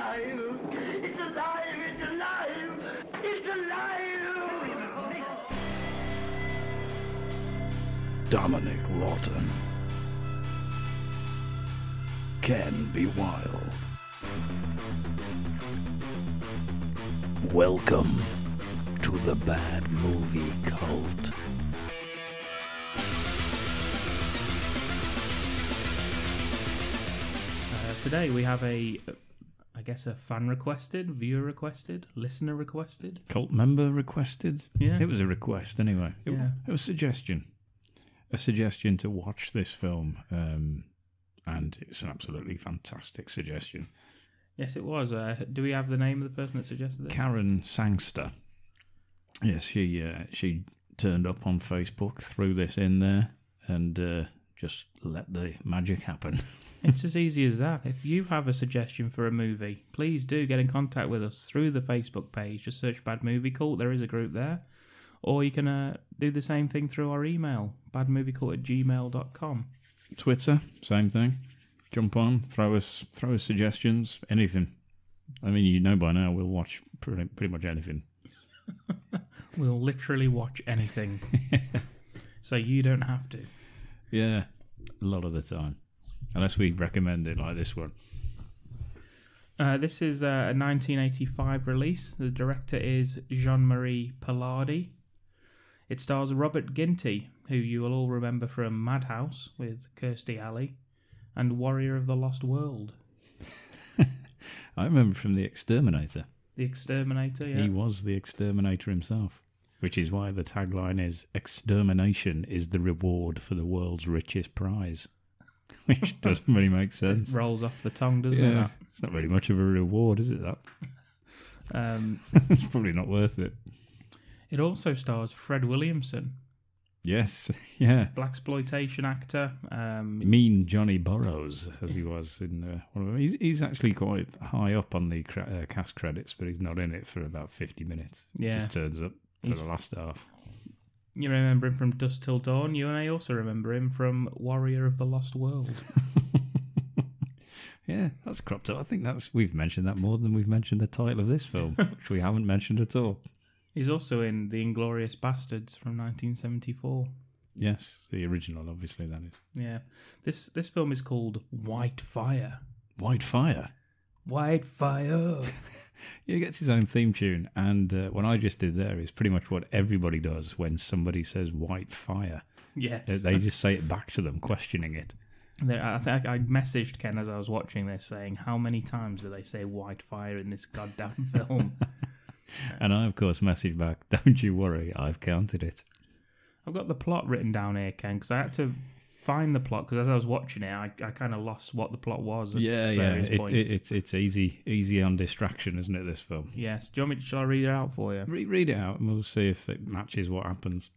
alive! It's alive! It's alive! It's alive! Dominic Lawton can be wild. Welcome to the Bad Movie Cult. Today we have a fan requested, viewer requested, listener requested, cult member requested. Yeah, it was a request anyway. It was a suggestion to watch this film, and it's an absolutely fantastic suggestion. Yes, it was. Do we have the name of the person that suggested this? Karen Sangster. Yes, she turned up on Facebook, threw this in there, and just let the magic happen. It's as easy as that. If you have a suggestion for a movie, please do get in contact with us through the Facebook page. Just search Bad Movie Cult. There is a group there. Or you can do the same thing through our email, badmoviecult@gmail.com. Twitter, same thing. Jump on, throw us suggestions, anything. I mean, you know by now we'll watch pretty much anything. We'll literally watch anything. So you don't have to. Yeah, a lot of the time. Unless we recommend it like this one. This is a 1985 release. The director is Jean-Marie Palardi. It stars Robert Ginty, who you will all remember from Madhouse with Kirstie Alley, and Warrior of the Lost World. I remember from The Exterminator. The Exterminator, yeah. He was the Exterminator himself, which is why the tagline is, "Extermination is the reward for the world's richest prize." Which doesn't really make sense. It rolls off the tongue, doesn't it? It's not really much of a reward, is it, that? It's probably not worth it. It also stars Fred Williamson. Yes, yeah. Blaxploitation actor. Mean Johnny Burrows, as he was in one of them. He's actually quite high up on the cast credits, but he's not in it for about 50 minutes. Yeah. He just turns up for the last half. You remember him from Dusk Till Dawn. You may also remember him from Warrior of the Lost World. Yeah, that's cropped up. I think we've mentioned that more than we've mentioned the title of this film, which we haven't mentioned at all. He's also in The Inglourious Bastards from 1974. Yes, the original, obviously, that is. Yeah. This film is called White Fire. White Fire? White Fire. He gets his own theme tune, and what I just did there is pretty much what everybody does when somebody says white fire. Yes. They just say it back to them, questioning it. I think I messaged Ken as I was watching this saying, how many times do they say white fire in this goddamn film? And I, of course, messaged back, don't you worry, I've counted it. I've got the plot written down here, Ken, because I had to find the plot, because as I was watching it, I kind of lost what the plot was at various points. It's easy on distraction, isn't it, this film? Yes. Shall I read it out for you? Read it out, and we'll see if it matches what happens.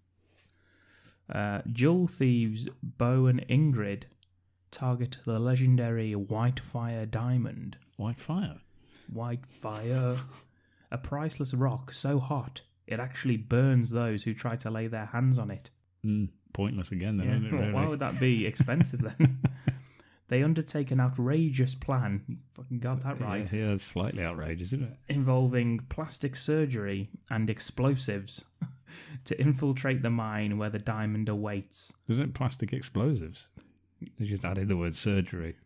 Jewel thieves Bo and Ingrid target the legendary White Fire diamond. White Fire? White Fire. A priceless rock so hot, it actually burns those who try to lay their hands on it. Pointless again, then, isn't it, really? Why would that be expensive, then? They undertake an outrageous plan. You fucking got that right. Yeah, it's slightly outrageous, isn't it? Involving plastic surgery and explosives to infiltrate the mine where the diamond awaits. Isn't it plastic explosives? They just added the word surgery.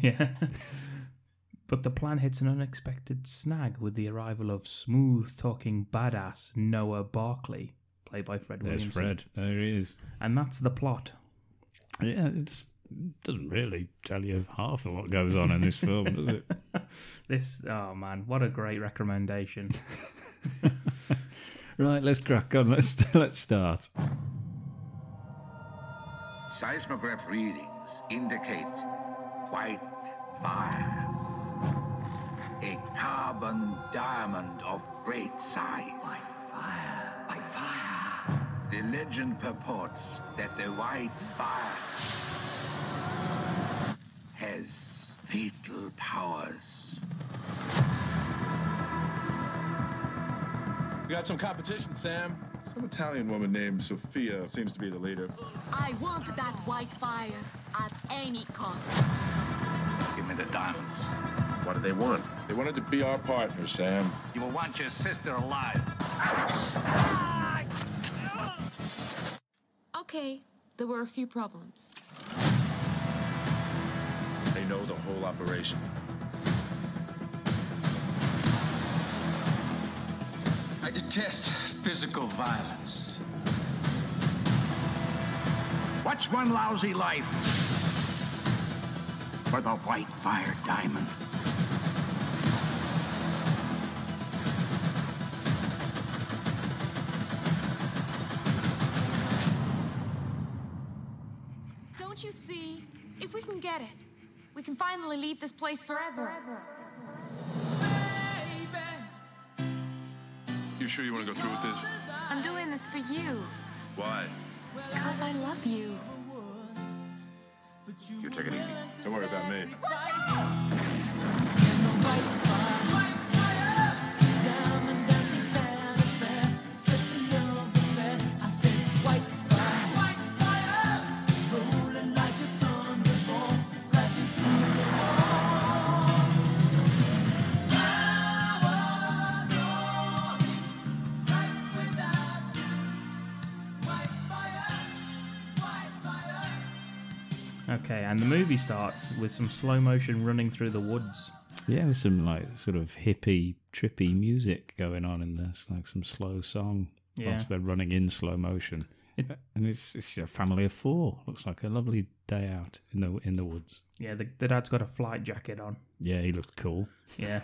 Yeah. But the plan hits an unexpected snag with the arrival of smooth-talking badass Noah Barkley, played by Fred Williamson. There's Fred. There he is. And that's the plot. Yeah, it doesn't really tell you half of what goes on in this film, does it? Oh man, what a great recommendation. Right, let's crack on. Let's start. Seismograph readings indicate white fire. A carbon diamond of great size. White fire. White fire. The legend purports that the white fire has fatal powers. We got some competition, Sam. Some Italian woman named Sophia seems to be the leader. I want that white fire at any cost. Give me the diamonds. What did they want? They wanted to be our partner, Sam. You will want your sister alive. Okay, there were a few problems. They know the whole operation. I detest physical violence. What's one lousy life for the white fire diamond? Don't you see? If we can get it, we can finally leave this place forever. You sure you want to go through with this? I'm doing this for you, Why? because I love you. You take it easy. Don't worry about me. Okay, and the movie starts with some slow motion running through the woods. Yeah, with some like sort of hippie, trippy music going on in this, like some slow song whilst they're running in slow motion. And it's a family of four. Looks like a lovely day out in the woods. Yeah, the dad's got a flight jacket on. Yeah, he looks cool. Yeah.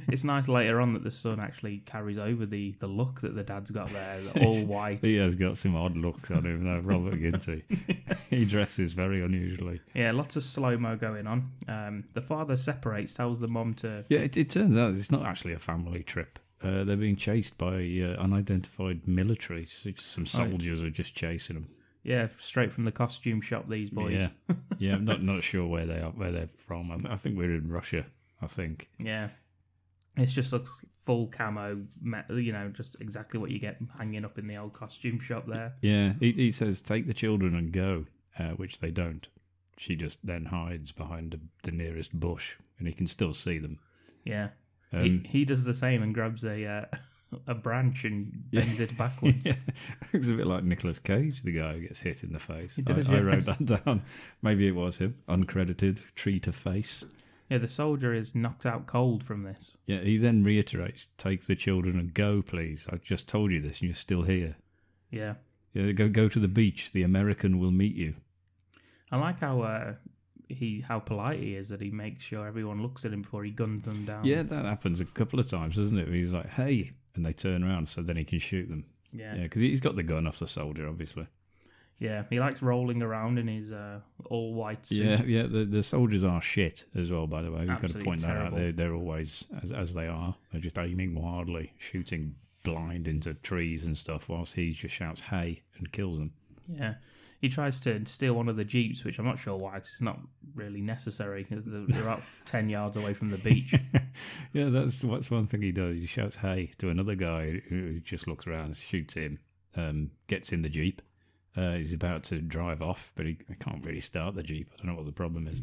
It's nice later on that the son actually carries over the look that the dad's got there, all white. He has got some odd looks on him, though, Robert Ginty. He dresses very unusually. Yeah, lots of slow-mo going on. The father separates, tells the mum to... Yeah, it turns out it's not actually a family trip. They're being chased by unidentified military. So some soldiers are just chasing them. Yeah, straight from the costume shop, these boys. Yeah, I'm not sure where they're from. I think we're in Russia, I think. Yeah. It just looks full camo, just exactly what you get hanging up in the old costume shop there. Yeah, he says, take the children and go, which they don't. She just then hides behind the nearest bush, and he can still see them. Yeah. He does the same and grabs a branch and bends it backwards. Yeah. It's a bit like Nicolas Cage, the guy who gets hit in the face. He does, I wrote yes. that down. Maybe it was him. Uncredited, tree to face. Yeah, the soldier is knocked out cold from this. Yeah, he then reiterates, take the children and go, please. I just told you this and you're still here. Yeah. Yeah, go to the beach. The American will meet you. I like how polite he is, that he makes sure everyone looks at him before he guns them down. Yeah, that happens a couple of times, doesn't it? He's like, hey, and they turn around so then he can shoot them. Yeah. Yeah, because he's got the gun off the soldier, obviously. Yeah, he likes rolling around in his all-white suit. Yeah, the soldiers are shit as well, by the way. We've got to Absolutely point terrible. that out. They're always, as they are, they're just aiming wildly, shooting blind into trees and stuff, whilst he just shouts, hey, and kills them. Yeah. He tries to steal one of the jeeps, which I'm not sure why, because it's not really necessary. They're up 10 yards away from the beach. Yeah, that's one thing he does. He shouts, hey, to another guy who just looks around, shoots him, gets in the jeep. He's about to drive off, but he can't really start the jeep. I don't know what the problem is.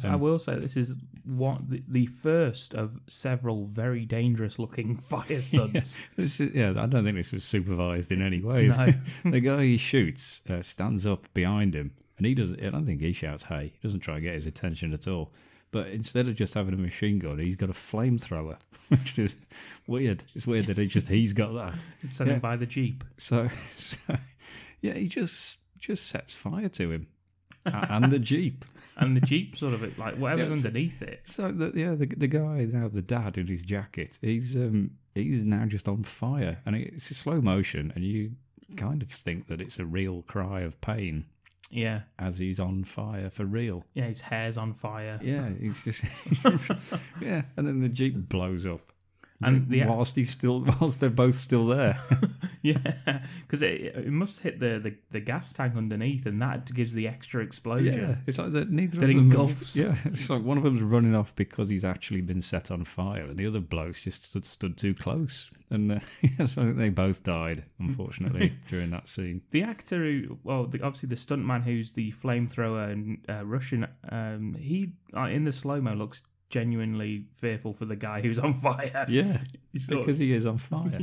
I will say this is the first of several very dangerous-looking fire stunts. I don't think this was supervised in any way. No. The guy he shoots stands up behind him, and he doesn't. I don't think he shouts "Hey!" He doesn't try to get his attention at all. But instead of just having a machine gun, he's got a flamethrower, which is weird. It's weird that he's got that. Standing by the jeep. So yeah, he just sets fire to him. And the jeep. And the jeep sort of, like, whatever's underneath it. So, the guy, now the dad in his jacket, he's now just on fire. And it's a slow motion, and you kind of think that it's a real cry of pain. Yeah. As he's on fire for real. Yeah, his hair's on fire. Yeah, he's just... yeah, and then the jeep blows up. And whilst they're both still there. Yeah, because it must hit the gas tank underneath, and that gives the extra explosion. Yeah, it's like neither that of them engulfs. Yeah, it's like one of them's running off because he's actually been set on fire, and the other bloke's just stood too close. And so I think they both died, unfortunately, during that scene. The actor who, obviously the stuntman who's the flamethrower and Russian, he in the slow mo looks genuinely fearful for the guy who's on fire. Yeah, He's because he is on fire.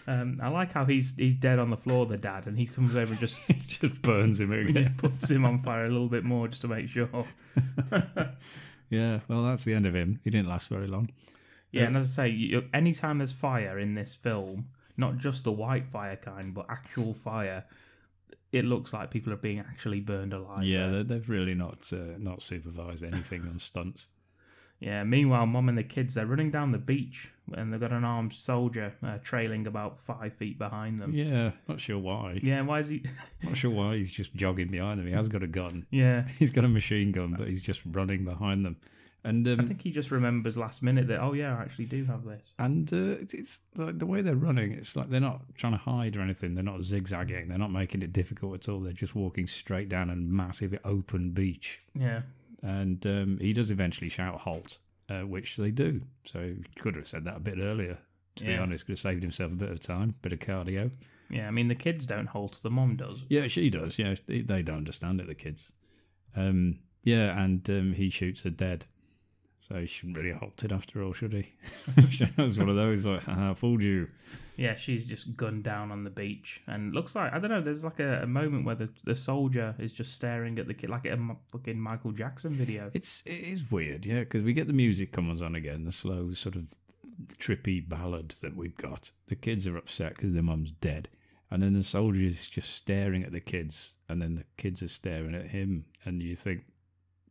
I like how he's dead on the floor, the dad, and he comes over and just Just burns him again. puts him on fire a little bit more just to make sure. Yeah, well, that's the end of him. He didn't last very long. Yeah, and as I say, anytime there's fire in this film, not just the white fire kind, but actual fire, it looks like people are being actually burned alive. Yeah, they've really not supervised anything on stunts. Yeah, meanwhile, Mum and the kids, they're running down the beach, and they've got an armed soldier trailing about 5 feet behind them. Yeah, not sure why. Yeah, why is he... Not sure why he's just jogging behind them. He has got a gun. Yeah. He's got a machine gun, but he's just running behind them. And I think he just remembers last minute that, oh yeah, I actually do have this. And it's like the way they're running, it's like they're not trying to hide or anything. They're not zigzagging. They're not making it difficult at all. They're just walking straight down a massive open beach. Yeah. And he does eventually shout halt, which they do. So he could have said that a bit earlier, to be honest. Could have saved himself a bit of time, bit of cardio. Yeah, I mean, the kids don't halt, the mum does. Yeah, she does. Yeah, they don't understand it, the kids. Yeah, and he shoots her dead. So he shouldn't really have halted after all, should he? That was one of those, like, I fooled you. Yeah, she's just gunned down on the beach. And looks like, I don't know, there's like a moment where the soldier is just staring at the kid, like a fucking Michael Jackson video. It is weird, yeah, because we get the music comes on again, the slow sort of trippy ballad that we've got. The kids are upset because their mum's dead. And then the soldier is just staring at the kids, and then the kids are staring at him, and you think,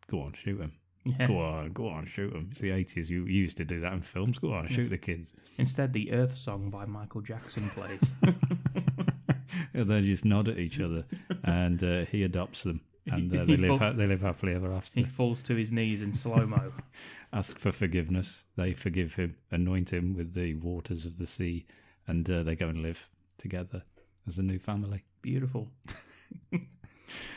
go on, shoot him. Yeah. Go on, shoot them. It's the 80s. You used to do that in films. Go on, shoot the kids. Instead, the Earth Song by Michael Jackson plays. And they just nod at each other, and he adopts them, and they live happily ever after. He falls to his knees in slow-mo. Ask for forgiveness. They forgive him, anoint him with the waters of the sea, and they go and live together as a new family. Beautiful.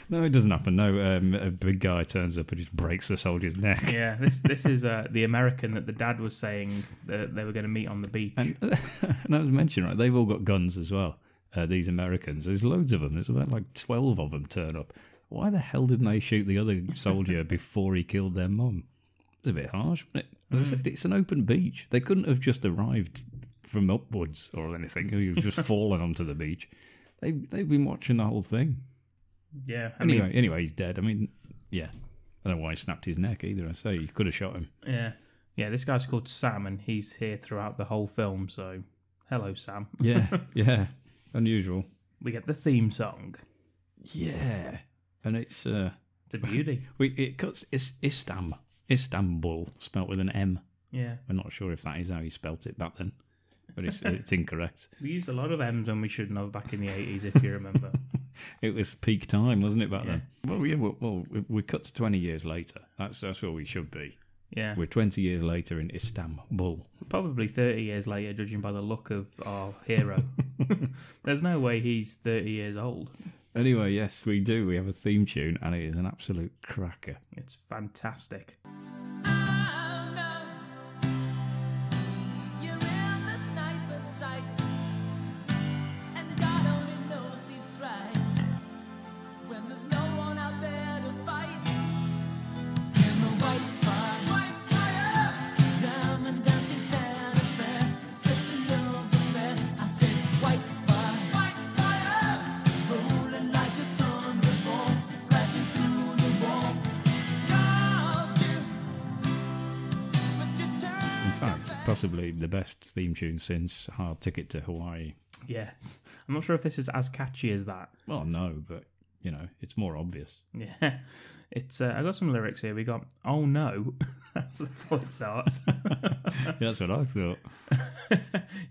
No, it doesn't happen. No, a big guy turns up and just breaks the soldier's neck. Yeah, this is the American that the dad was saying that they were going to meet on the beach. And I was mentioning, right, they've all got guns as well, these Americans. There's loads of them. There's about like 12 of them turn up. Why the hell didn't they shoot the other soldier before he killed their mum? It's a bit harsh, wasn't it? As I said, it's an open beach. They couldn't have just arrived from upwards or anything. You've just fallen onto the beach. They've been watching the whole thing. Yeah. Anyway, he's dead. I mean, yeah. I don't know why he snapped his neck either. I say you could have shot him. Yeah. Yeah, this guy's called Sam, and he's here throughout the whole film, so hello, Sam. Yeah. Unusual. We get the theme song. Yeah. And it's a beauty. It cuts Istanbul, spelt with an M. Yeah. I'm not sure if that is how he spelt it back then, but it's incorrect. We used a lot of M's when we shouldn't have back in the 80s, if you remember. It was peak time, wasn't it, back then? Well, we cut to 20 years later. That's where we should be. Yeah. We're 20 years later in Istanbul. Probably 30 years later, judging by the look of our hero. There's no way he's 30 years old. Anyway, yes, we do. We have a theme tune, and it is an absolute cracker. It's fantastic. Possibly the best theme tune since Hard Ticket to Hawaii. Yes. I'm not sure if this is as catchy as that. Well, no, but, you know, it's more obvious. Yeah. It's. I got some lyrics here. We got, oh no. That's how it starts. That's what I thought.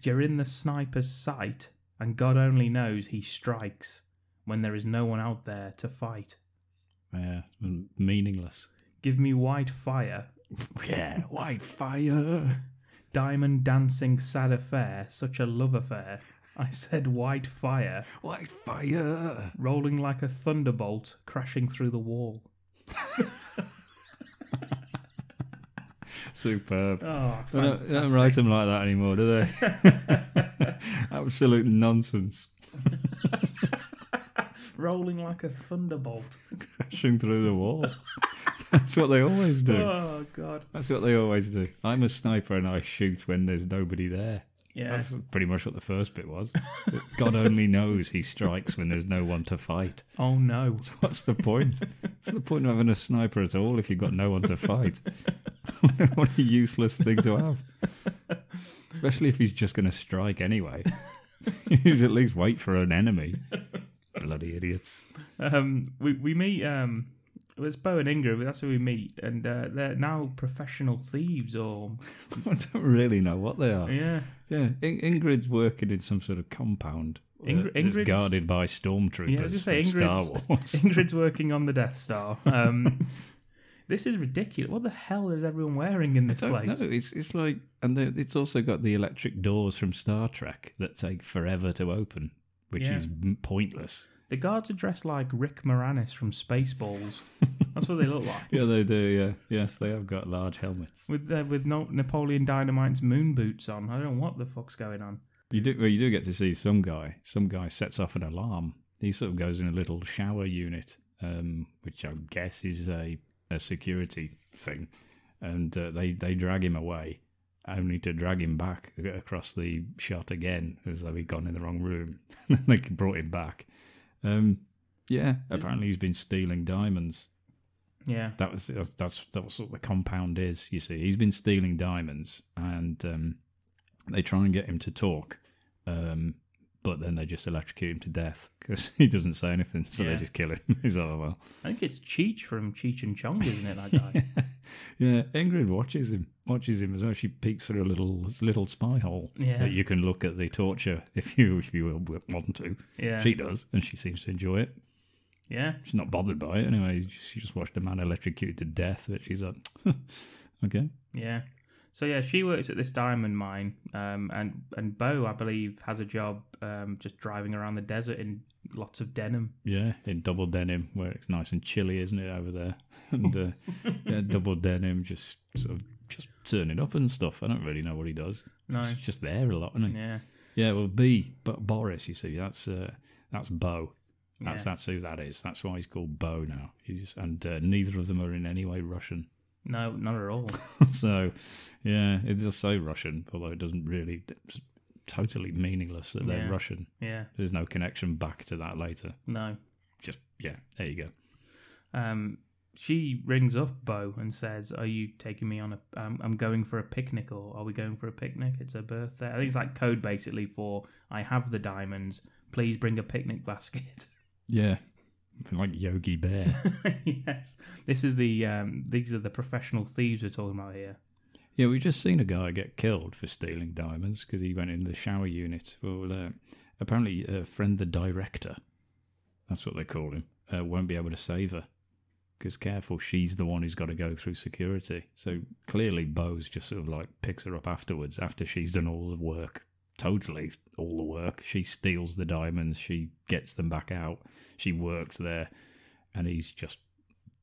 You're in the sniper's sight, and God only knows he strikes when there is no one out there to fight. Yeah, meaningless. Give me white fire. Yeah, white fire. Diamond dancing sad affair, such a love affair. I said white fire. White fire. Rolling like a thunderbolt, crashing through the wall. Superb. Oh, they don't write them like that anymore, do they? Absolute nonsense. Rolling like a thunderbolt. Crashing through the wall. That's what they always do. Oh, God. That's what they always do. I'm a sniper and I shoot when there's nobody there. Yeah. That's pretty much what the first bit was. But God only knows he strikes when there's no one to fight. Oh, no. So what's the point? What's the point of having a sniper at all if you've got no one to fight? What a useless thing to have. Especially if he's just going to strike anyway. You'd at least wait for an enemy. Bloody idiots. We meet... it's Bo and Ingrid, that's who we meet, and they're now professional thieves, or... I don't really know what they are. Yeah. Yeah, Ingrid's working in some sort of compound that's Ingrid's guarded by stormtroopers. Yeah, I was going to say, from Star Wars. Ingrid's working on the Death Star. This is ridiculous. What the hell is everyone wearing in this place? No, it's like... And it's also got the electric doors from Star Trek that take forever to open, which is pointless. The guards are dressed like Rick Moranis from Spaceballs. That's what they look like. Yeah, they do, yeah. Yes, they have got large helmets. With Napoleon Dynamite's moon boots on. I don't know what the fuck's going on. You do get to see some guy. Some guy sets off an alarm. He sort of goes in a little shower unit, which I guess is a security thing. And they drag him away, only to drag him back across the shot again, as though he'd gone in the wrong room. They brought him back. Apparently he's been stealing diamonds. Yeah. That's what the compound is, you see. He's been stealing diamonds, and they try and get him to talk, but then they just electrocute him to death because he doesn't say anything, so they just kill him. He's like, oh, well. I think it's Cheech from Cheech and Chong, isn't it, that guy? Yeah, Ingrid watches him as well. She peeks through a little spy hole that you can look at the torture if you want to. Yeah. She does, and she seems to enjoy it. Yeah. She's not bothered by it anyway. She just watched a man electrocuted to death, but she's like, okay. Yeah. So yeah, she works at this diamond mine, and Bo, I believe, has a job just driving around the desert in lots of denim. Yeah, in double denim, where it's nice and chilly, isn't it, over there? And double denim, just sort of just turning up and stuff. I don't really know what he does. No, he's just there a lot, isn't he? Yeah. Yeah. Well, but Boris, you see, that's Bo. That's who that is. That's why he's called Bo now. Neither of them are in any way Russian. No, not at all. So, yeah, it does say Russian, although it doesn't really... It's totally meaningless that they're Russian. Yeah. There's no connection back to that later. No. Just, yeah, there you go. She rings up Bo and says, are you taking me on a... I'm going for a picnic, or are we going for a picnic? It's her birthday. I think it's like code, basically, for I have the diamonds. Please bring a picnic basket. Yeah. Like Yogi Bear. Yes. These are the professional thieves we're talking about here. Yeah, we've just seen a guy get killed for stealing diamonds because he went in the shower unit. Well, apparently, friend the director, that's what they call him, won't be able to save her. Because careful, she's the one who's got to go through security. So clearly Bo's just sort of like picks her up afterwards after she's done all the work. Totally all the work. She steals the diamonds, she gets them back out, she works there, and he's just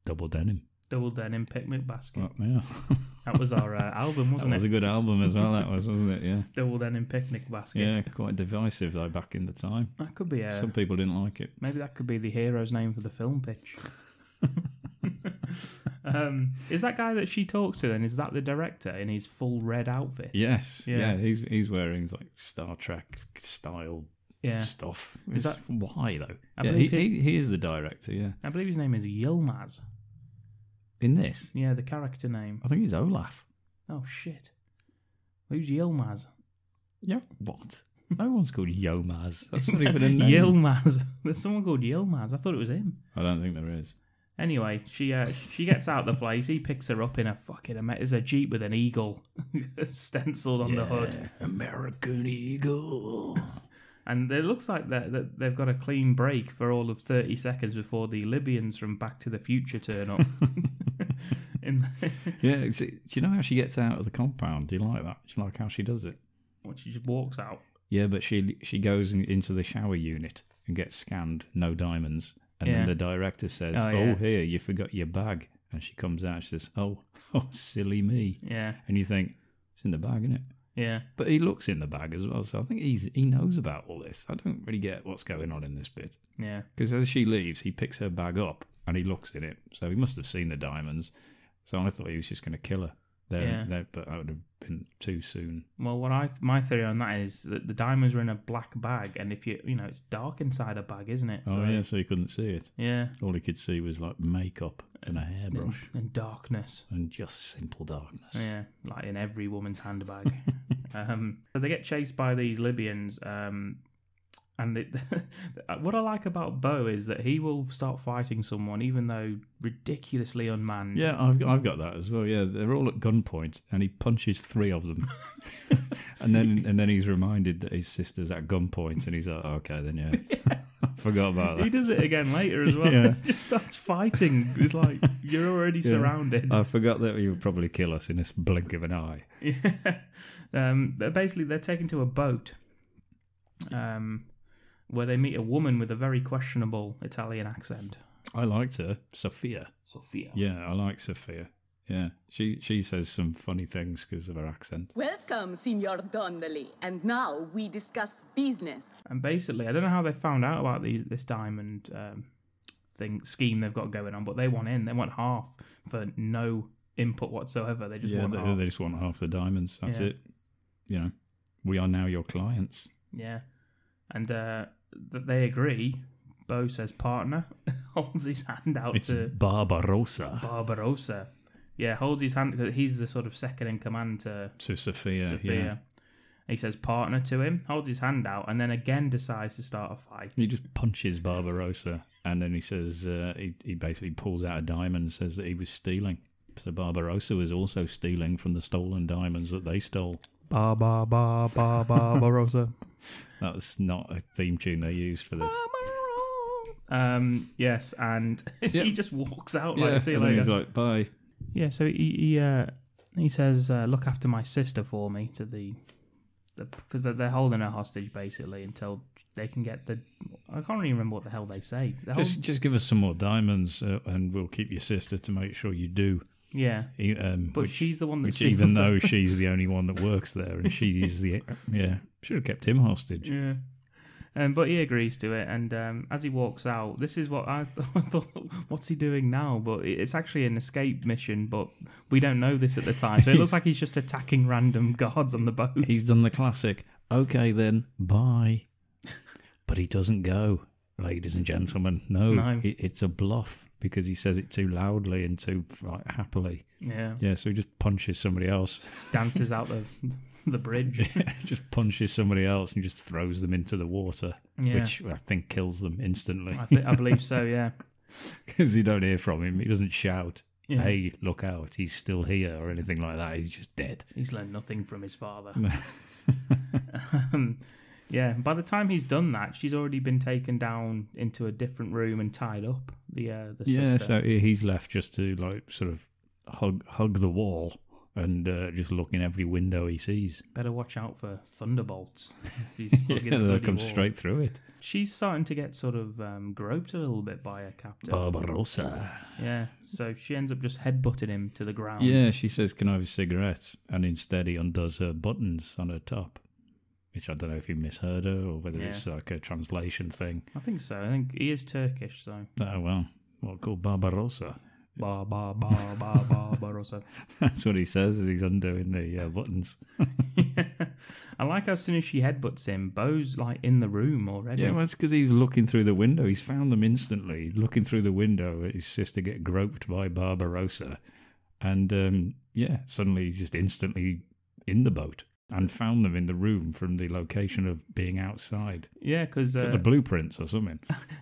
double denim. Double denim picnic basket. Oh, yeah. That was our album, wasn't it? That was a good album as well, that was, wasn't it? Yeah. Double denim picnic basket. Yeah, quite divisive though back in the time. That could be some people didn't like it. Maybe that could be the hero's name for the film pitch. Is that guy that she talks to then, is that the director in his full red outfit? Yes. Yeah, he's wearing like Star Trek style stuff. Why though? He is the director, yeah. I believe his name is Yilmaz. In this? Yeah, the character name. I think he's Olaf. Oh shit. Who's Yilmaz? Yeah, what? No one's called Yilmaz. That's not even a name. Yilmaz. There's someone called Yilmaz. I thought it was him. I don't think there is. Anyway, she gets out of the place. He picks her up in a there's a Jeep with an eagle stenciled on the hood. American Eagle. And it looks like that they've got a clean break for all of 30 seconds before the Libyans from Back to the Future turn up. Yeah, do you know how she gets out of the compound? Do you like that? Do you like how she does it? Well, she just walks out. Yeah, but she goes into the shower unit and gets scanned, no diamonds. And then the director says, here, you forgot your bag. And she comes out and she says, oh, silly me. Yeah. And you think, it's in the bag, isn't it? Yeah. But he looks in the bag as well, so I think he knows about all this. I don't really get what's going on in this bit. Yeah. Because as she leaves, he picks her bag up and he looks in it. So he must have seen the diamonds. So I thought he was just going to kill her. But that would have been too soon. Well, my theory on that is that the diamonds are in a black bag, and if it's dark inside a bag, isn't it? So he couldn't see it. Yeah. All he could see was like makeup and a hairbrush. And darkness. And just simple darkness. Yeah, like in every woman's handbag. So they get chased by these Libyans, and what I like about Bo is that he will start fighting someone even though ridiculously unmanned. Yeah, I've got that as well. Yeah, they're all at gunpoint, and he punches 3 of them, and then he's reminded that his sister's at gunpoint, and he's like, okay, then yeah. I forgot about that. He does it again later as well. Yeah. He just starts fighting. It's like you're already surrounded. I forgot that he would probably kill us in this blink of an eye. Yeah. They're taken to a boat. Where they meet a woman with a very questionable Italian accent. I liked her, Sophia. Yeah, I like Sophia. Yeah, she says some funny things because of her accent. Welcome, Signor Donnelly. And now we discuss business. And basically, I don't know how they found out about this diamond scheme they've got going on, but they want in. They want half for no input whatsoever. They just want half. They just want half the diamonds. That's it. We are now your clients. Yeah. And that they agree. Bo says partner, holds his hand out to Barbarossa. Yeah, holds his hand because he's the sort of second in command to Sophia. Yeah. He says partner to him, holds his hand out, and then again decides to start a fight. He just punches Barbarossa, and then he says he basically pulls out a diamond and says that he was stealing. So Barbarossa was also stealing from the stolen diamonds that they stole. Barbarossa. That was not a theme tune they used for this. Yes, and she just walks out like, see you later. He's like, bye. Yeah, so he says, look after my sister for me to because they're holding her hostage basically until they can get I can't even remember what the hell they say. Just give us some more diamonds and we'll keep your sister to make sure you do. Yeah, but she's the one that steals even though she's the only one that works there, and she's should have kept him hostage. Yeah, but he agrees to it, and as he walks out, this is what I thought. What's he doing now? But it's actually an escape mission, but we don't know this at the time, so it looks like he's just attacking random guards on the boat. He's done the classic. Okay, then bye, but he doesn't go. Ladies and gentlemen, no. It's a bluff because he says it too loudly and too happily. Yeah. So he just punches somebody else, dances out the bridge, just punches somebody else and just throws them into the water, which I think kills them instantly. I believe so. Yeah, because you don't hear from him. He doesn't shout, "Hey, look out! He's still here" or anything like that. He's just dead. He's learned nothing from his father. Yeah, by the time he's done that, she's already been taken down into a different room and tied up. The sister. Yeah, so he's left just to sort of hug the wall and just look in every window he sees. Better watch out for thunderbolts. They'll come straight through it. She's starting to get sort of groped a little bit by her captor. Barbarossa. Yeah, so she ends up just headbutting him to the ground. Yeah, she says, "Can I have a cigarette?" And instead he undoes her buttons on her top. Which I don't know if he misheard her or whether it's like a translation thing. I think so. I think he is Turkish, so. Oh, well. What called Barbarossa? Barbarossa. That's what he says as he's undoing the buttons. Yeah. I like how as soon as she headbutts him, Bo's in the room already. Yeah, well, it's because he was looking through the window. He's found them instantly, looking through the window at his sister get groped by Barbarossa. And, suddenly just instantly in the boat. And found them in the room from the location of being outside. Yeah, because the blueprints or something.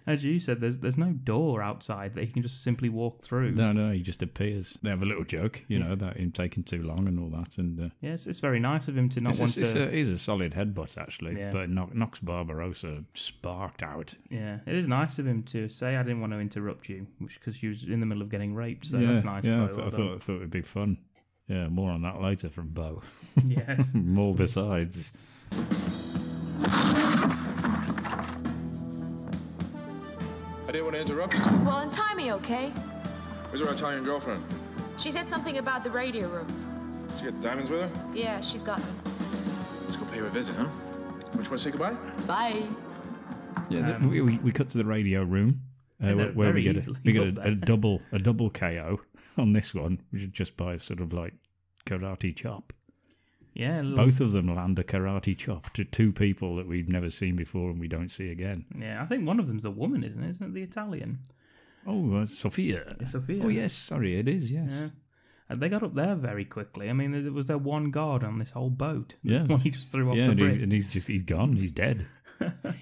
As you said, there's no door outside that he can just simply walk through. No, he just appears. They have a little joke, about him taking too long and all that. And yes, it's very nice of him to not want to. He's a solid headbutt actually, but knocks Barbarossa sparked out. Yeah, it is nice of him to say, "I didn't want to interrupt you," because she was in the middle of getting raped. So that's nice. Yeah, I thought it would be fun. Yeah, more on that later from Bo. Yes. More besides. I didn't want to interrupt you. Well, untie me, okay? Where's your Italian girlfriend? She said something about the radio room. She got diamonds with her? Yeah, she's got them. Let's go pay her a visit, huh? Don't you want to say goodbye? Bye. Yeah, we cut to the radio room. They're where we very get easily a up double KO on this one, which is just by sort of like karate chop. Yeah, Both of them land a karate chop to two people that we've never seen before and we don't see again. Yeah, I think one of them's the woman, isn't it? Isn't it the Italian? Oh, Sophia. It's Sophia. Oh, yes, sorry, it is, yes. Yeah. And they got up there very quickly. I mean, there was there one guard on this whole boat. Yeah. One he just threw off the and bridge. he's gone, he's dead.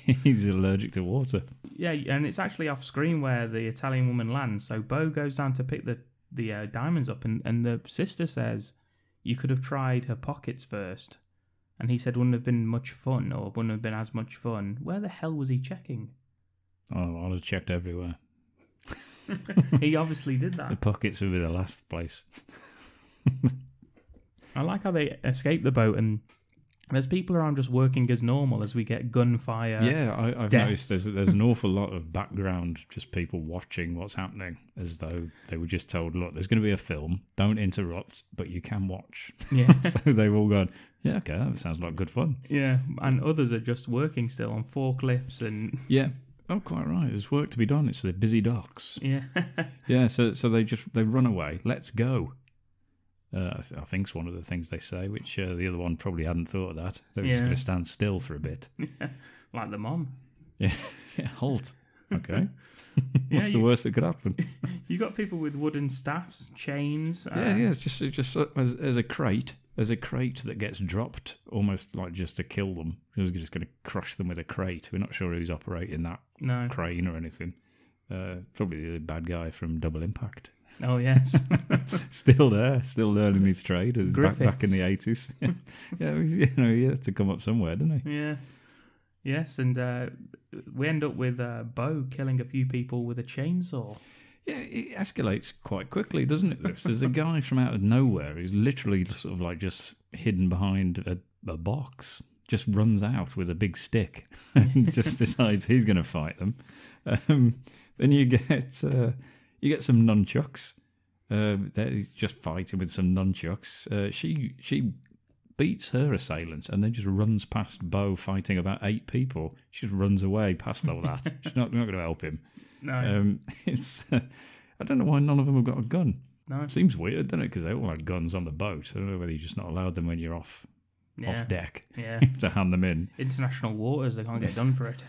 He's allergic to water. Yeah, and it's actually off screen where the Italian woman lands. So Bo goes down to pick the diamonds up, and the sister says, you could have tried her pockets first. And he said, wouldn't have been much fun, or wouldn't have been as much fun. Where the hell was he checking? Oh, I'll have checked everywhere. He obviously did that. The pockets would be the last place. I like how they escape the boat, and there's people around just working as normal as we get gunfire. Yeah, I've deaths. noticed there's an awful lot of background, just people watching what's happening, as though they were just told, look, there's going to be a film, don't interrupt, but you can watch. Yeah. So they've all gone, yeah, okay, that sounds like good fun. Yeah, and others are just working still on forklifts and... Yeah. Oh, quite right. There's work to be done. It's the busy docks. Yeah. Yeah, so they run away. Let's go. I think it's one of the things they say, which the other one probably hadn't thought of that. They were just going to stand still for a bit. Like the mom. Yeah, halt. Okay. What's the worst that could happen? You got people with wooden staffs, chains. Yeah, it's just as a crate. There's a crate that gets dropped almost like just to kill them. We're just going to crush them with a crate. We're not sure who's operating that crane or anything. Probably the bad guy from Double Impact. Oh, yes. Still there, still learning his trade. Back in the 80s. Yeah, he had to come up somewhere, didn't he? Yeah. Yes, and we end up with Bo killing a few people with a chainsaw. Yeah, it escalates quite quickly, doesn't it? There's a guy from out of nowhere who's literally sort of like just hidden behind a box, just runs out with a big stick and just decides he's going to fight them. Then you get some nunchucks. They're just fighting with some nunchucks. She beats her assailant and then just runs past Bo fighting about 8 people. She just runs away past all that. She's not going to help him. No. It's I don't know why none of them have got a gun. No. It seems weird, doesn't it? Because they all had guns on the boat. I don't know whether you're just not allowed them when you're off deck. Yeah. You have to hand them in. International waters, they can't get done for it.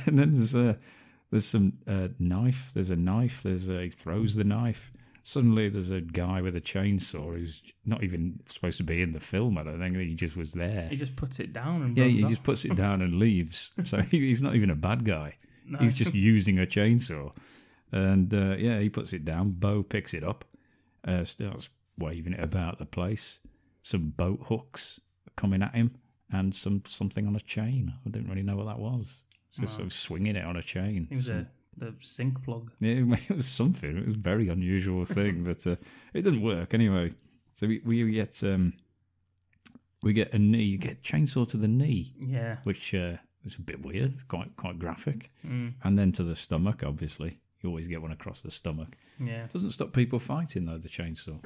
And then there's some knife. There's a knife. He throws the knife. Suddenly there's a guy with a chainsaw who's not even supposed to be in the film. I don't think he just was there. He just puts it down and he runs just off. puts it down and leaves. So he's not even a bad guy. No. He's just using a chainsaw. And he puts it down. Bo picks it up, starts waving it about the place. Some boat hooks coming at him, and something on a chain. I didn't really know what that was. Just sort of swinging it on a chain. It was the sink plug. Yeah, it was something. It was a very unusual thing, but it didn't work anyway. So we get a knee. You get chainsaw to the knee. Yeah, which is a bit weird. Quite graphic. Mm. And then to the stomach. Obviously, you always get one across the stomach. Yeah, doesn't stop people fighting though. The chainsaw.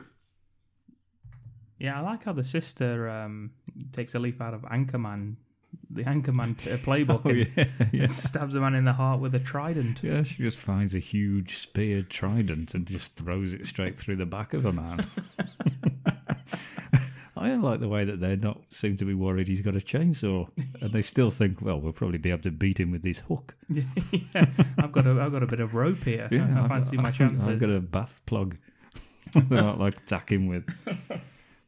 Yeah, I like how the sister takes a leaf out of Anchorman. The Anchorman playbook and stabs a man in the heart with a trident. Yeah, she just finds a huge speared trident and just throws it straight through the back of a man. I like the way that they not seem to be worried he's got a chainsaw, and they still think, well, we'll probably be able to beat him with this hook. Yeah, I've got a bit of rope here. Yeah, I fancy my chances. I've got a bath plug. They might like attack him with.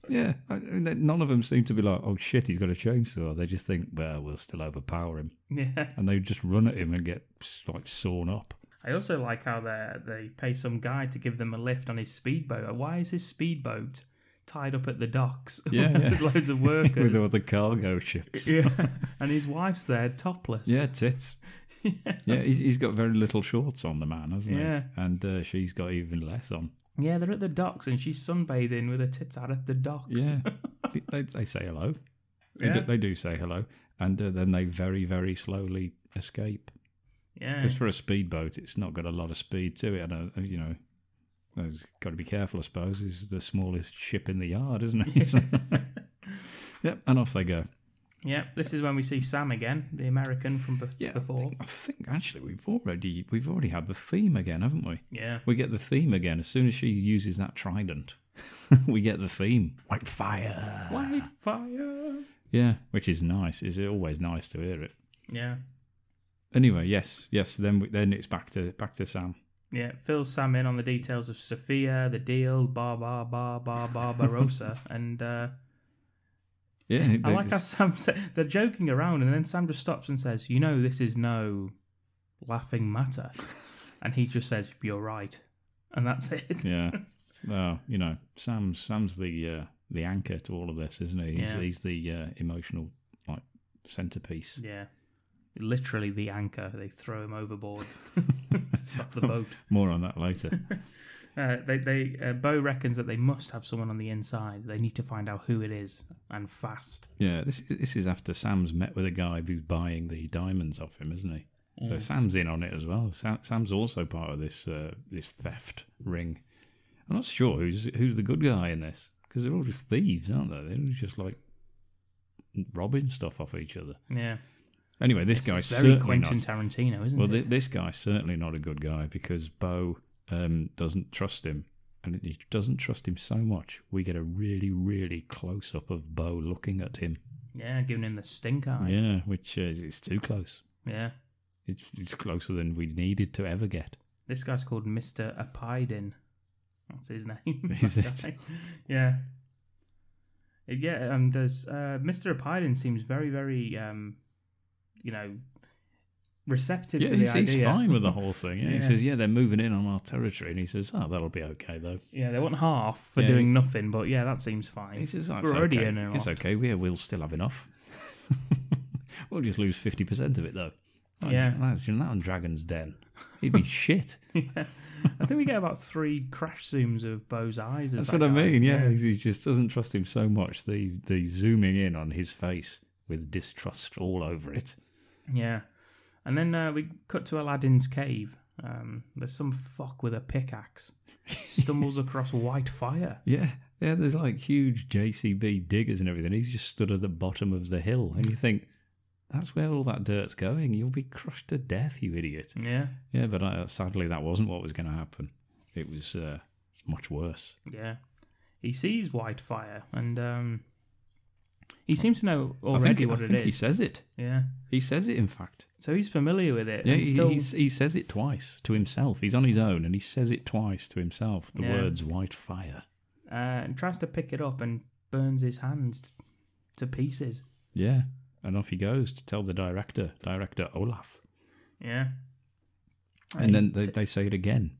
Yeah, none of them seem to be like, oh shit, he's got a chainsaw. They just think, well, we'll still overpower him. Yeah. And they just run at him and get like sawn up. I also like how they pay some guy to give them a lift on his speedboat. Why is his speedboat tied up at the docks? Yeah, There's loads of workers. With all the cargo ships. Yeah, and his wife's there topless. Yeah, tits. Yeah, he's got very little shorts on, the man, hasn't he? Yeah. And she's got even less on. Yeah, they're at the docks and she's sunbathing with her tits out at the docks. Yeah, they say hello. Yeah. They do say hello. And then they very, very slowly escape. Yeah. Because for a speedboat, it's not got a lot of speed to it. There's got to be careful, I suppose. It's the smallest ship in the yard, isn't it? Yeah. Yep, and off they go. Yeah, this is when we see Sam again, the American from before. I think actually we've already had the theme again, haven't we? Yeah. We get the theme again as soon as she uses that trident. We get the theme. White fire. White fire. Yeah, which is nice. Is it always nice to hear it? Yeah. Anyway, yes. Then it's back to Sam. Yeah, it fills Sam in on the details of Sophia, the deal, Barbarossa, and yeah, I like how Sam said they're joking around, and then Sam just stops and says, "You know, this is no laughing matter," and he just says, "You're right," and that's it. Yeah. Well, you know, Sam's the anchor to all of this, isn't he? He's the emotional centerpiece. Yeah. Literally the anchor. They throw him overboard to stop the boat. More on that later. Bo reckons that they must have someone on the inside. They need to find out who it is, and fast. Yeah, this is after Sam's met with a guy who's buying the diamonds off him, isn't he? So Sam's in on it as well. Sam's also part of this theft ring. I'm not sure who's the good guy in this, because they're all just thieves, aren't they? They're just like robbing stuff off each other. Yeah. Anyway, this guy's very certainly Quentin not. Tarantino, isn't well, it? This guy's certainly not a good guy because Bo doesn't trust him, and he doesn't trust him so much. We get a really, really close up of Bo looking at him. Yeah, giving him the stink eye. Yeah, which is too close. Yeah. It's closer than we needed to ever get. This guy's called Mr. Apaydin. That's his name. Is it? Yeah. Yeah, there's Mr. Apaydin seems very, very, receptive to the idea. He's fine with the whole thing. Yeah. Yeah. He says, they're moving in on our territory, and he says, that'll be okay, though. Yeah, they want half for doing nothing, but yeah, that seems fine. He says, we're already in a lot. It's okay, we'll still have enough. We'll just lose 50% of it, though. Yeah. Imagine that on Dragon's Den. He'd be shit. Yeah. I think we get about 3 crash zooms of Bo's eyes. That's what I mean, yeah. He just doesn't trust him so much. The zooming in on his face with distrust all over it. Yeah. And then we cut to Aladdin's cave. There's some fuck with a pickaxe. Stumbles across white fire. Yeah, there's like huge JCB diggers and everything. He's just stood at the bottom of the hill. And you think, that's where all that dirt's going. You'll be crushed to death, you idiot. Yeah. Yeah, but sadly that wasn't what was going to happen. It was much worse. Yeah. He sees white fire and he seems to know already what it is. I think he says it. Yeah. He says it, in fact. So he's familiar with it. Yeah, and he says it twice to himself. He's on his own and he says it twice to himself. The words white fire. And tries to pick it up and burns his hands to pieces. Yeah. And off he goes to tell the director Olaf. Yeah. And then they say it again,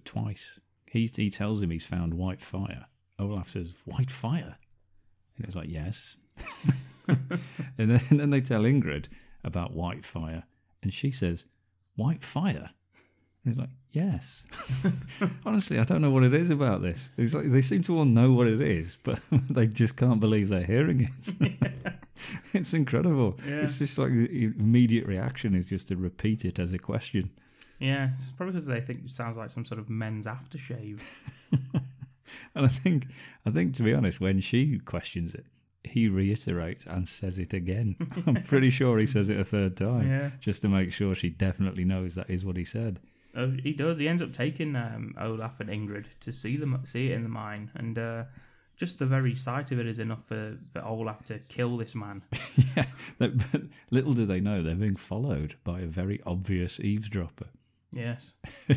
twice. He tells him he's found white fire. Olaf says, white fire? And it's like, yes. and then they tell Ingrid about white fire. And she says, white fire? And he's like, yes. Honestly, I don't know what it is about this. It's like they seem to all know what it is, but they just can't believe they're hearing it. Yeah. It's incredible. Yeah. It's just like the immediate reaction is just to repeat it as a question. Yeah, it's probably because they think it sounds like some sort of men's aftershave. And I think to be honest, when she questions it, he reiterates and says it again. I'm pretty sure he says it a third time, just to make sure she definitely knows that is what he said. Oh, he does. He ends up taking Olaf and Ingrid to see it in the mine, and just the very sight of it is enough for Olaf to kill this man. Yeah, but little do they know they're being followed by a very obvious eavesdropper. Yes,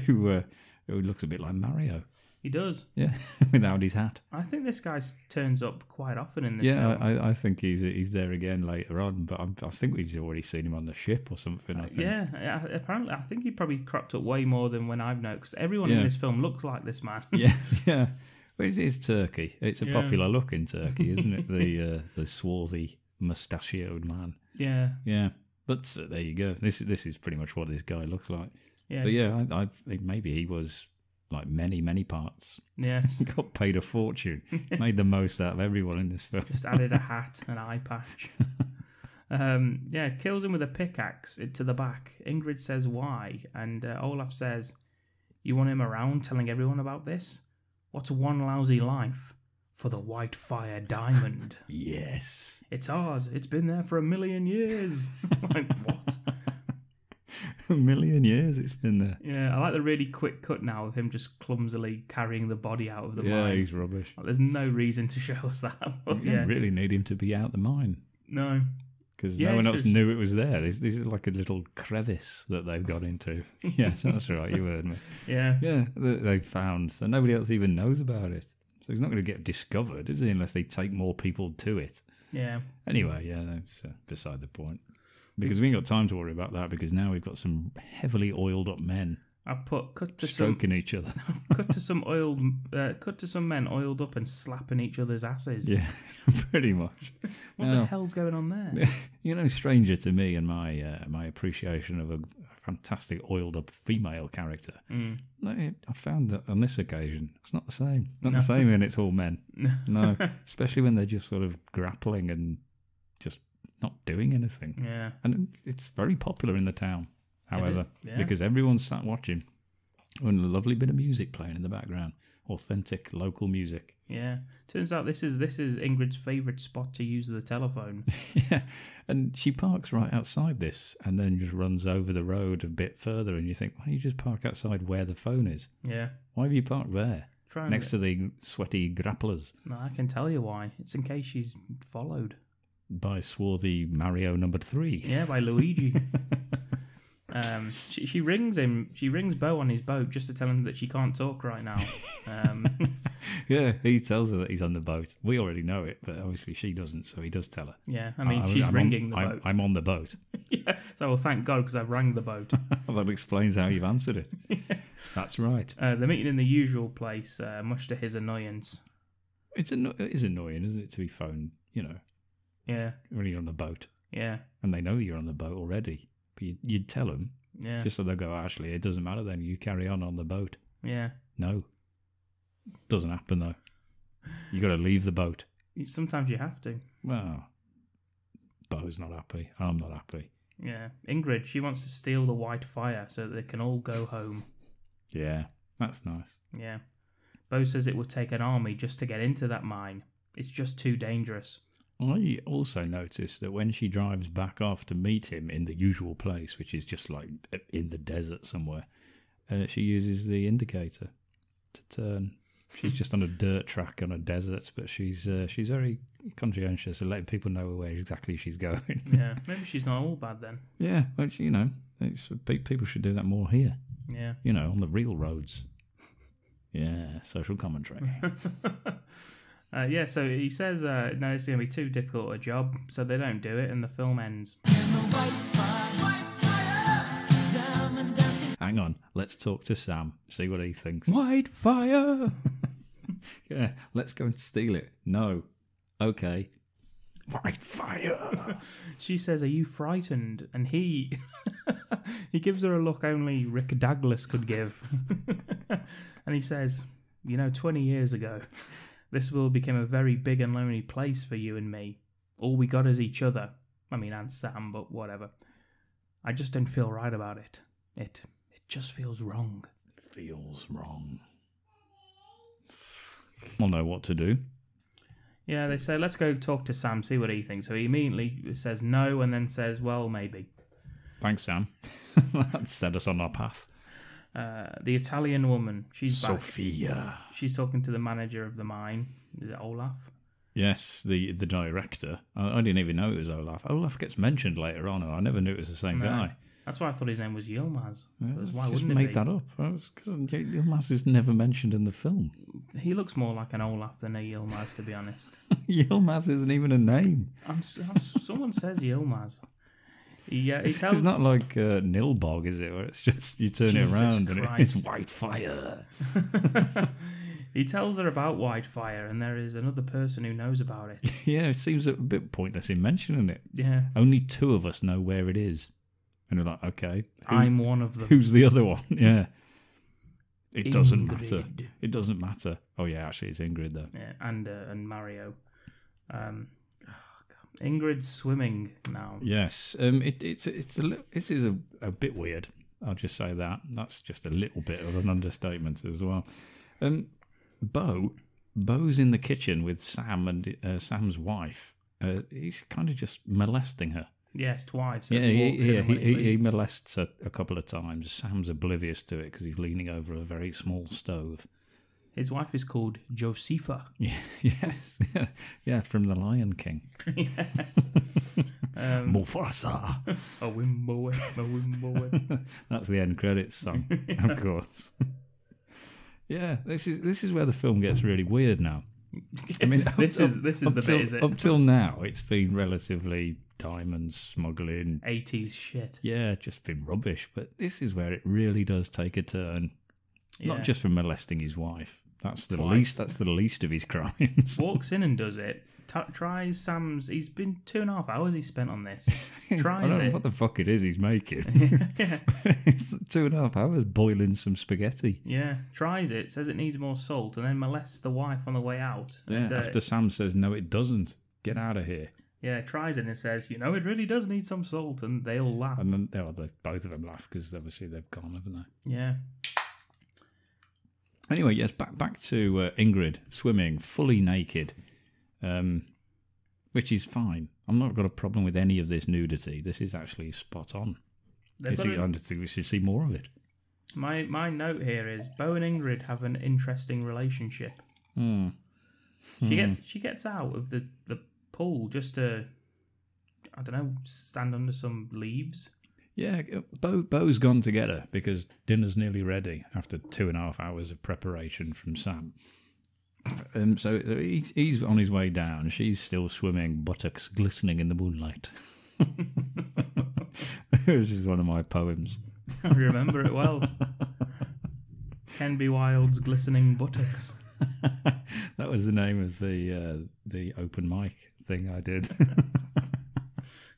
who looks a bit like Mario. He does. Yeah, without his hat. I think this guy turns up quite often in this film. Yeah, I think he's there again later on, but I think we've already seen him on the ship or something, I think. Yeah, apparently, I think he probably cropped up way more than when I've noticed. Everyone in this film looks like this man. Yeah. Well, it's Turkey. It's a popular look in Turkey, isn't it? The swarthy, mustachioed man. Yeah. Yeah. But there you go. This is pretty much what this guy looks like. Yeah. So yeah, I think maybe he was like many parts. Yes. Got paid a fortune. Made the most out of everyone in this film. Just added a hat, an eye patch. Kills him with a pickaxe to the back. Ingrid says why, and Olaf says, "You want him around telling everyone about this? What's one lousy life? for the white fire diamond. Yes. It's ours. It's been there for 1,000,000 years. Like, what? 1,000,000 years it's been there. Yeah, I like the really quick cut now of him just clumsily carrying the body out of the mine. Yeah, he's rubbish. Like, there's no reason to show us that. But You don't really need him to be out the mine. No. Because Yeah, no one he else should. knew it was there. This is like a little crevice that they've got into. Yes, that's right. You heard me. Yeah. Yeah, they've found. So nobody else even knows about it. So he's not going to get discovered, is he, unless they take more people to it. Yeah. Anyway, yeah, that's beside the point. Because we ain't got time to worry about that, because now we've got some heavily oiled up men I've put cut to stroking each other. cut to some men oiled up and slapping each other's asses. Yeah, pretty much. What the hell's going on there? You know, stranger to me and my appreciation of a fantastic oiled up female character. I found that on this occasion, it's not the same. Not the same when it's all men. No, especially when they're just sort of grappling and just not doing anything. Yeah. And it's very popular in the town, however, Yeah. because everyone's sat watching and a lovely bit of music playing in the background. Authentic local music. Yeah. Turns out this is Ingrid's favourite spot to use the telephone. Yeah. And she parks right outside this and then just runs over the road a bit further, and you think, why don't you just park outside where the phone is? Yeah. Why have you parked there? Next to the sweaty grapplers. No, I can tell you why. It's in case she's followed. By swarthy Mario number 3. Yeah, by Luigi. She rings him. She rings Bo on his boat just to tell him that she can't talk right now. Yeah, he tells her that he's on the boat. We already know it, but obviously she doesn't, so he does tell her. Yeah, I mean, she's ringing the boat. I'm on the boat. Yeah, so well, thank God, because I've rang the boat. That explains how you've answered it. Yeah. That's right. They're meeting in the usual place, much to his annoyance. It is annoying, isn't it, to be phoned, you know, Yeah. when you're on the boat. Yeah. And they know you're on the boat already. But you'd tell them, Yeah. just so they'll go, actually, it doesn't matter then, you carry on the boat. Yeah. No. Doesn't happen, though. You got to leave the boat. Sometimes you have to. Well, Bo's not happy. I'm not happy. Yeah. Ingrid, she wants to steal the white fire so that they can all go home. Yeah, that's nice. Yeah. Bo says it would take an army just to get into that mine. It's just too dangerous. I also noticed that when she drives back off to meet him in the usual place, which is just like in the desert somewhere, she uses the indicator to turn. She's just on a dirt track on a desert, but she's very conscientious of letting people know where exactly she's going. Yeah, maybe she's not all bad then. Yeah, well, you know, people should do that more here. Yeah. You know, on the real roads. Yeah, social commentary. Yeah, so he says, no, it's going to be too difficult a job, so they don't do it, and the film ends. Hang on, let's talk to Sam, see what he thinks. White fire! Yeah, let's go and steal it. No. Okay. White fire! She says, are you frightened? And he gives her a look only Rick Douglas could give. And he says, 20 years ago, this will become a very big and lonely place for you and me. All we got is each other. I mean, and Sam, but whatever. I just don't feel right about it. It just feels wrong. Feels wrong. I'll know what to do. Yeah, they say, let's go talk to Sam, see what he thinks. So he immediately says no and then says, well, maybe. Thanks, Sam. That set us on our path. The Italian woman, she's back. Sophia. She's talking to the manager of the mine. Is it Olaf? Yes, the director. I didn't even know it was Olaf. Olaf gets mentioned later on, and I never knew it was the same guy. That's why I thought his name was Yilmaz. Why Just wouldn't it made be? that up. Because Yilmaz is never mentioned in the film. He looks more like an Olaf than a Yilmaz, to be honest. Yilmaz isn't even a name. Someone says Yilmaz. He tells... It's not like Nilbog, is it? Where it's just you turn it around and it's white fire. He tells her about white fire, and there is another person who knows about it. Yeah, it seems a bit pointless in mentioning it. Yeah. Only 2 of us know where it is. And you're like, okay. I'm one of them. Who's the other one? Yeah. It doesn't Ingrid. matter. It doesn't matter. Oh, yeah, actually, it's Ingrid, though. Yeah, and Mario. Ingrid's swimming now. Yes. This is a bit weird. I'll just say that. That's just a little bit of an understatement as well. Bo Bo's in the kitchen with Sam and Sam's wife. He's kind of just molesting her. Yes, twice. Yeah, he he molests her a couple of times. Sam's oblivious to it because he's leaning over a very small stove. His wife is called Josepha. Yeah, yes. Yeah, from The Lion King. Yes. Mufasa. A wimbo, a wimbo. That's the end credits song, of course. Yeah, this is where the film gets really weird now. I mean, this is the bit, is it? Up till now, it's been relatively diamond smuggling, 80s shit. Yeah, just been rubbish. But this is where it really does take a turn. Yeah. Not just for molesting his wife. That's the least. That's the least of his crimes. Walks in and does it. Tries Sam's. He's been 2.5 hours he spent on this. Tries I don't know it. what the fuck it is he's making. Yeah. It's 2.5 hours boiling some spaghetti. Yeah. Tries it. Says it needs more salt, and then molests the wife on the way out. Yeah. And, after Sam says no, it doesn't. Get out of here. Yeah. Tries it and says, it really does need some salt, and they all laugh. And then both of them laugh because obviously they've gone, haven't they? Yeah. Anyway, yes, back to Ingrid swimming fully naked, which is fine. I've not got a problem with any of this nudity. This is actually spot on. I think we should see more of it. My note here is Bo and Ingrid have an interesting relationship. She gets out of the pool just to, I don't know, stand under some leaves. Yeah, Bo's gone to get her because dinner's nearly ready after 2.5 hours of preparation from Sam. So he's on his way down. She's still swimming, buttocks glistening in the moonlight. Which is one of my poems. I remember it well. Ken B. Wilde's Glistening Buttocks. That was the name of the open mic thing I did.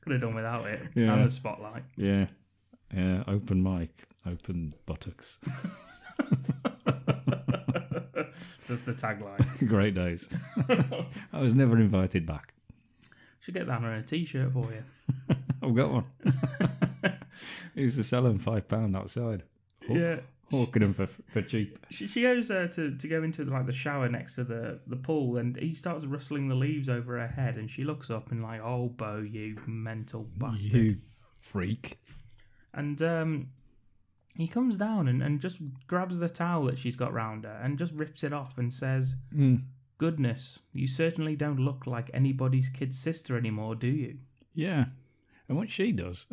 Could have done without it. Yeah. And the spotlight. Yeah. Open mic, open buttocks. That's the tagline. Great days. I was never invited back. Should get that on a t-shirt for you. I've got one. He used to sell them £5 outside. Yeah. Hawking them for cheap. She goes there to go into the shower next to the pool, and he starts rustling the leaves over her head, and she looks up and like, "Oh, Bo, you mental bastard. You freak." And he comes down and just grabs the towel that she's got round her and just rips it off and says, "Goodness, you certainly don't look like anybody's kid sister anymore, do you?" Yeah. And what she does,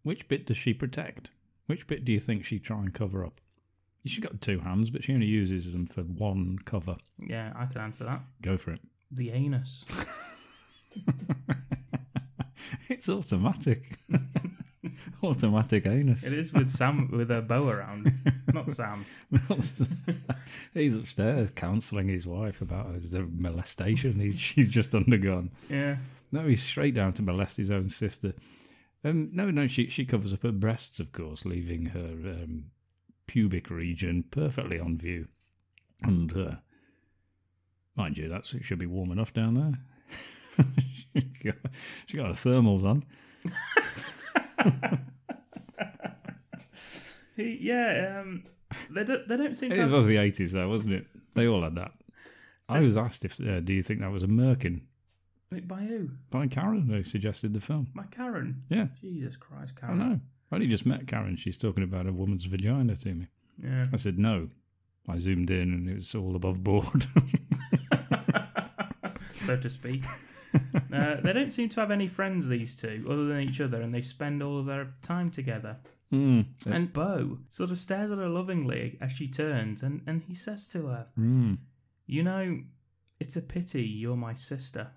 which bit does she protect? Which bit do you think she'd try and cover up? She's got 2 hands, but she only uses them for one cover. Yeah, I can answer that. Go for it. The anus. It's automatic. Automatic anus. It is with Sam, with a bow around. Not Sam. He's upstairs counselling his wife about the molestation she's just undergone. Yeah. No, he's straight down to molest his own sister. No, she covers up her breasts, of course, leaving her pubic region perfectly on view. And, mind you, it should be warm enough down there. she got her thermals on. They don't seem to. It was the 80s, though, wasn't it? They all had that. I was asked if, do you think that was a merkin? By who? By Karen, who suggested the film. By Karen? Yeah. Jesus Christ, Karen. I know. I only just met Karen. She's talking about a woman's vagina to me. Yeah. I said no. I zoomed in and it was all above board. So to speak. They don't seem to have any friends, these two, other than each other, and they spend all of their time together. And Bo sort of stares at her lovingly as she turns, and he says to her, "You know, it's a pity you're my sister."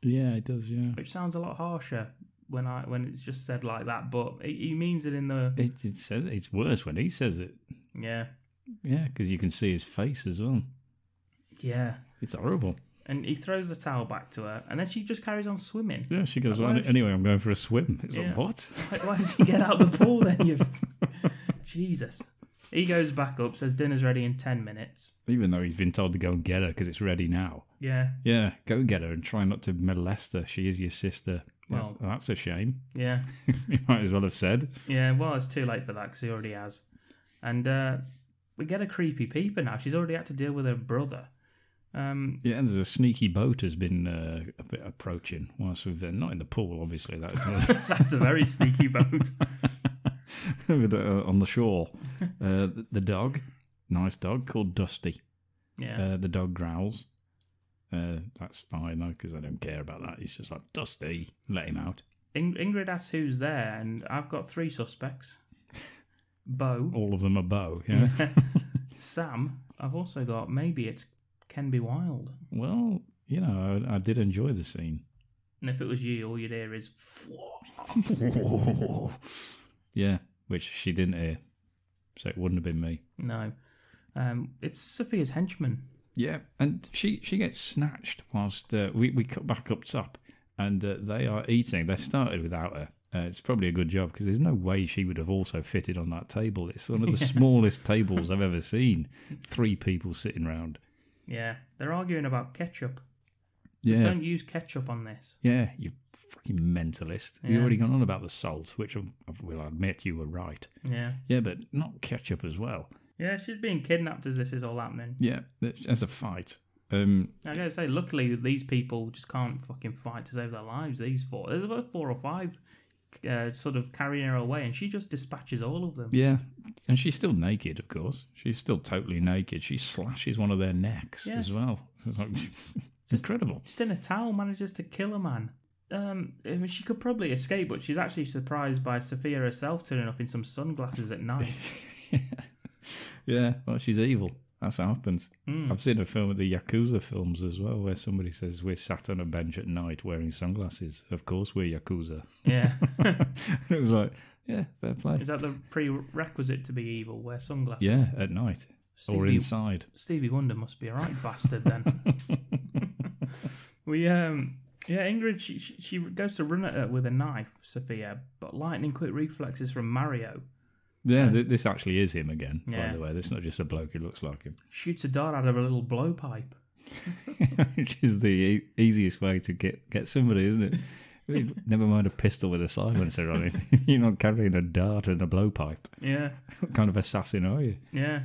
Yeah, it does, yeah. Which sounds a lot harsher when it's just said like that, but he means it in the... It's worse when he says it. Yeah. Yeah, because you can see his face as well. Yeah. It's horrible. And he throws the towel back to her, and then she just carries on swimming. Yeah, she goes, anyway, I'm going for a swim. It's like, what? Why does he get out of the pool then? Jesus. He goes back up, says dinner's ready in 10 minutes. Even though he's been told to go and get her because it's ready now. Yeah. Yeah, go and get her and try not to molest her. She is your sister. Well, that's a shame. Yeah. You might as well have said. Yeah, well, it's too late for that because he already has. And we get a creepy peeper now. She's already had to deal with her brother. Yeah, and there's a sneaky boat has been a bit approaching whilst we've not in the pool, obviously. That's a very sneaky boat. On the shore. The dog, nice dog called Dusty. Yeah. The dog growls. That's fine though, because I don't care about that. He's just like, Dusty, let him out. Ingrid asks who's there, and I've got 3 suspects. Bo. All of them are Bo, yeah. Sam. I've also got, maybe it's Can Be Wild. Well, you know, I did enjoy the scene. And if it was you, all you'd hear is... Yeah, which she didn't hear. So it wouldn't have been me. No. It's Sophia's henchman. Yeah, and she gets snatched whilst we cut back up top, and they are eating. They started without her. It's probably a good job, because there's no way she would have also fitted on that table. It's one of the smallest tables I've ever seen. 3 people sitting round. Yeah, they're arguing about ketchup. Just don't use ketchup on this. Yeah, you fucking mentalist. Yeah. You've already gone on about the salt, which I will admit you were right. Yeah. Yeah, but not ketchup as well. Yeah, she's being kidnapped as this is all happening. Yeah, as a fight. I gotta say, luckily these people just can't fucking fight to save their lives. These 4, there's about 4 or 5 sort of carrying her away, and she just dispatches all of them. Yeah, and she's still naked, of course. She's still totally naked. She slashes one of their necks as well. It's like, incredible. Just in a towel manages to kill a man. I mean, she could probably escape, but she's actually surprised by Sophia herself turning up in some sunglasses at night. Yeah, well, she's evil. That's what happens. I've seen a film of the Yakuza films as well, where somebody says, we're sat on a bench at night wearing sunglasses. Of course we're Yakuza. Yeah. It was like, yeah, fair play. Is that the prerequisite to be evil, wear sunglasses? Yeah, at night. Or inside. Stevie Wonder must be a right bastard then. Ingrid, she goes to run at her with a knife, Sophia, but lightning quick reflexes from Mario. Yeah, this actually is him again, Yeah. by the way. This is not just a bloke who looks like him. Shoots a dart out of a little blowpipe. Which is the easiest way to get somebody, isn't it? I mean, never mind a pistol with a silencer on it. You're not carrying a dart and a blowpipe. Yeah. What kind of assassin are you? Yeah.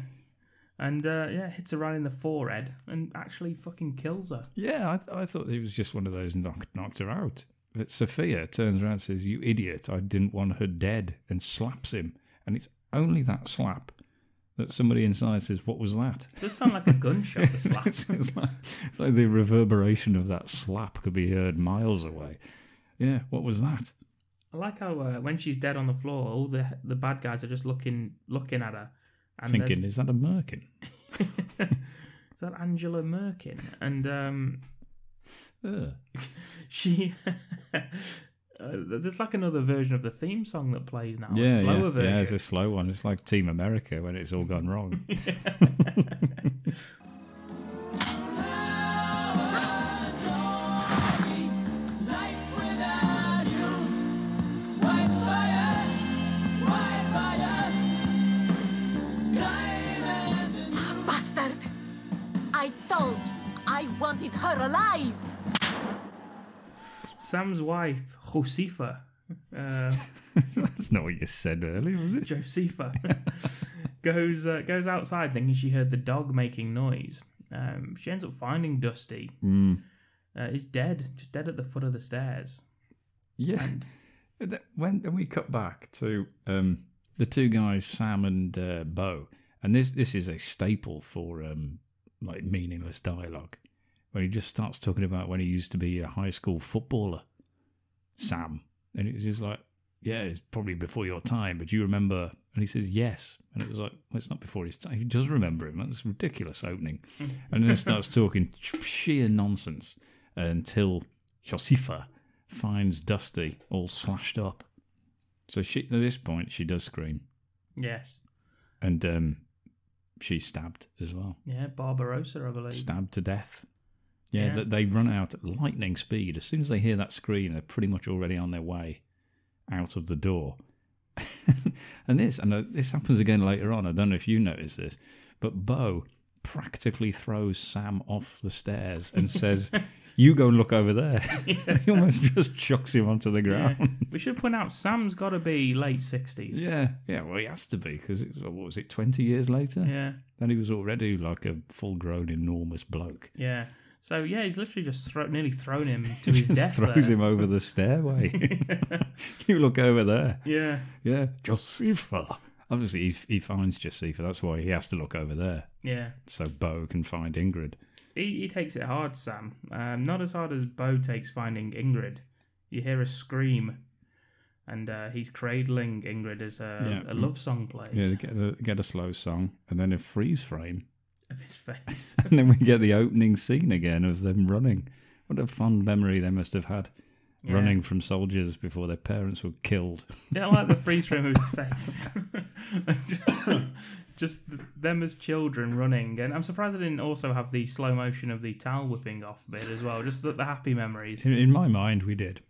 And, hits her right in the forehead and actually fucking kills her. Yeah, I thought it was just one of those knocked her out. But Sophia turns around and says, you idiot, I didn't want her dead, and slaps him. And it's only that slap that somebody inside says, what was that? It does sound like a gunshot, the slap. it's like the reverberation of that slap could be heard miles away. Yeah, what was that? I like how when she's dead on the floor, all the bad guys are just looking at her. And thinking, is that a Merkin? Is that Angela Merkin? And she... there's like another version of the theme song that plays now. A slower version. Yeah, it's a slow one. It's like Team America when it's all gone wrong. Bastard! I told you I wanted her alive! Sam's wife, Josefa. That's not what you said earlier, was it? Josefa goes outside thinking she heard the dog making noise. She ends up finding Dusty. He's dead, just dead at the foot of the stairs. Yeah. And when we cut back to the 2 guys, Sam and Bo, and this is a staple for like meaningless dialogue. When he just starts talking about when he used to be a high school footballer, Sam. And it's just like, yeah, it's probably before your time, but you remember? And he says, yes. And it was like, well, it's not before his time. He does remember him. That's a ridiculous opening. And then he starts talking sheer nonsense until Josefa finds Dusty all slashed up. So at this point, she does scream. Yes. And she's stabbed as well. Yeah, Barbarossa, I believe. Stabbed to death. Yeah, they run out at lightning speed. As soon as they hear that scream, they're pretty much already on their way out of the door. and this happens again later on. I don't know if you notice this, but Bo practically throws Sam off the stairs and says, You go and look over there. He almost just chucks him onto the ground. Yeah. We should point out Sam's got to be late 60s. Yeah, well, he has to be, because, what was it, 20 years later? Yeah. And he was already like a full-grown, enormous bloke. Yeah. So, yeah, he's literally just nearly thrown him to his death. Throws him over the stairway. You look over there. Yeah. Yeah. Josefa. Obviously, he finds Josefa. That's why he has to look over there. Yeah. So Bo can find Ingrid. He takes it hard, Sam. Not as hard as Bo takes finding Ingrid. You hear a scream, and he's cradling Ingrid as a love song plays. Yeah, they get a slow song, and then a freeze frame of his face. And then we get the opening scene again of them running. What a fond memory they must have had. Yeah. Running from soldiers before their parents were killed. Yeah, I like the freeze frame of his face. Just them as children running. And I'm surprised I didn't also have the slow motion of the towel whipping off bit as well. Just the happy memories. In my mind, we did.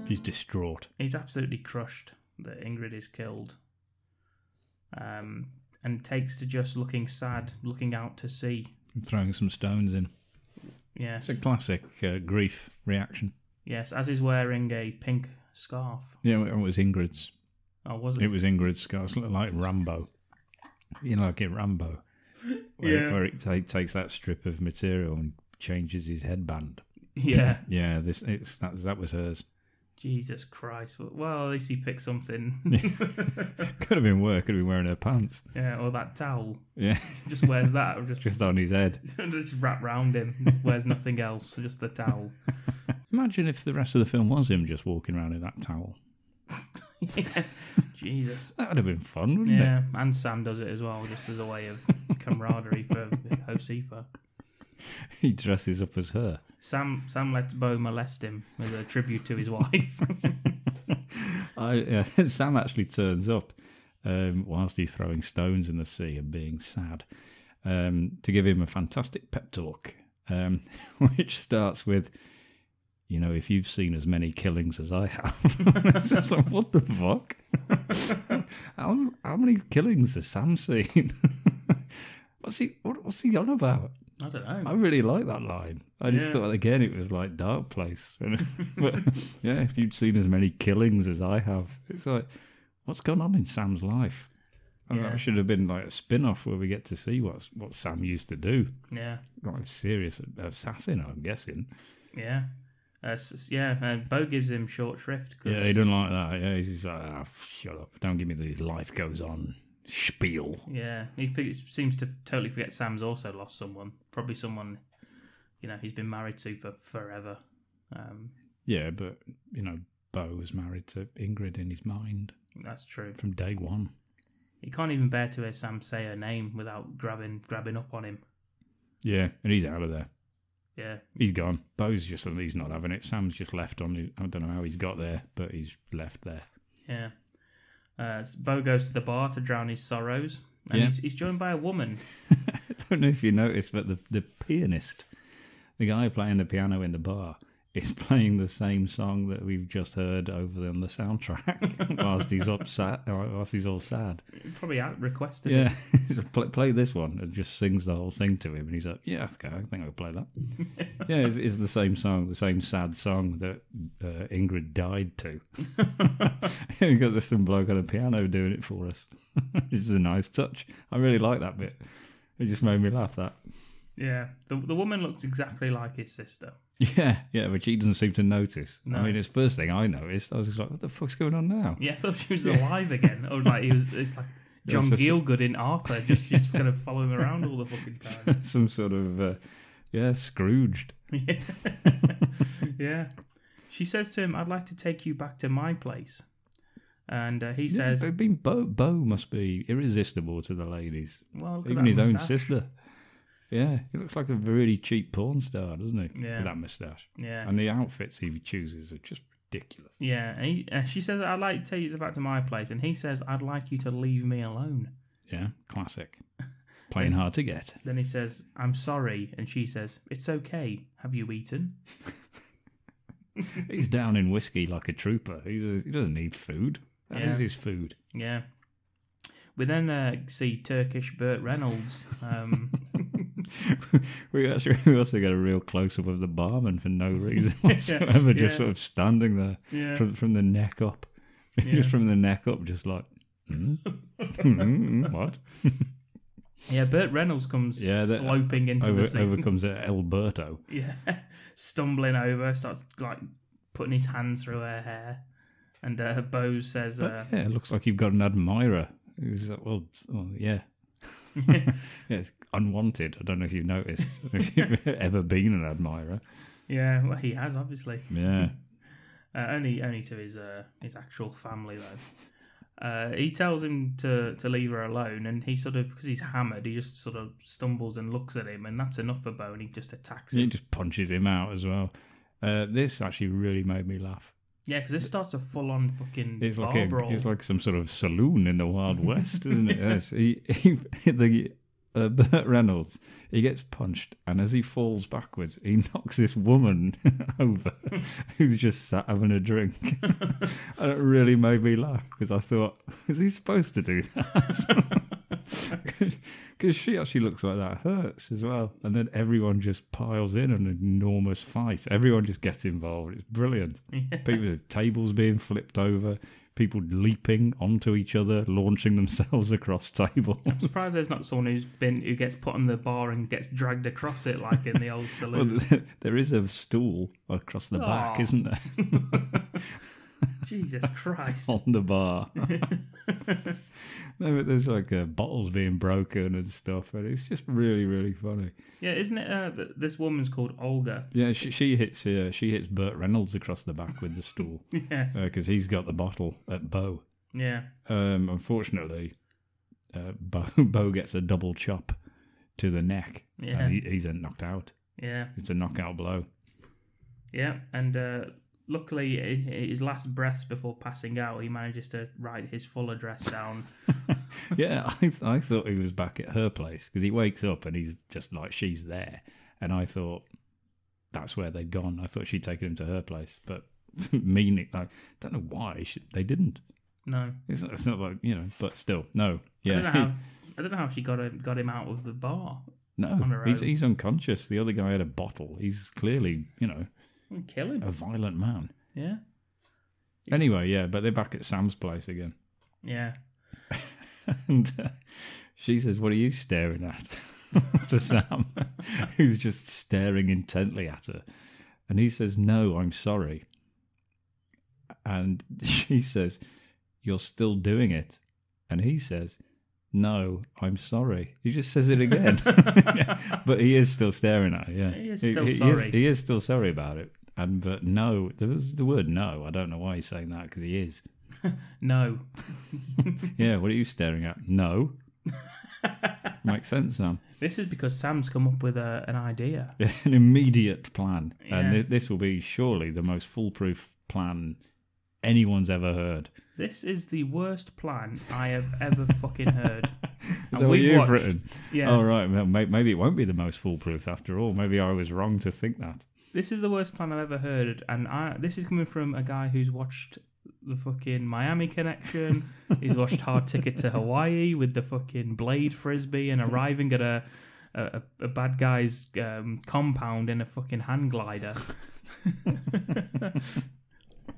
He's distraught. He's absolutely crushed that Ingrid is killed. And takes to just looking sad, looking out to sea. And throwing some stones in. Yes. It's a classic grief reaction. Yes, as he's wearing a pink scarf. Yeah, it was Ingrid's. Oh, was it? It was Ingrid's scarf. It looked like Rambo. You know, like in Rambo. Where it takes that strip of material and changes his headband. Yeah. Yeah, that was hers. Jesus Christ. Well, at least he picked something. Could have been worse. Could have been wearing her pants. Yeah, or that towel. Yeah. Just wears that. Just on his head. Just wrap round him. Wears nothing else. Just the towel. Imagine if the rest of the film was him just walking around in that towel. Yeah. Jesus. That would have been fun, wouldn't it? Yeah, and Sam does it as well, just as a way of camaraderie for Josefa. He dresses up as her. Sam lets Bo molest him as a tribute to his wife. Sam actually turns up whilst he's throwing stones in the sea and being sad to give him a fantastic pep talk, which starts with, you know, if you've seen as many killings as I have. It's just like, what the fuck? How many killings has Sam seen? What's he on about? I don't know. I really like that line. I just thought, again, it was like Dark Place. But yeah, if you'd seen as many killings as I have, it's like, what's gone on in Sam's life? That should have been like a spin-off where we get to see what Sam used to do. Yeah. Like a serious assassin, I'm guessing. Yeah. And Bo gives him short shrift. Yeah, he doesn't like that. Yeah, he's like, shut up. Don't give me this life goes on spiel. Yeah, he seems to totally forget Sam's also lost someone. Probably someone, you know, he's been married to for forever. Yeah, but, you know, Bo was married to Ingrid in his mind. That's true. From day one. He can't even bear to hear Sam say her name without grabbing up on him. Yeah, and he's out of there. Yeah. He's gone. He's not having it. Sam's just left on. I don't know how he's got there, but he's left there. Yeah. Bo goes to the bar to drown his sorrows, and he's joined by a woman. I don't know if you noticed, but the pianist, the guy playing the piano in the bar, is playing the same song that we've just heard over on the soundtrack whilst he's upset, or whilst he's all sad. Probably requested it. Yeah, play this one, and just sings the whole thing to him, and he's like, yeah, okay, I think I'll play that. Yeah, it's the same song, the same sad song that Ingrid died to. We've got some bloke on a piano doing it for us. This is a nice touch. I really like that bit. It just made me laugh, that. Yeah, the woman looks exactly like his sister. Yeah, but he doesn't seem to notice. No. I mean, it's the first thing I noticed. I was just like, what the fuck's going on now? Yeah, I thought she was alive again. Or like it's like John Gielgud in Arthur, just kind of follow him around all the fucking time. Some sort of, Scrooged. Yeah. Yeah. She says to him, I'd like to take you back to my place. And he says... Bo must be irresistible to the ladies. Well, look at even that his own moustache. sister. Yeah, he looks like a really cheap porn star, doesn't he? Yeah. With that moustache. Yeah. And the outfits he chooses are just ridiculous. Yeah, and she says, I'd like to take you back to my place. And he says, I'd like you to leave me alone. Yeah, classic. Playing hard to get. Then he says, I'm sorry. And she says, it's okay. Have you eaten? He's down in whiskey like a trooper. He doesn't need food. That is Yeah. his food. Yeah. We then see Turkish Burt Reynolds. We also get a real close-up of the barman for no reason whatsoever, just sort of standing there from the neck up. Just from the neck up, just like, what? Yeah, Burt Reynolds comes sloping into the scene. Over comes Alberto. Yeah, stumbling over, starts like putting his hands through her hair. And Bose says... it looks like you've got an admirer. He's like, well, yeah. It's unwanted. I don't know if you've noticed. If you've ever been an admirer. Yeah, well, he has, obviously. Yeah. Only to his actual family, though. He tells him to leave her alone, and he sort of, because he's hammered, he just sort of stumbles and looks at him, and that's enough for Bo, and he just attacks him. He just punches him out as well. This actually really made me laugh. Yeah, because this starts a full-on fucking It's bar like brawl. it's like some sort of saloon in the Wild West, isn't it? Yes. Burt Reynolds, he gets punched, and as he falls backwards, he knocks this woman over who's just sat having a drink. And it really made me laugh, because I thought, is he supposed to do that? Because she actually looks like that hurts as well. And then everyone just piles in an enormous fight. Everyone just gets involved. It's brilliant. Yeah. People, tables being flipped over, people leaping onto each other, launching themselves across tables. I'm surprised there's not someone who gets put on the bar and gets dragged across it like in the old saloon. Well, there is a stool across the back, isn't there? Jesus Christ. On the bar. No, but there's like bottles being broken and stuff, and it's just really, really funny. Yeah, isn't it? This woman's called Olga. Yeah, she hits Burt Reynolds across the back with the stool. Yes, because he's got the bottle at Bo. Yeah. Unfortunately, Bo gets a double chop to the neck. Yeah. And he's then knocked out. Yeah. It's a knockout blow. Yeah, and luckily, in his last breaths before passing out, he manages to write his full address down. Yeah, I thought he was back at her place, because he wakes up and he's just like, she's there. And I thought that's where they'd gone. I thought she'd taken him to her place. But meaning, I don't know why they didn't. No. It's not like, but still, no. Yeah. I don't know how she got him out of the bar. No, on her he's unconscious. The other guy had a bottle. He's clearly, kill him. a violent man. Yeah. Anyway, yeah, but they're back at Sam's place again. Yeah. And she says, what are you staring at? To Sam, who's just staring intently at her. And he says, no, I'm sorry. And she says, you're still doing it. And he says, no, I'm sorry. He just says it again. Yeah, but he is still staring at her, yeah. He is still sorry. He is still sorry about it. But no, there was the word no. I don't know why he's saying that, because he is. No. Yeah, what are you staring at? No. Makes sense, Sam. This is because Sam's come up with an idea. Yeah, an immediate plan. Yeah. And this will be surely the most foolproof plan anyone's ever heard. This is the worst plan I have ever fucking heard. Is that what you've written? Yeah. Oh, right. Well, maybe it won't be the most foolproof after all. Maybe I was wrong to think that. This is the worst plan I've ever heard. And this is coming from a guy who's watched the fucking Miami Connection. He's watched Hard Ticket to Hawaii with the fucking blade frisbee and arriving at a bad guy's compound in a fucking hang glider.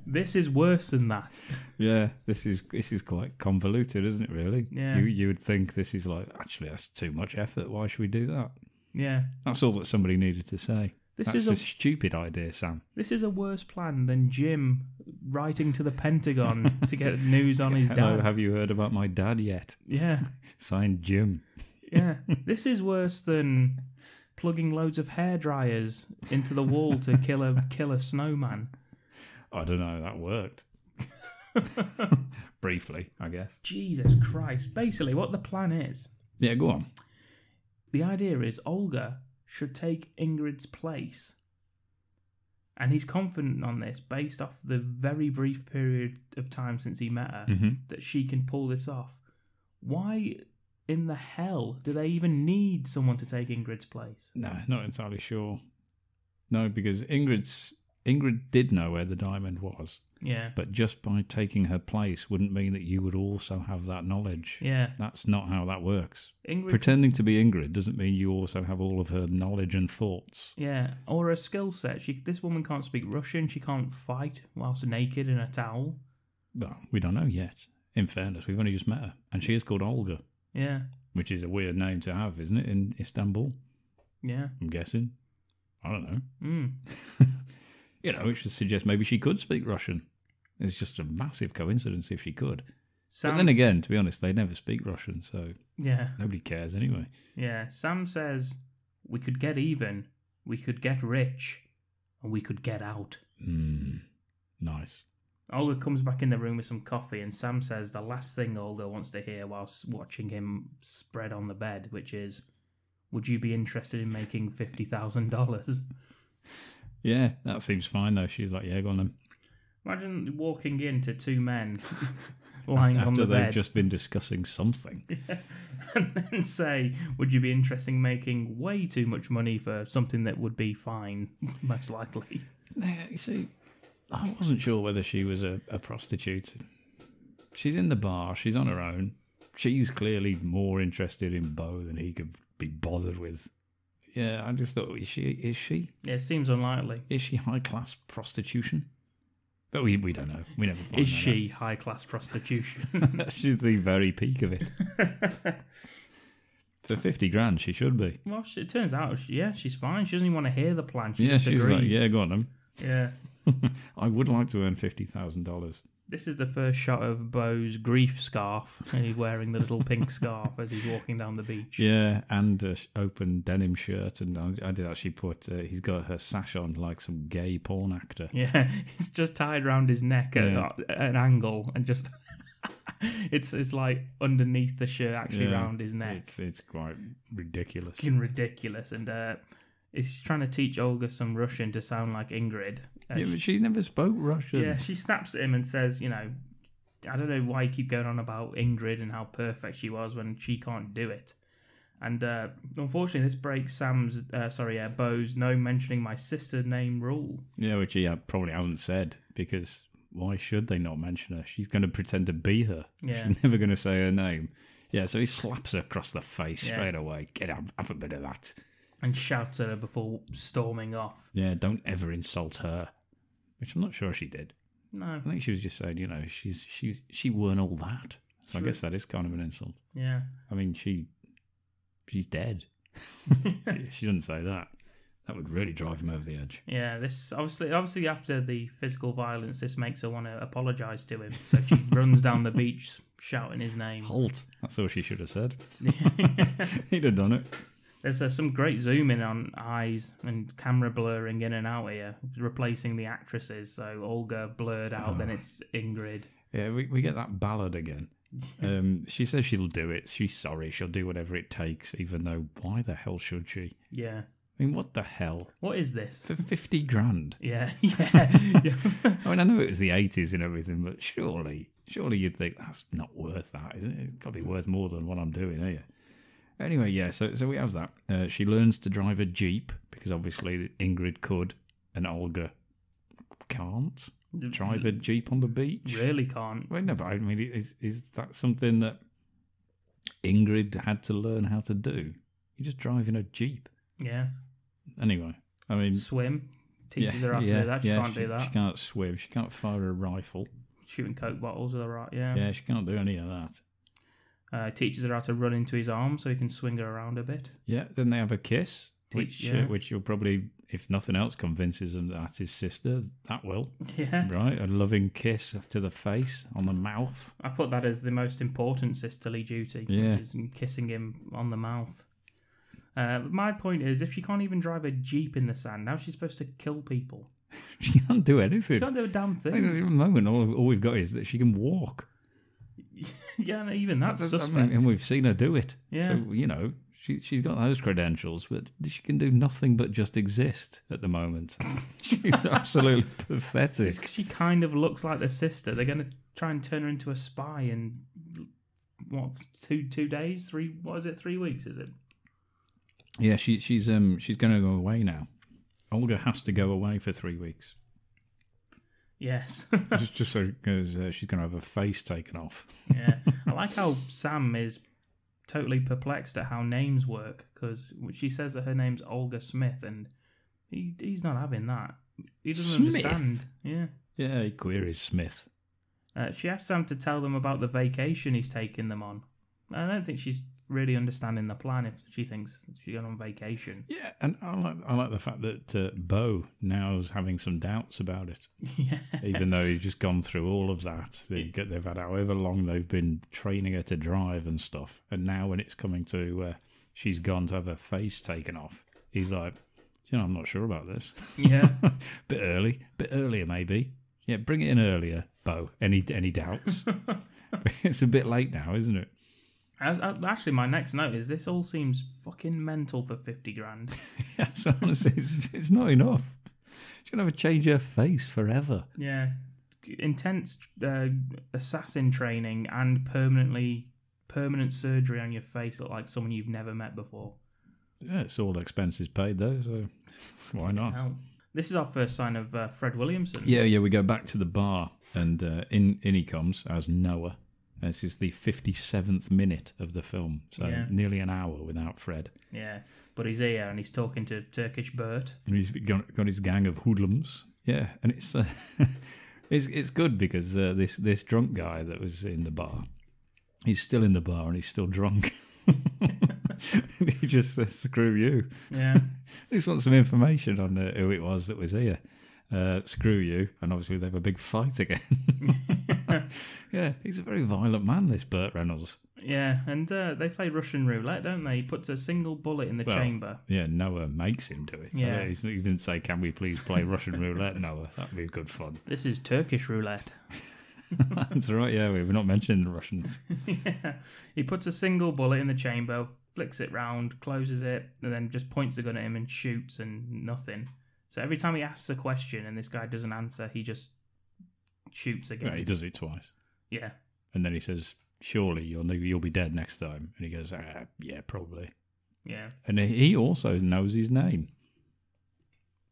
This is worse than that. Yeah, this is quite convoluted, isn't it, really? Yeah. You would think this is like, actually, that's too much effort. Why should we do that? Yeah. That's all that somebody needed to say. That's is a a stupid idea, Sam. This is a worse plan than Jim writing to the Pentagon to get news on his Hello, dad. have you heard about my dad yet? Yeah. Signed, Jim. Yeah. This is worse than plugging loads of hair dryers into the wall to kill a snowman. I don't know, that worked. Briefly, I guess. Jesus Christ. Basically, what the plan is, Yeah, go on. the idea is Olga should take Ingrid's place. And he's confident on this, based off the very brief period of time since he met her, that she can pull this off. Why in the hell do they even need someone to take Ingrid's place? No, not entirely sure. No, because Ingrid did know where the diamond was. Yeah. But just by taking her place wouldn't mean that you would also have that knowledge. Yeah. That's not how that works. Ingrid, Pretending to be Ingrid doesn't mean you also have all of her knowledge and thoughts. yeah, or a skill set. This woman can't speak Russian. She can't fight whilst naked in a towel. Well, we don't know yet. In fairness, we've only just met her. And she is called Olga, Yeah. which is a weird name to have, isn't it, in Istanbul? Yeah. I'm guessing. I don't know. Mm. It should suggest maybe she could speak Russian. It's just a massive coincidence if she could. Sam, But then again, to be honest, they never speak Russian, so yeah. nobody cares anyway. Yeah. Sam says, we could get even, we could get rich, and we could get out. Nice. Olga comes back in the room with some coffee, and Sam says the last thing Olga wants to hear whilst watching him spread on the bed, which is, would you be interested in making $50,000? Yeah, that seems fine though. She's like, yeah, go on then. Imagine walking into two men lying on After the they've bed just been discussing something. and then say, would you be interested in making way too much money for something that would be fine, most likely? Yeah, you see, I wasn't sure whether she was a prostitute. She's in the bar, she's on her own. She's clearly more interested in Beau than he could be bothered with. Yeah, I just thought, is she? Yeah, it seems unlikely. Is she high-class prostitution? But we don't know. We never find Is that she high-class prostitution? out. She's the very peak of it. For 50 grand, she should be. Well, it turns out, she's fine. She doesn't even want to hear the plan. She Yeah, just she's agrees. like, yeah, go on then. Yeah. I would like to earn $50,000. This is the first shot of Beau's grief scarf, and he's wearing the little pink scarf as he's walking down the beach. Yeah, and an open denim shirt, and I did actually put, he's got her sash on like some gay porn actor. Yeah, it's just tied around his neck at Yeah. an angle, and just it's like underneath the shirt, actually around his neck. It's quite ridiculous. Fucking ridiculous, and he's trying to teach Olga some Russian to sound like Ingrid. Yeah, but she never spoke Russian. Yeah, she snaps at him and says, I don't know why you keep going on about Ingrid and how perfect she was when she can't do it. And unfortunately, this breaks Beau's no mentioning my sister name rule. Yeah, which he probably hasn't said, because why should they not mention her? She's going to pretend to be her. Yeah. She's never going to say her name. Yeah, so he slaps her across the face Yeah. straight away. Get out, have a bit of that. And shouts at her before storming off. Yeah, don't ever insult her. Which I'm not sure she did. No. I think she was just saying, she weren't all that. So I guess that is kind of an insult. Yeah. I mean, she's dead. She doesn't say that. That would really drive him over the edge. Yeah, this obviously after the physical violence, this makes her want to apologise to him. So she runs down the beach shouting his name. Halt. That's all she should have said. He'd have done it. There's some great zooming on eyes and camera blurring in and out here, replacing the actresses. So Olga blurred out, then it's Ingrid. Yeah, we get that ballad again. She says she'll do it. She's sorry. She'll do whatever it takes, even though why the hell should she? Yeah. I mean, what the hell? What is this? For 50 grand? Yeah. I mean, I know it was the 80s and everything, but surely you'd think that's not worth that, is it? It's got to be worth more than what I'm doing here. Anyway, yeah, so we have that. She learns to drive a Jeep, because obviously Ingrid could, and Olga can't drive a Jeep on the beach. Really can't. Well, no, but I mean, is that something that Ingrid had to learn how to do? You just drive in a Jeep. Yeah. Anyway, I mean... Swim. Teaches her how to do that. She can't do that. She can't swim. She can't fire a rifle. Shooting Coke bottles with her right, yeah. Yeah, she can't do any of that. Teaches her how to run into his arms so he can swing her around a bit. Yeah, then they have a kiss, which you'll probably, if nothing else, convinces him that's his sister. That will. Yeah. Right, a loving kiss to the face, on the mouth. I put that as the most important sisterly duty, Yeah. which is kissing him on the mouth. My point is, if she can't even drive a Jeep in the sand, how's she supposed to kill people? She can't do anything. She can't do a damn thing. At the moment, all we've got is that she can walk. Yeah, and even that's suspect. And we've seen her do it. Yeah. So, she's got those credentials, but she can do nothing but just exist at the moment. She's absolutely pathetic. She kind of looks like the sister. They're going to try and turn her into a spy in, what, 2 days? 3, what is it, 3 weeks, is it? Yeah, she's going to go away now. Olga has to go away for 3 weeks. Yes. just so because she's going to have her face taken off. Yeah. I like how Sam is totally perplexed at how names work, because she says that her name's Olga Smith, and he's not having that. He doesn't understand. Yeah. Yeah, he queries Smith. She asks Sam to tell them about the vacation he's taking them on. I don't think she's really understanding the plan if she thinks she's going on vacation. Yeah, and I like the fact that Beau now's having some doubts about it. Yeah. Even though he's just gone through all of that. They've had however long they've been training her to drive and stuff. And now when it's coming to she's gone to have her face taken off, he's like, I'm not sure about this. Yeah. Bit earlier maybe. Yeah, bring it in earlier, Beau. Any doubts? It's a bit late now, isn't it? Actually, my next note is this all seems fucking mental for 50 grand. Yeah, so honestly, it's not enough. She's going to have to change her face forever. Yeah. Intense assassin training and permanent surgery on your face, look like someone you've never met before. Yeah, it's all expenses paid though, so why not? This is our first sign of Fred Williamson. Yeah, we go back to the bar, and in he comes as Noah. This is the 57th minute of the film, so nearly an hour without Fred. Yeah, but he's here and he's talking to Turkish Bert. And he's got his gang of hoodlums. Yeah, and it's it's good because this drunk guy that was in the bar, he's still in the bar and he's still drunk. And he just says, "Screw you." Yeah, he just wants some information on who it was that was here. Screw you, and obviously they have a big fight again. Yeah, he's a very violent man, this Burt Reynolds. Yeah, and they play Russian roulette, don't they? He puts a single bullet in the chamber. Yeah, Noah makes him do it. Yeah. He didn't say, "Can we please play Russian roulette, Noah?" That'd be good fun. This is Turkish roulette. That's right, yeah, we're not mentioning the Russians. Yeah, he puts a single bullet in the chamber, flicks it round, closes it, and then just points the gun at him and shoots, and nothing. So every time he asks a question and this guy doesn't answer, he just shoots again. Right, he does it twice. Yeah. And then he says, "Surely you'll be dead next time." And he goes, "Yeah, probably." Yeah. And he also knows his name.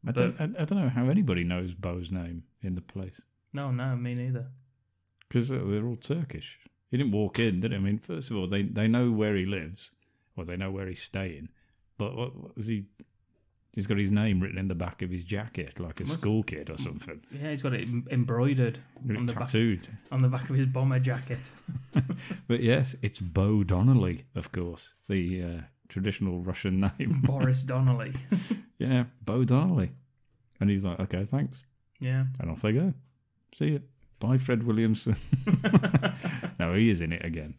I don't know how anybody knows Beau's name in the place. No, me neither. Because they're all Turkish. He didn't walk in, did he? I mean, first of all, they know where he lives, or they know where he's staying. But what is he? He's got his name written in the back of his jacket, like a school kid or something. Yeah, he's got it embroidered. Tattooed. On the back of his bomber jacket. But yes, it's Beau Donnelly, of course, the traditional Russian name. Boris Donnelly. Yeah, Beau Donnelly. And he's like, "Okay, thanks." Yeah. And off they go. See you. Bye, Fred Williamson. No, he is in it again.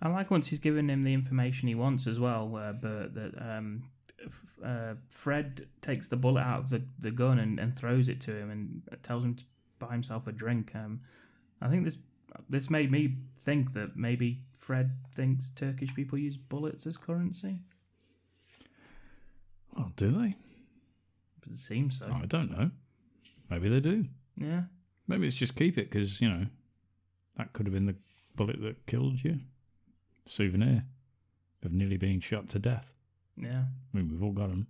I like once he's given him the information he wants as well, Bert, that Fred takes the bullet out of the gun and throws it to him and tells him to buy himself a drink. I think this made me think that maybe Fred thinks Turkish people use bullets as currency. Well, do they? It seems so. I don't know. Maybe they do. Yeah. Maybe it's just keep it because, that could have been the bullet that killed you. Souvenir of nearly being shot to death. Yeah. I mean, we've all got them.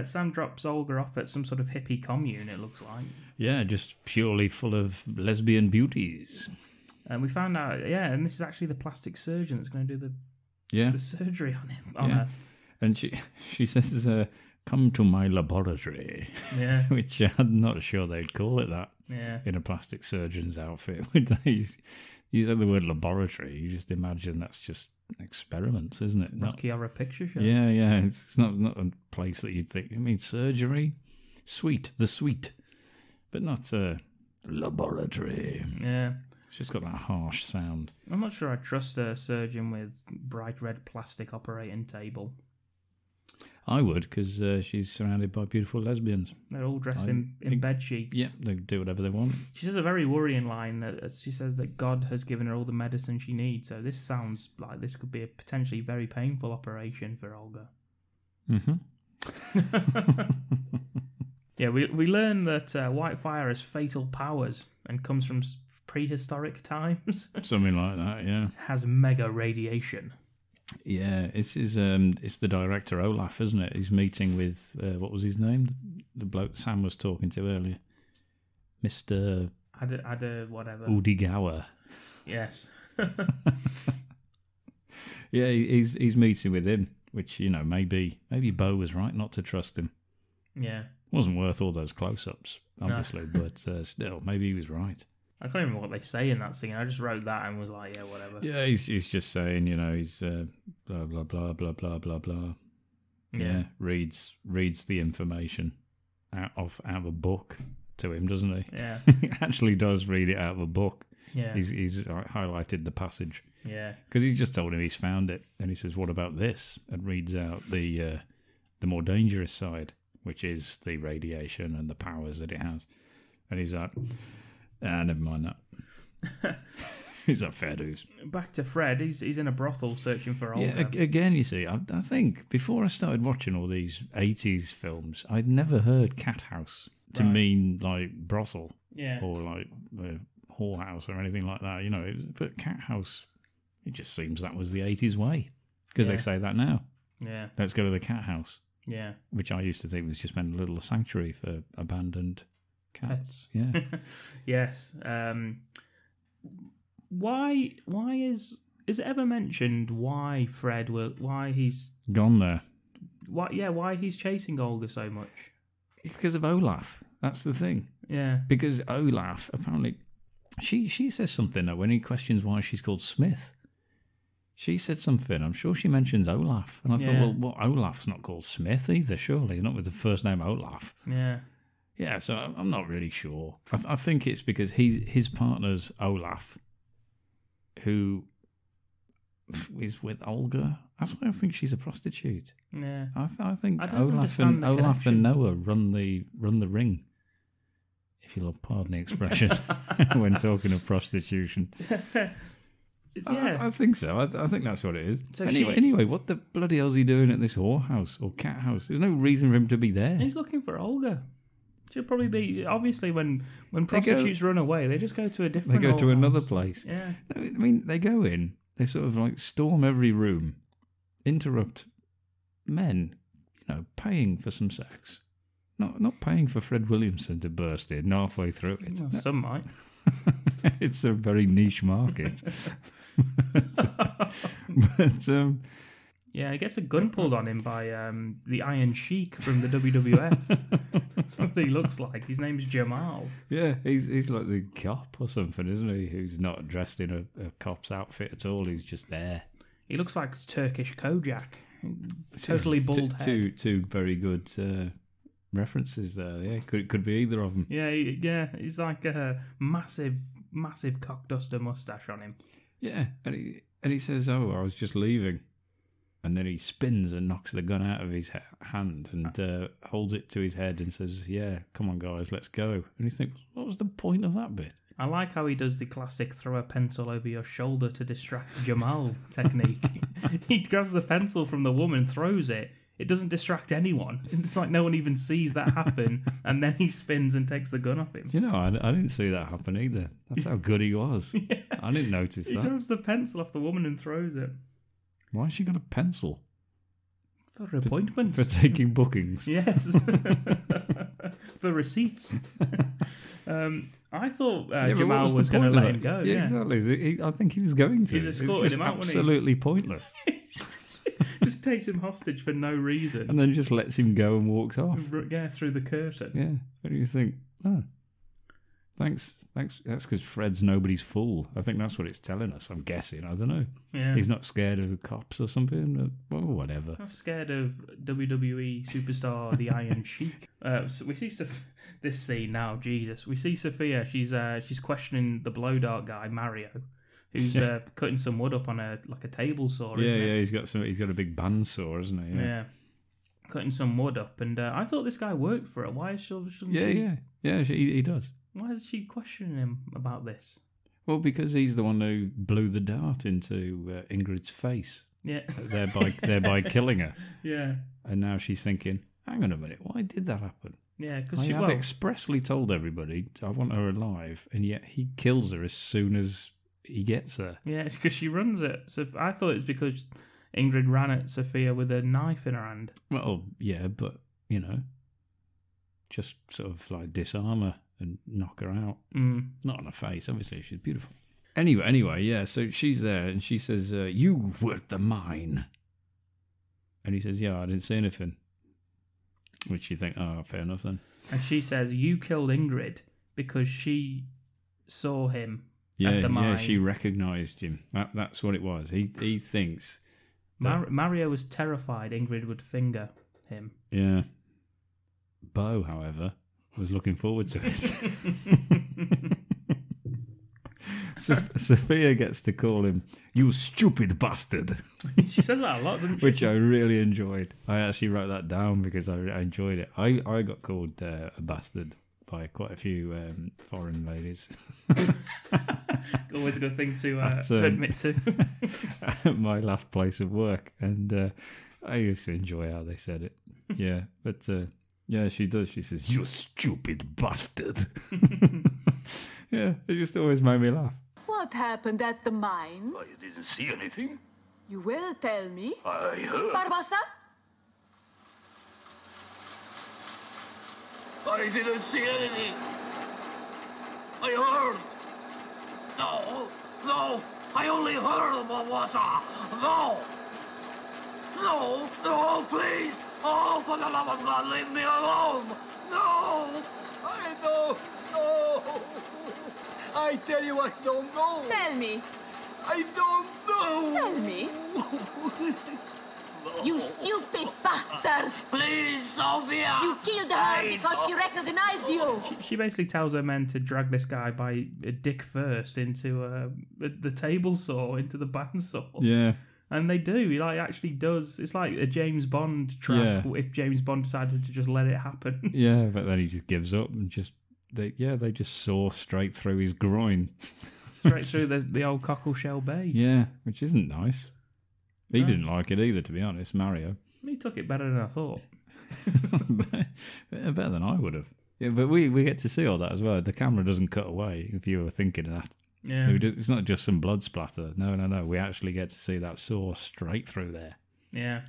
Sam drops Olga off at some sort of hippie commune, it looks like. Yeah, just purely full of lesbian beauties. And we found out, and this is actually the plastic surgeon that's going to do the surgery on him. On her. And she says, "Come to my laboratory." Yeah. Which I'm not sure they'd call it that. Yeah. In a plastic surgeon's outfit. Would they? You said the word laboratory, you just imagine that's just experiments, isn't it? Rocky Horror Picture Show. Yeah. It's not a place that you'd think, surgery? The suite. But not laboratory. Yeah. It's just got that harsh sound. I'm not sure I trust a surgeon with bright red plastic operating table. I would, because she's surrounded by beautiful lesbians. They're all dressed in bed sheets. Yeah, they do whatever they want. She says a very worrying line. She says that God has given her all the medicine she needs. So this sounds like this could be a potentially very painful operation for Olga. Mm-hmm. Yeah, we learn that white fire has fatal powers and comes from prehistoric times. Something like that, yeah. Has mega radiation. Yeah, it's the director Olaf, isn't it? He's meeting with what was his name? The bloke Sam was talking to earlier, Mr. Ada whatever. Udigawa. Yes. Yeah, he's meeting with him, which maybe Bo was right not to trust him. Yeah, wasn't worth all those close-ups, obviously, no. But still, maybe he was right. I can't remember what they say in that scene. I just wrote that and was like, yeah, whatever. Yeah, he's just saying, he's blah, blah, blah, blah, blah, blah, blah. Yeah, reads the information out of a book to him, doesn't he? Yeah. He actually does read it out of a book. Yeah. He's highlighted the passage. Yeah. Because he's just told him he's found it. And he says, what about this? And reads out the more dangerous side, which is the radiation and the powers that it has. And he's like... never mind that. He's like, fair dues. Back to Fred. He's in a brothel searching for Olga. Yeah, again, you see, I think before I started watching all these 80s films, I'd never heard cat house to mean like brothel, or like whorehouse or anything like that. But cat house, it just seems that was the 80s way because they say that now. Yeah, let's go to the cat house. Yeah, which I used to think was just meant a little sanctuary for abandoned cats. Yeah. Yes. Why is it ever mentioned why why he's gone there? Why he's chasing Olga so much? Because of Olaf. That's the thing. Yeah. Because Olaf, apparently, she says something though, when he questions why she's called Smith. She said something. I'm sure she mentions Olaf. And I thought, well, Olaf's not called Smith either, surely. Not with the first name Olaf. Yeah. Yeah, so I'm not really sure. I think it's because his partner's Olaf, who is with Olga. That's why I think she's a prostitute. Yeah, I think Olaf and Noah run the ring. If you'll pardon the expression, when talking of prostitution. Yeah, I think so. I think that's what it is. So anyway, what the bloody hell's he doing at this whorehouse or cat house? There's no reason for him to be there. He's looking for Olga. She'll probably be, obviously, when prostitutes run away, they just go to a different. They go to another house. place. Yeah, I mean, they go in. They sort of like storm every room, interrupt men, paying for some sex. Not paying for Fred Williamson to burst in halfway through it. Well, some might. It's a very niche market. but yeah, he gets a gun pulled on him by the Iron Sheik from the WWF. That's what he looks like. His name's Jamal. Yeah, he's like the cop or something, isn't he? Who's not dressed in a cop's outfit at all. He's just there. He looks like Turkish Kojak. Totally bald head. Two very good references there. Yeah, could be either of them. Yeah. He's like a massive cockduster mustache on him. Yeah, and he says, "Oh, I was just leaving." And then he spins and knocks the gun out of his hand and holds it to his head and says, yeah, come on, guys, let's go. And you think, what was the point of that bit? I like how he does the classic throw a pencil over your shoulder to distract Jamal technique. He grabs the pencil from the woman, throws it. It doesn't distract anyone. It's like no one even sees that happen. And then he spins and takes the gun off him. I didn't see that happen either. That's how good he was. Yeah. I didn't notice that. He grabs the pencil off the woman and throws it. Why has she got a pencil? For appointments. For taking bookings. Yes. For receipts. I thought Jamal was going to let him go. Yeah, exactly. I think he was going to. He just escorted him out, absolutely pointless. Just takes him hostage for no reason. And then just lets him go and walks off. Yeah, through the curtain. Yeah. What do you think? Oh. Thanks. That's because Fred's nobody's fool. I think that's what it's telling us. I'm guessing. I don't know. Yeah. He's not scared of cops or something. Well, whatever. Not scared of WWE superstar the Iron Sheik. So we see this scene now. Jesus, we see Sophia. She's questioning the blow dart guy Mario, who's cutting some wood up on a table saw. Yeah, He's got a big bandsaw, isn't he? Yeah. cutting some wood up, and I thought this guy worked for her. Why shouldn't she? Yeah, he does. Why is she questioning him about this? Well, because he's the one who blew the dart into Ingrid's face. Yeah. thereby killing her. Yeah. And now she's thinking, hang on a minute, why did that happen? Yeah, because I she had expressly told everybody I want her alive, and yet he kills her as soon as he gets her. Yeah, it's because she runs it. So I thought it was because Ingrid ran at Sophia with a knife in her hand. Well, yeah, but, just sort of like disarm her and knock her out. Not on her face, obviously, she's beautiful. Anyway, yeah, so she's there, and she says, you were the mine. And he says, yeah, I didn't see anything. Which you think, oh, fair enough then. And she says, you killed Ingrid because she saw him at the mine. Yeah, she recognised him. That's what it was. He thinks... Mario was terrified Ingrid would finger him. Yeah. Bo, however, was looking forward to it. Sophia gets to call him, you stupid bastard. She says that a lot, doesn't she? Which I really enjoyed. I actually wrote that down because I enjoyed it. I got called a bastard by quite a few foreign ladies. Always a good thing to admit to. At my last place of work. And I used to enjoy how they said it. Yeah, but yeah, she does. She says, you stupid bastard. Yeah, it just always made me laugh. What happened at the mine? Oh, you didn't see anything? You will tell me. I heard. Barbosa? I didn't see anything. I heard. No, I only heard Barbosa. No, please. Oh, for the love of God, leave me alone. No, I don't know. I tell you, I don't know. Tell me. I don't know. Tell me. You stupid bastard! Please, Sophia. You killed her because she recognized you. She basically tells her men to drag this guy by a dick first into the table saw, into the bandsaw. Yeah. And they do. He actually does. It's like a James Bond trap if James Bond decided to just let it happen. Yeah, but then he just gives up and they just saw straight through his groin. Straight through the old cockle-shell bay. Yeah, which isn't nice. He didn't like it either, to be honest, Mario. He took it better than I thought. Better than I would have. Yeah, but we get to see all that as well. The camera doesn't cut away, if you were thinking of that. Yeah. It's not just some blood splatter. No. We actually get to see that saw straight through there. Yeah.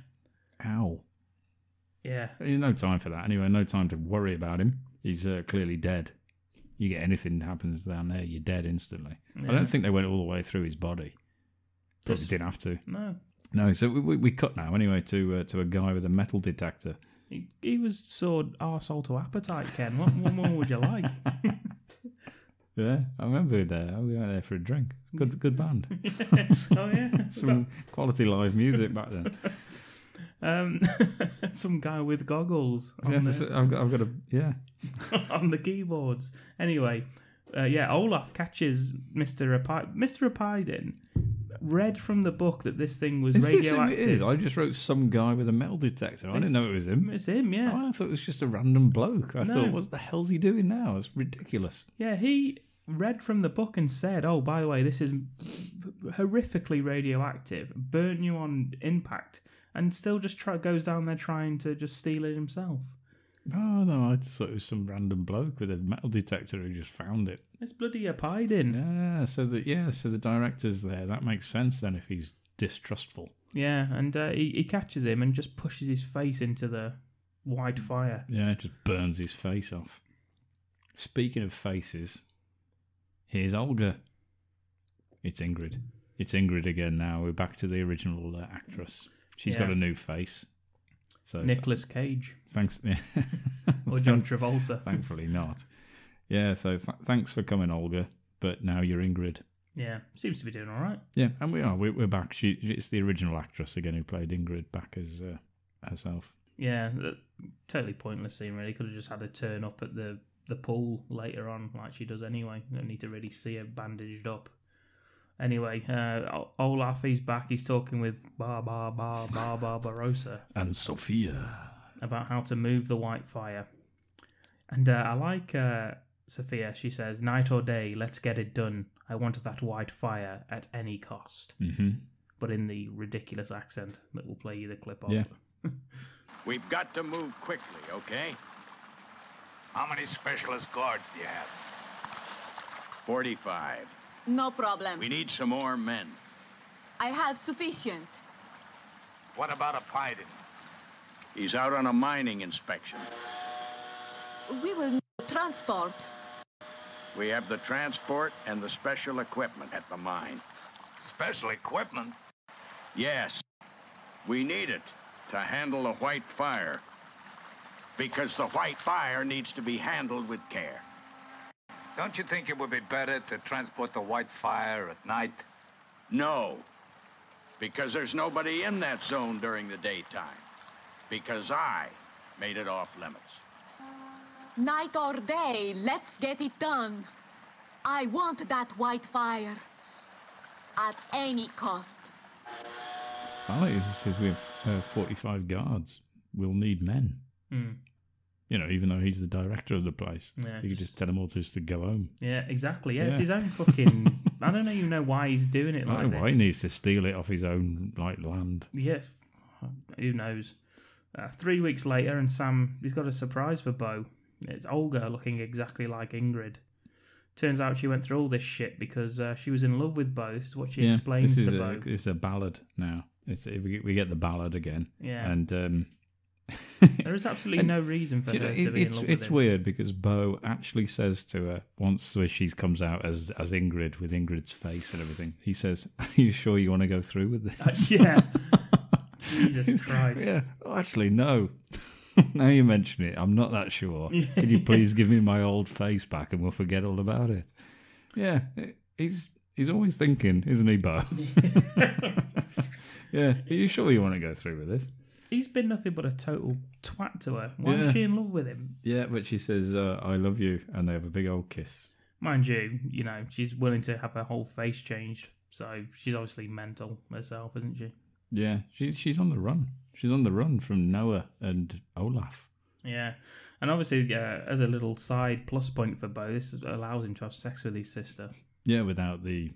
Ow. Yeah. No time for that. Anyway, no time to worry about him. He's clearly dead. You get anything that happens down there, you're dead instantly. Yeah. I don't think they went all the way through his body. Probably didn't have to. No, so we cut now anyway to a guy with a metal detector. He was sawed arsehole to appetite, Ken. What more would you like? Yeah, I remember we went there for a drink. Good band. Yeah. Oh yeah, some quality live music back then. Some guy with goggles. I've got a on the keyboards. Anyway, Olaf catches Mr. Rapidin. Read from the book that this thing was radioactive. It is. I just wrote some guy with a metal detector. I didn't know it was him. It's him, yeah. I thought it was just a random bloke. I thought, what the hell's he doing now? It's ridiculous. Yeah, he read from the book and said, oh, by the way, this is horrifically radioactive, burn you on impact, and still just goes down there trying to just steal it himself. Oh, no, I just thought it was some random bloke with a metal detector who just found it. It's bloody a Piden. Yeah, so the director's there. That makes sense then if he's distrustful. Yeah, and he catches him and just pushes his face into the white fire. Yeah, it just burns his face off. Speaking of faces, here's Olga. It's Ingrid. It's Ingrid again now. We're back to the original actress. She's got a new face. So Nicolas Cage. Thanks. Or John Travolta. Thankfully not. Yeah, so thanks for coming, Olga. But now you're Ingrid. Yeah, seems to be doing all right. Yeah, and we're back. It's the original actress again who played Ingrid back as herself. Yeah, totally pointless scene really. Could have just had her turn up at the pool later on like she does anyway. You don't need to really see her bandaged up. Anyway, Olaf, he's back. He's talking with Barbarossa. And Sophia. about how to move the white fire. And I like Sophia. She says, "Night or day, let's get it done. I want that white fire at any cost." Mm-hmm. But in the ridiculous accent that we'll play you the clip of. Yeah. We've got to move quickly, okay? How many specialist guards do you have? 45. No problem. We need some more men. I have sufficient. What about a Python? He's out on a mining inspection. We will need transport. We have the transport and the special equipment at the mine. Special equipment? Yes, we need it to handle the white fire. Because the white fire needs to be handled with care. Don't you think it would be better to transport the white fire at night? No, because there's nobody in that zone during the daytime. Because I made it off limits. Night or day, let's get it done. I want that white fire. At any cost. I like it says we have 45 guards. We'll need men. Mm. You know, even though he's the director of the place. Yeah, you could just tell them all just to go home. Yeah, exactly. Yeah, it's his own fucking... I don't even know why he's doing it I like don't know why this. he needs to steal it off his own land. Yes, who knows. 3 weeks later, and Sam, he's got a surprise for Bo. It's Olga looking exactly like Ingrid. Turns out she went through all this shit because she was in love with Bo. This is what she explains to Bo. It's a ballad now. We get the ballad again. Yeah. And there is absolutely no reason for her to be in love with him. It's weird because Bo actually says to her, once she comes out as Ingrid, with Ingrid's face and everything, he says, "Are you sure you want to go through with this?" Yeah. Jesus Christ. Yeah. Oh, actually, no. Now you mention it, I'm not that sure. Can you please give me my old face back and we'll forget all about it? Yeah, he's always thinking, isn't he, Bo? Yeah, are you sure you want to go through with this? He's been nothing but a total twat to her. Why is she in love with him? Yeah, but she says, "I love you," and they have a big old kiss. Mind you, she's willing to have her whole face changed, so she's obviously mental herself, isn't she? Yeah, she's on the run. She's on the run from Noah and Olaf. Yeah, and obviously, as a little side plus point for Bo, this allows him to have sex with his sister. Yeah, without the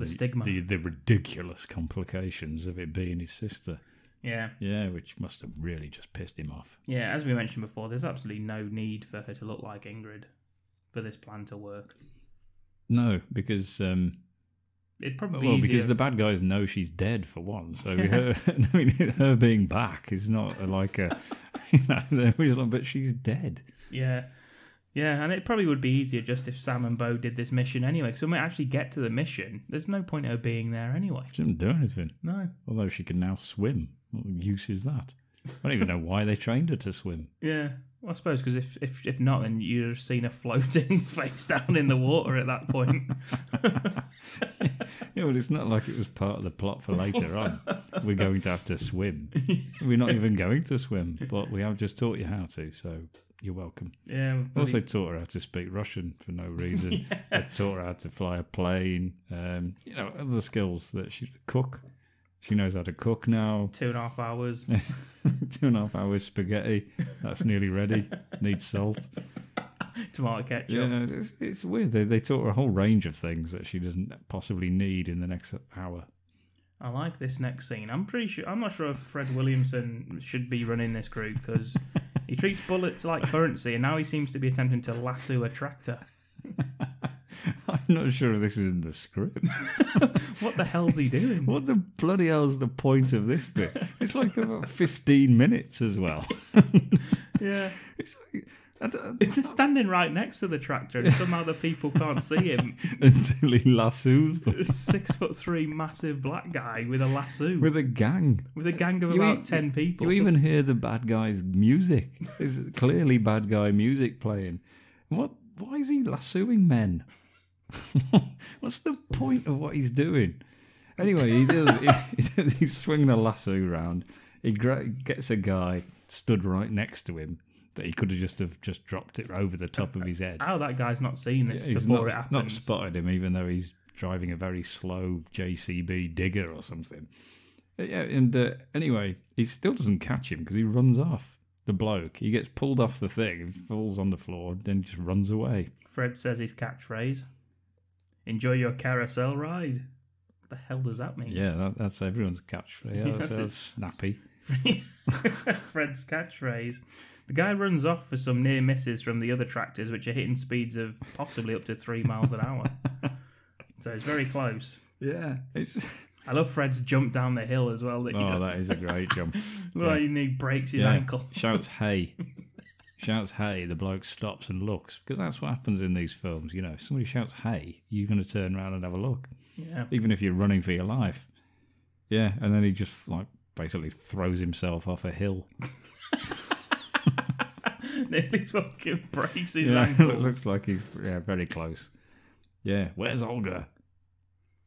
stigma, the ridiculous complications of it being his sister. Yeah. Yeah, which must have really just pissed him off. Yeah, as we mentioned before, there's absolutely no need for her to look like Ingrid for this plan to work. No, because it'd probably be easier. Because the bad guys know she's dead for one. So her being back is not like a, but she's dead. Yeah. Yeah, and it probably would be easier just if Sam and Bo did this mission anyway, because when we actually get to the mission, there's no point in her being there anyway. She didn't do anything. No. Although she can now swim. What use is that? I don't even know why they trained her to swim. Yeah, well, I suppose because if not, then you'd have seen her floating face down in the water at that point. Yeah, but it's not like it was part of the plot for later on. We're going to have to swim. We're not even going to swim, but we have just taught you how to, so you're welcome. Yeah. Also taught her how to speak Russian for no reason. Yeah. I taught her how to fly a plane. Other skills that she cook. She knows how to cook now. 2.5 hours. 2.5 hours spaghetti. That's nearly ready. Needs salt. Tomato ketchup. Yeah, it's weird. They taught her a whole range of things that she doesn't possibly need in the next hour. I like this next scene. I'm not sure if Fred Williamson should be running this group because he treats bullets like currency, and now he seems to be attempting to lasso a tractor. I'm not sure if this is in the script. What the hell's he doing? What the bloody hell's the point of this bit? It's like about 15 minutes as well. Yeah. It's like, they're standing right next to the tractor and somehow the people can't see him. Until he lassos them. 6'3" massive black guy with a lasso. With a gang. With a gang of about 10 people. You even hear the bad guy's music. There's clearly bad guy music playing. Why is he lassoing men? What's the point of what he's doing? Anyway, he's swinging a lasso around. He gets a guy stood right next to him that he could have just dropped it over the top of his head. How that guy's not seen this He's before not, it happens. Not spotted him, even though he's driving a very slow JCB digger or something. Yeah, and anyway, he still doesn't catch him because he runs off. the bloke. He gets pulled off the thing, falls on the floor, then just runs away. Fred says his catchphrase. Enjoy your carousel ride. What the hell does that mean? Yeah, that's everyone's catchphrase. Yeah, that's snappy. Fred's catchphrase. The guy runs off for some near misses from the other tractors, which are hitting speeds of possibly up to 3 miles an hour. So it's very close. Yeah. I love Fred's jump down the hill as well. That he does. That is a great jump. Well, he breaks his ankle. Shouts, hey. Shouts, hey. The bloke stops and looks. Because that's what happens in these films. You know, if somebody shouts, hey, you're going to turn around and have a look. Yeah. Even if you're running for your life. Yeah, and then he just, basically throws himself off a hill. Nearly fucking breaks his ankle. It looks like he's very close. Yeah, where's Olga?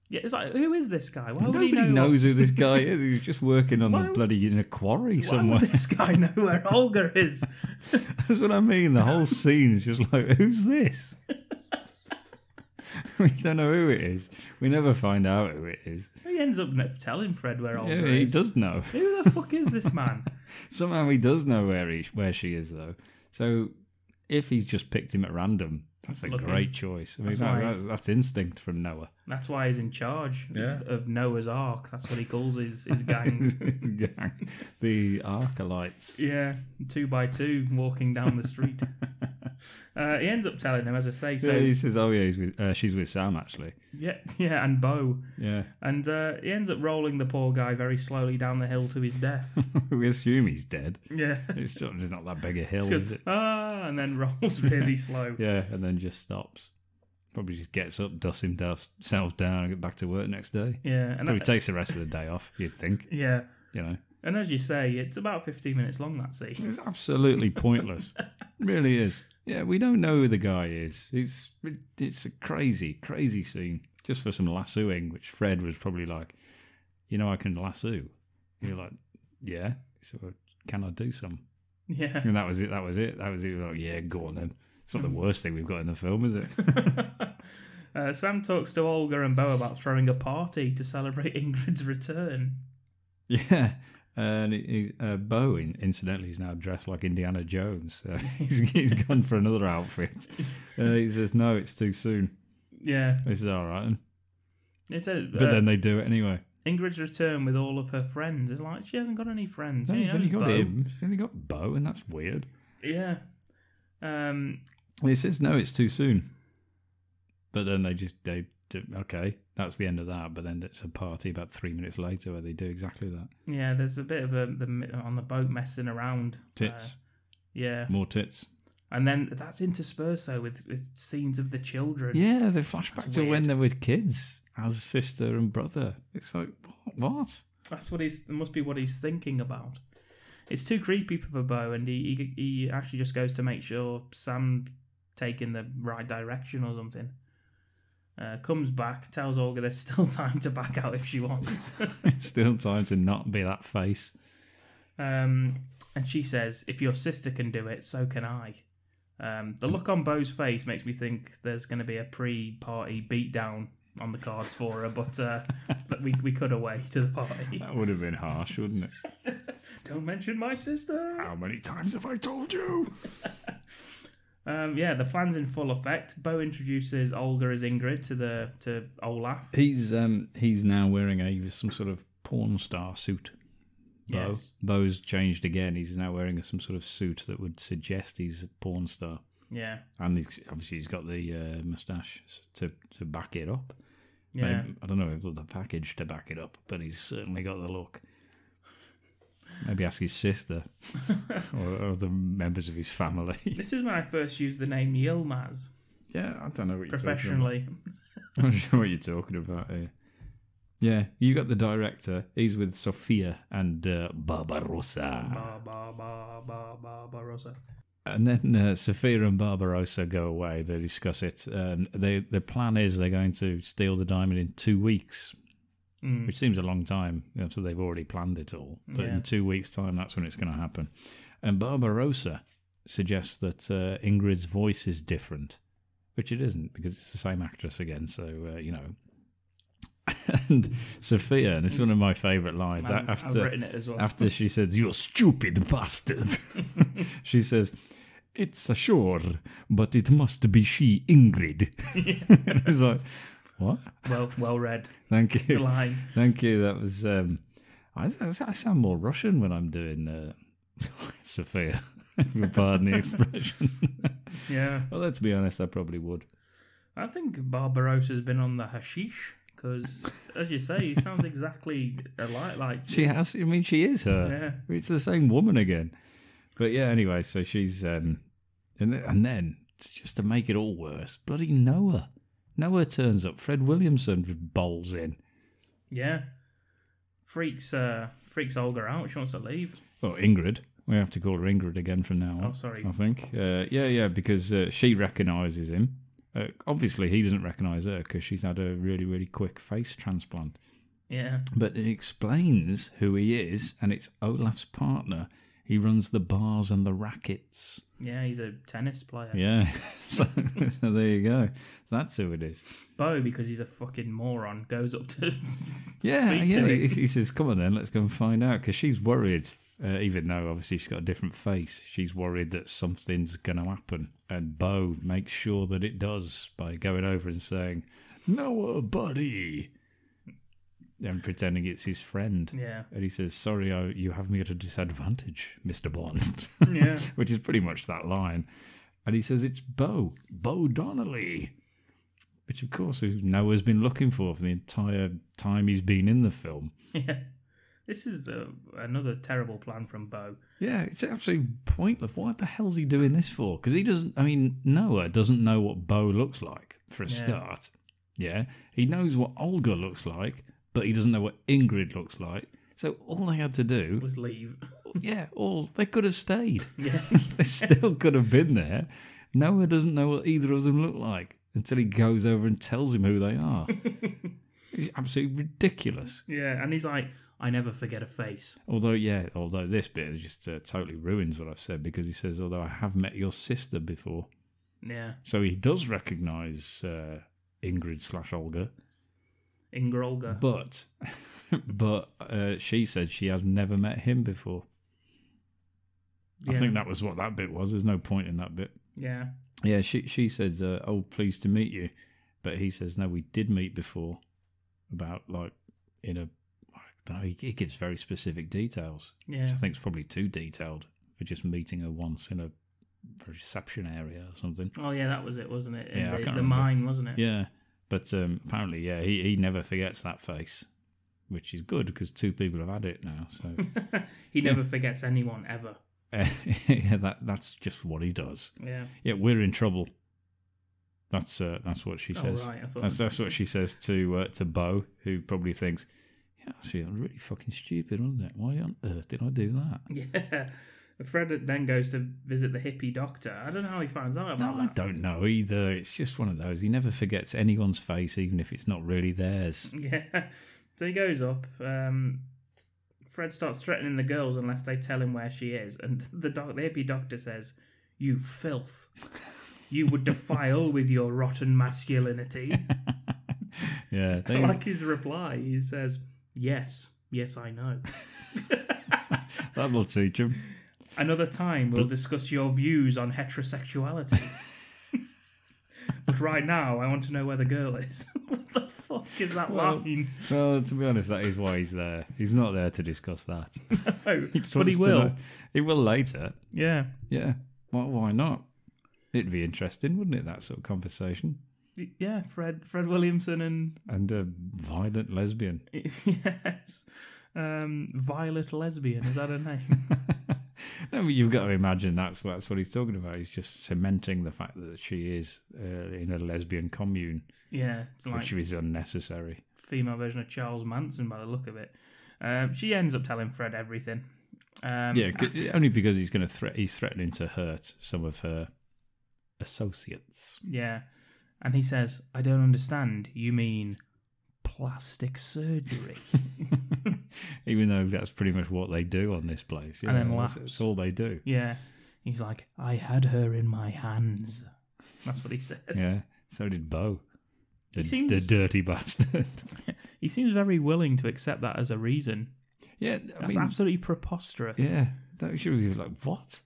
Yeah, it's like, who is this guy? Why would Nobody he know knows who this guy is. He's just working on in a quarry somewhere. Why would this guy know where Olga is? That's what I mean. The whole scene is just like, who's this? We don't know who it is. We never find out who it is. He ends up telling Fred where Olga He is. does know. Who the fuck is this man? Somehow he does know where she is, though. So if he's just picked him at random, that's a great choice. I mean, that's instinct from Noah. That's why he's in charge of Noah's Ark. That's what he calls his gang. His gang. The Archalites. Yeah, 2x2 walking down the street. He ends up telling him, as I say. So he says, "Oh yeah, she's with Sam actually." Yeah, and Bo. Yeah, and he ends up rolling the poor guy very slowly down the hill to his death. We assume he's dead. Yeah, it's not that big a hill, is it? And then rolls really slow. Yeah, and then just stops. Probably just gets up, dusts himself down, and get back to work next day. Yeah, and probably takes the rest of the day off. You'd think. Yeah, you know. And as you say, it's about 15 minutes long, that scene. It's absolutely pointless. It really is. Yeah, we don't know who the guy is. It's a crazy, crazy scene. Just for some lassoing, which Fred was probably like, I can lasso. And you're like, yeah. So can I do some? Yeah. And that was it. Like, yeah, go on then. It's not the worst thing we've got in the film, is it? Sam talks to Olga and Bo about throwing a party to celebrate Ingrid's return. Yeah. And Bo, incidentally, is now dressed like Indiana Jones. He's gone for another outfit. He says, no, it's too soon. Yeah. This is all right. He said, but then they do it anyway. Ingrid's return with all of her friends is like, she hasn't got any friends. No, she's only got him. She's only got Bo, and that's weird. Yeah. He says, no, it's too soon. But then they do, okay, that's the end of that. But then it's a party about 3 minutes later where they do exactly that. Yeah, there's a bit of on the boat messing around. Tits. Yeah. More tits. And then that's interspersed, though, with scenes of the children. Yeah, they flash back to when they were kids as sister and brother. It's like, what? That's what must be what he's thinking about. It's too creepy for Bo, and he actually just goes to make sure Sam's taking the right direction or something. Comes back, tells Olga there's still time to back out if she wants. Still time to not be that face. And she says, if your sister can do it, so can I. The look on Bo's face makes me think there's going to be a pre-party beatdown on the cards for her, but we cut away to the party. That would have been harsh, wouldn't it? Don't mention my sister. How many times have I told you? Yeah, the plan's in full effect. Bo introduces Olga as Ingrid to Olaf. He's now wearing some sort of porn star suit. Bo. Yes. Bo's changed again. He's now wearing some sort of suit that would suggest he's a porn star. Yeah. And he's got the moustache to back it up. Yeah. Maybe, I don't know if there's the package to back it up, but he's certainly got the look. Maybe ask his sister or the members of his family. This is when I first used the name Yilmaz. Yeah, I don't know what you're professionally. talking about. I'm not sure what you're talking about here. Yeah, you got the director. He's with Sofia and Barbarossa. Barbarossa. And then Sofia and Barbarossa go away. They discuss it. The plan is they're going to steal the diamond in 2 weeks, which seems a long time after they've already planned it all. But in 2 weeks' time, that's when it's going to happen. And Barbarossa suggests that Ingrid's voice is different, which it isn't because it's the same actress again. So, And Sophia, and it's one of my favourite lines. I've written it as well. After she says, "You stupid bastard," she says, "It's a sure, but it must be she, Ingrid." And I was like, what? Well read. Thank you. The line. Thank you. That was. I sound more Russian when I'm doing Sophia. Pardon the expression. Yeah. Well, let's be honest, I probably would. I think Barbarossa's been on the hashish because, as you say, he sounds exactly alike. Like she has. I mean, she is her. Yeah. It's the same woman again. But yeah. Anyway, so she's and then just to make it all worse, bloody Noah. Noah turns up. Fred Williamson just bowls in. Yeah. Freaks Olga out. She wants to leave. Well, Ingrid. We have to call her Ingrid again from now on. Oh, sorry. I think. Yeah, because she recognises him. Obviously, he doesn't recognise her because she's had a really, really quick face transplant. Yeah. But it explains who he is, and it's Olaf's partner. He runs the bars and the rackets. Yeah, he's a tennis player. Yeah. So there you go. That's who it is. Bo, because he's a fucking moron, goes up to yeah. speak to him. He says, "Come on then, let's go and find out," because she's worried. Even though obviously she's got a different face, she's worried that something's going to happen. And Bo makes sure that it does by going over and saying, "Noah, buddy," and pretending it's his friend. Yeah. And he says, "Sorry, you have me at a disadvantage, Mr. Bond." Yeah. Which is pretty much that line. And he says, "It's Bo Donnelly," which of course is Noah's been looking for the entire time he's been in the film. Yeah. This is another terrible plan from Bo. Yeah, it's absolutely pointless. What the hell's he doing this for? Because he doesn't... I mean, Noah doesn't know what Bo looks like, for a start. Yeah? He knows what Olga looks like, but he doesn't know what Ingrid looks like. So all they had to do... was leave. Yeah, they could have stayed. Yeah. They still could have been there. Noah doesn't know what either of them look like until he goes over and tells him who they are. It's absolutely ridiculous. Yeah, and he's like... I never forget a face. Although this bit just totally ruins what I've said because he says, although I have met your sister before. Yeah. So he does recognise Ingrid / Olga. Olga. But she said she has never met him before. Yeah. I think that was what that bit was. There's no point in that bit. Yeah. Yeah, she says, "Oh, pleased to meet you." But he says, "No, we did meet before." About in a... He gives very specific details, which I think is probably too detailed for just meeting her once in a reception area or something. Oh, yeah, that was it, wasn't it? Yeah, the mine, wasn't it? Yeah, but apparently, yeah, he never forgets that face, which is good because 2 people have had it now. So he never forgets anyone ever. Yeah, that's just what he does. Yeah, we're in trouble. That's what she says. Oh, right. That's what she says to Bo, who probably thinks, "Yeah, that's really fucking stupid, wasn't it? Why on earth did I do that?" Yeah. Fred then goes to visit the hippie doctor. I don't know how he finds out about that. I don't know either. It's just one of those. He never forgets anyone's face, even if it's not really theirs. Yeah. So he goes up. Fred starts threatening the girls unless they tell him where she is. And the hippie doctor says, "You filth. You would defile with your rotten masculinity." Yeah. I like his reply. He says, Yes, I know. That'll teach him. Another time we'll discuss your views on heterosexuality. But right now, I want to know where the girl is. What the fuck is that line? Well, to be honest, that is why he's there. He's not there to discuss that. No, but he will. He will later. Yeah. Yeah. Well, why not? It'd be interesting, wouldn't it, that sort of conversation? Yeah, Fred Williamson and a violent lesbian. Yes. Violet lesbian, is that her name? No, but you've got to imagine that's what he's talking about. He's just cementing the fact that she is in a lesbian commune. Yeah, it's like which is unnecessary. Female version of Charles Manson, by the look of it. She ends up telling Fred everything. Yeah, only because he's threatening to hurt some of her associates. Yeah, and he says, "I don't understand. You mean plastic surgery?" Even though that's pretty much what they do on this place. And then laughs. That's all they do. Yeah. He's like, "I had her in my hands." That's what he says. Yeah, so did Bo. The dirty bastard. He seems very willing to accept that as a reason. Yeah, That's absolutely preposterous. Yeah, that should be like, what?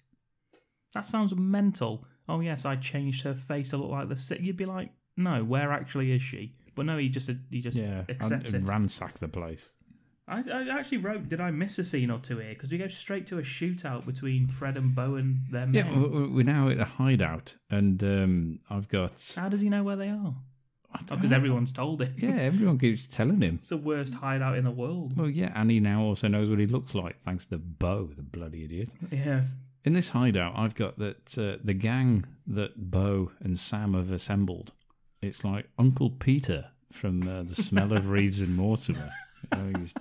That sounds mental. Oh yes, I changed her face to look like You'd be like, no, where actually is she? But no, he just accepts it. Ransack the place. I actually wrote, did I miss a scene or two here? Because we go straight to a shootout between Fred and Bo and their men. Yeah, we're now at a hideout, and I've got... How does he know where they are? Because everyone's told him. Yeah, everyone keeps telling him. It's the worst hideout in the world. Well, yeah, and he now also knows what he looks like, thanks to Bo, the bloody idiot. Yeah. In this hideout, I've got that the gang that Bo and Sam have assembled. It's like Uncle Peter from The Smell of Reeves and Mortimer. Is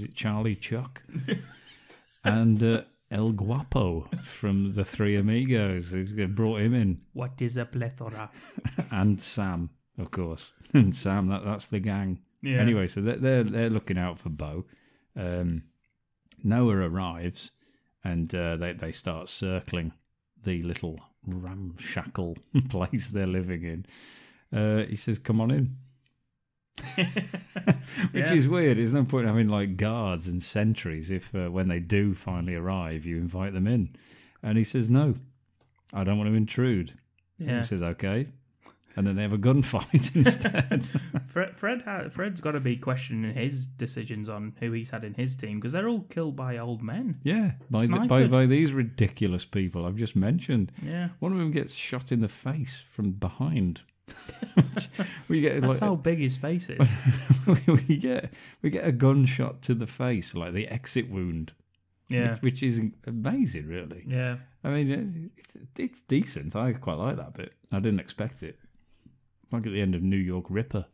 it Charlie Chuck? And El Guapo from The Three Amigos. They brought him in. What is a plethora? And Sam, of course. And Sam, that's the gang. Yeah. Anyway, so they're looking out for Bo. Noah arrives, and they start circling the little ramshackle place they're living in. He says, "Come on in." Which is weird. There's no point having like guards and sentries if when they do finally arrive, you invite them in. And he says, "No, I don't want to intrude." Yeah. And he says, "Okay." And then they have a gunfight instead. Fred's got to be questioning his decisions on who he's had in his team, because they're all killed by old men. Yeah, by these ridiculous people I've just mentioned. Yeah, one of them gets shot in the face from behind. That's how big his face is. we get a gunshot to the face, like the exit wound. Yeah, which is amazing, really. Yeah, I mean it's decent. I quite like that bit. I didn't expect it. Like at the end of New York Ripper,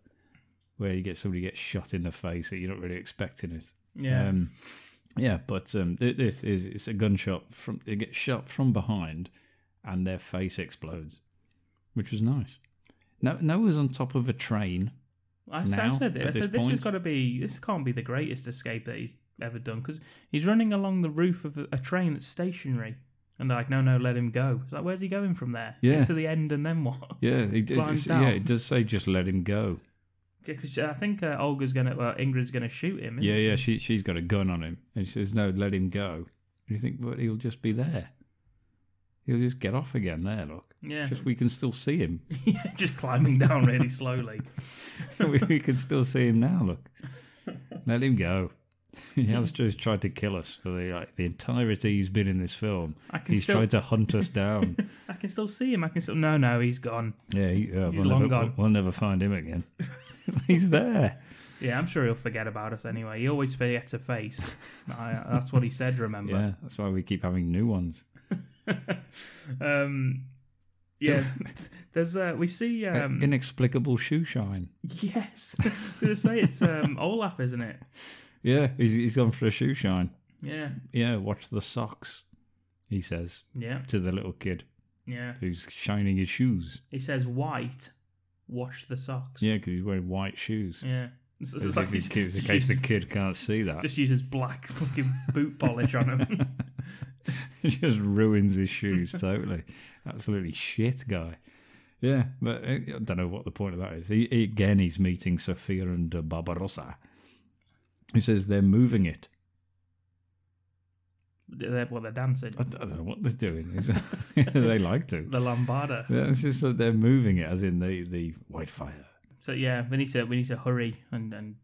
where you get somebody gets shot in the face that you're not really expecting it. Yeah, but it's a gunshot from. They get shot from behind, and their face explodes, which was nice. Noah's on top of a train. I said this can't be the greatest escape that he's ever done, because he's running along the roof of a train that's stationary. And they're like, no, let him go. It's like, where's he going from there? Yeah. Gets to the end and then what? Yeah, it does say just let him go. Because I think Ingrid's going to shoot him. Yeah, she's got a gun on him. And she says, no, let him go. And you think, but he'll just be there. He'll just get off again there, look. Yeah. Just we can still see him. Yeah, just climbing down really slowly. we can still see him now, look. Let him go. He has just tried to kill us for the entirety he's been in this film. He's tried to hunt us down. I can still see him. No, he's gone. Yeah, he's long gone. We'll never find him again. He's there. Yeah, I'm sure he'll forget about us anyway. He always forgets a face. That's what he said, remember? Yeah, that's why we keep having new ones. Yeah, there's we see inexplicable shoe shine. Yes, I was going to say it's Olaf, isn't it? Yeah, he's gone for a shoe shine. Yeah, watch the socks, he says. Yeah, to the little kid. Yeah, who's shining his shoes. He says, "White, watch the socks." Yeah, because he's wearing white shoes. Yeah. In case the kid can't see that. Just uses black fucking boot polish on him. It just ruins his shoes totally. Absolutely shit guy. Yeah, but I don't know what the point of that is. He's meeting Sophia and Barbarossa, who says they're moving it. They're dancing. I don't know what they're doing. They like to. The lambada. Yeah, it's just that they're moving it, as in the white fire. So yeah, we need to hurry and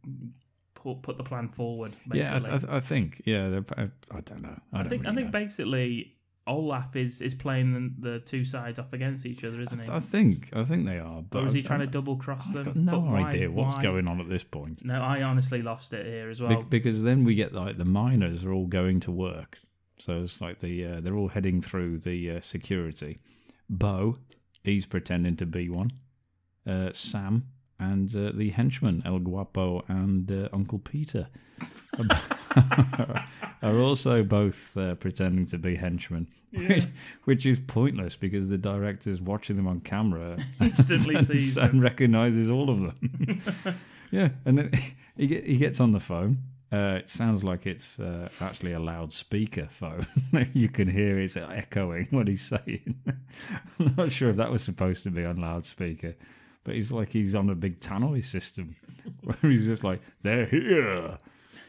put the plan forward. Basically. Yeah, I think. Yeah, I don't know. I think basically Olaf is playing the two sides off against each other, isn't he? I think they are. But or is he trying to double cross them? I've got no idea what's going on at this point. No, I honestly lost it here as well. Because then we get like the miners are all going to work, so it's like they're all heading through the security. Bo, he's pretending to be one. Sam. And the henchmen, El Guapo and Uncle Peter, are also both pretending to be henchmen, which is pointless because the director's watching them on camera instantly sees them and recognises all of them. Yeah, and then he gets on the phone. It sounds like it's actually a loudspeaker phone. You can hear it's echoing what he's saying. I'm not sure if that was supposed to be on loudspeaker. But he's on a big tannoy system where he's just like, they're here.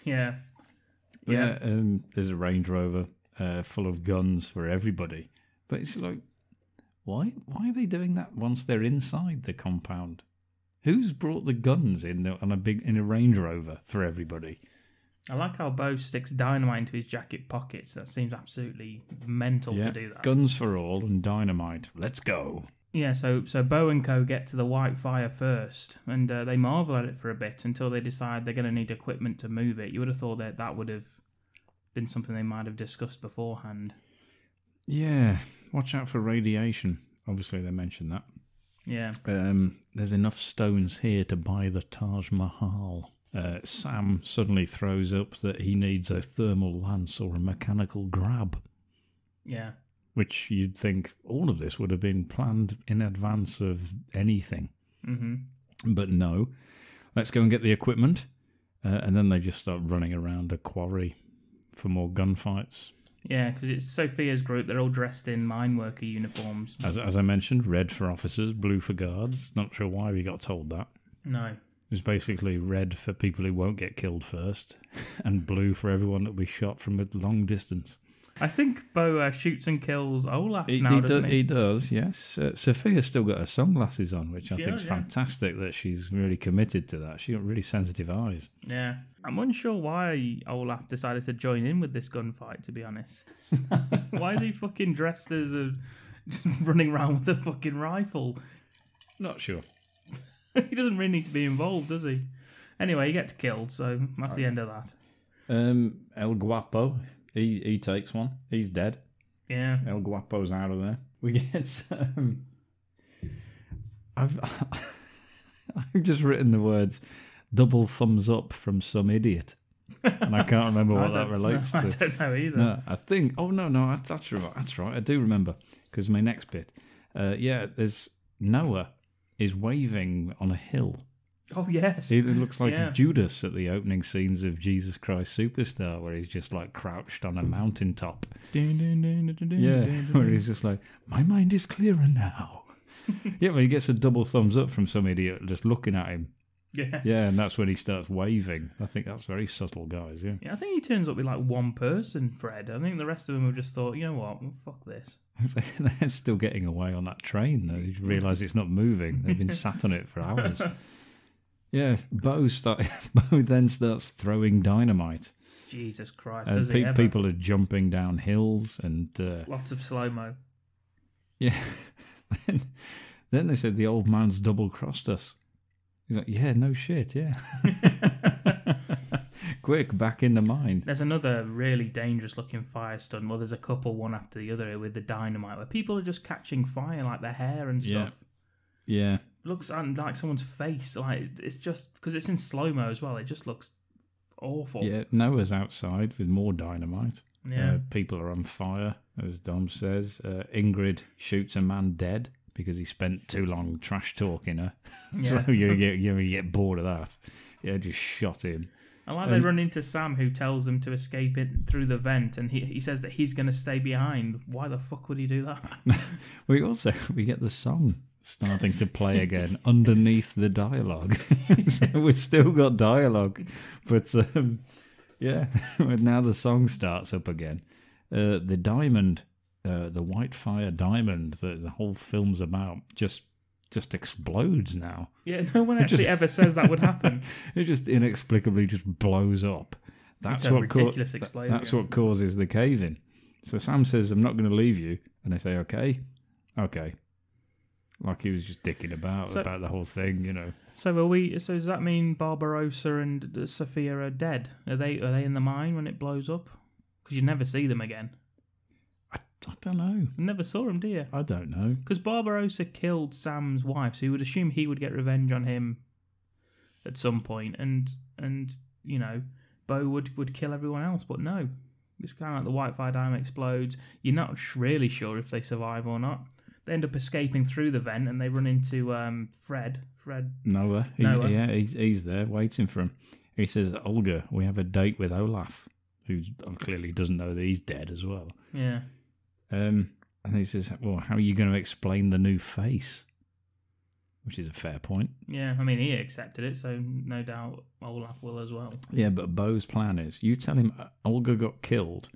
Yeah. Yeah, there's a Range Rover full of guns for everybody. But it's like, why are they doing that once they're inside the compound? Who's brought the guns in a Range Rover for everybody? I like how Bo sticks dynamite into his jacket pockets. That seems absolutely mental to do that. Guns for all and dynamite. Let's go. Yeah, so Bo and co get to the White Fire first, and they marvel at it for a bit until they decide they're going to need equipment to move it. You would have thought that would have been something they might have discussed beforehand. Yeah, watch out for radiation. Obviously, they mentioned that. Yeah. There's enough stones here to buy the Taj Mahal. Sam suddenly throws up that he needs a thermal lance or a mechanical grab. Yeah. Which you'd think all of this would have been planned in advance of anything. Mm-hmm. But no. Let's go and get the equipment. And then they just start running around a quarry for more gunfights. Yeah, because it's Sophia's group. They're all dressed in mine worker uniforms. As I mentioned, red for officers, blue for guards. Not sure why we got told that. No. It was basically red for people who won't get killed first, and blue for everyone that will be shot from a long distance. I think Bo shoots and kills Olaf doesn't he? He does, yes. Sophia's still got her sunglasses on, which I think is fantastic that she's really committed to that. She's got really sensitive eyes. Yeah. I'm unsure why Olaf decided to join in with this gunfight, to be honest. Why is he fucking dressed as just running around with a fucking rifle? Not sure. He doesn't really need to be involved, does he? Anyway, he gets killed, so that's the end of that. El Guapo, he takes one. He's dead. Yeah. El Guapo's out of there. We get... I've just written the words... double thumbs up from some idiot. And I can't remember what that relates to. I don't know either. No, I think... Oh, no, that's right. That's right. I do remember. Because my next bit. There's... Noah is waving on a hill. Oh, yes. He looks like Judas at the opening scenes of Jesus Christ Superstar, where he's just like crouched on a mountaintop. Where he's just like, my mind is clearer now. But he gets a double thumbs up from some idiot just looking at him. Yeah, and that's when he starts waving. I think that's very subtle, guys, yeah. I think he turns up with like one person, Fred. I think the rest of them have just thought, you know what, well, fuck this. They're still getting away on that train, though. You realise it's not moving. They've been sat on it for hours. Yeah, Bo then starts throwing dynamite. Jesus Christ, and does he ever? People are jumping down hills and... lots of slow-mo. Yeah. Then they said the old man's double-crossed us. He's like, yeah, no shit, yeah. Quick, back in the mine. There's another really dangerous-looking fire stunt. Well, there's a couple, one after the other, with the dynamite, where people are just catching fire, like their hair and stuff. Yeah. Looks like someone's face. Like, it's just... Because it's in slow-mo as well. It just looks awful. Yeah, Noah's outside with more dynamite. Yeah. People are on fire, as Dom says. Ingrid shoots a man dead because he spent too long trash talking her. Yeah. So you get bored of that. Yeah, just shot him. I like they run into Sam, who tells them to escape it through the vent, and he says that he's going to stay behind. Why the fuck would he do that? we get the song starting to play again underneath the dialogue. So we've still got dialogue, but now the song starts up again. The diamond, the White Fire diamond that the whole film's about, just explodes now. Yeah, no one actually ever says that would happen. It just inexplicably just blows up. That's a ridiculous explosion. That's what causes the cave-in. So Sam says, I'm not going to leave you. And they say, okay. Like he was just dicking about the whole thing, you know. So does that mean Barbarossa and Sophia are dead? Are they in the mine when it blows up? Because you never see them again. I don't know. You never saw him, do you? I don't know. Because Barbarossa killed Sam's wife, so you would assume he would get revenge on him at some point, and you know, Bo would kill everyone else, but no. It's kind of like the White Fire diamond explodes. You're not really sure if they survive or not. They end up escaping through the vent, and they run into Noah. Noah. Yeah, he's there waiting for him. He says, Olga, we have a date with Olaf, who clearly doesn't know that he's dead as well. Yeah. And he says, well, how are you going to explain the new face? which is a fair point. Yeah, I mean, he accepted it, so no doubt Olaf will as well. Yeah, but Bo's plan is, you tell him Olga got killed.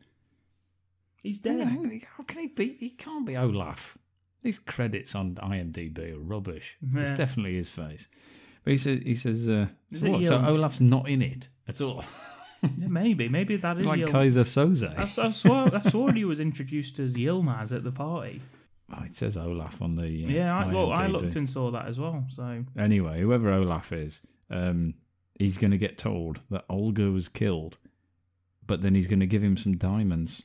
He's dead. How can he be? He can't be Olaf. These credits on IMDb are rubbish. Yeah. It's definitely his face. But he says, so Olaf's not in it at all. Yeah, maybe that is Like Yilmaz. Kaiser Soze. I swore he was introduced as Yilmaz at the party. Oh, it says Olaf on the I IMDb. looked and saw that as well. So anyway, whoever Olaf is, he's going to get told that Olga was killed, but then he's going to give him some diamonds.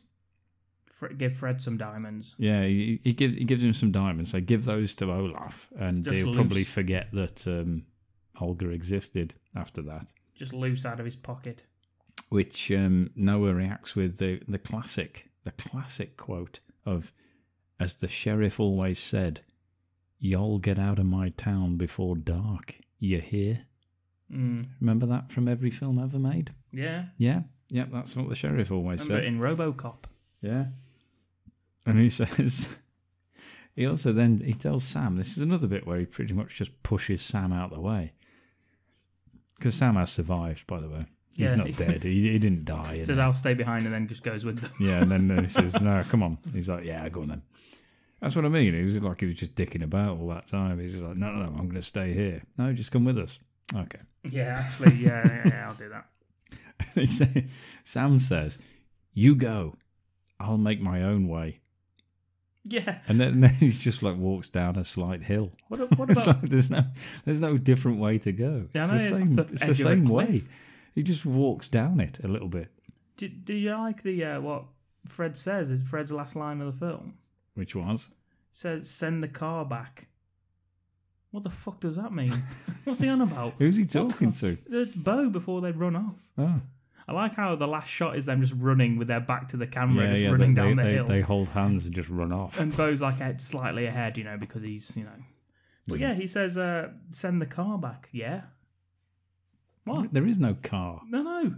Give Fred some diamonds. Yeah, he gives him some diamonds. So give those to Olaf, and he'll probably forget that Olga existed after that. Just loose out of his pocket. Which Noah reacts with the classic quote of, as the sheriff always said, "Y'all get out of my town before dark. You hear?" Remember that from every film ever made? Yeah. Yeah, that's what the sheriff always said. In RoboCop. Yeah. And he says, he tells Sam, this is another bit where he pretty much just pushes Sam out of the way. Because Sam has survived, by the way. He's not dead. He didn't die. He says, I'll stay behind, and then just goes with them. Yeah, and then he says, no, come on. He's like, yeah, go on then. That's what I mean. He was like he was just dicking about all that time. He's like, no, I'm going to stay here. No, just come with us. Okay. Yeah, actually, yeah, I'll do that. Sam says, you go. I'll make my own way. Yeah. And then he just like walks down a slight hill. What about... like there's no different way to go. Yeah, it's the same way. He just walks down it a little bit. Do you like the what Fred says is Fred's last line of the film? Which was? Says, send the car back. What the fuck does that mean? What's he on about? Who's he talking to? Bo before they run off. Oh. I like how the last shot is them just running with their back to the camera, running down the hill. They hold hands and just run off. And Bo's like slightly ahead, because he's, But yeah, he says, send the car back. Yeah. What? There is no car. No.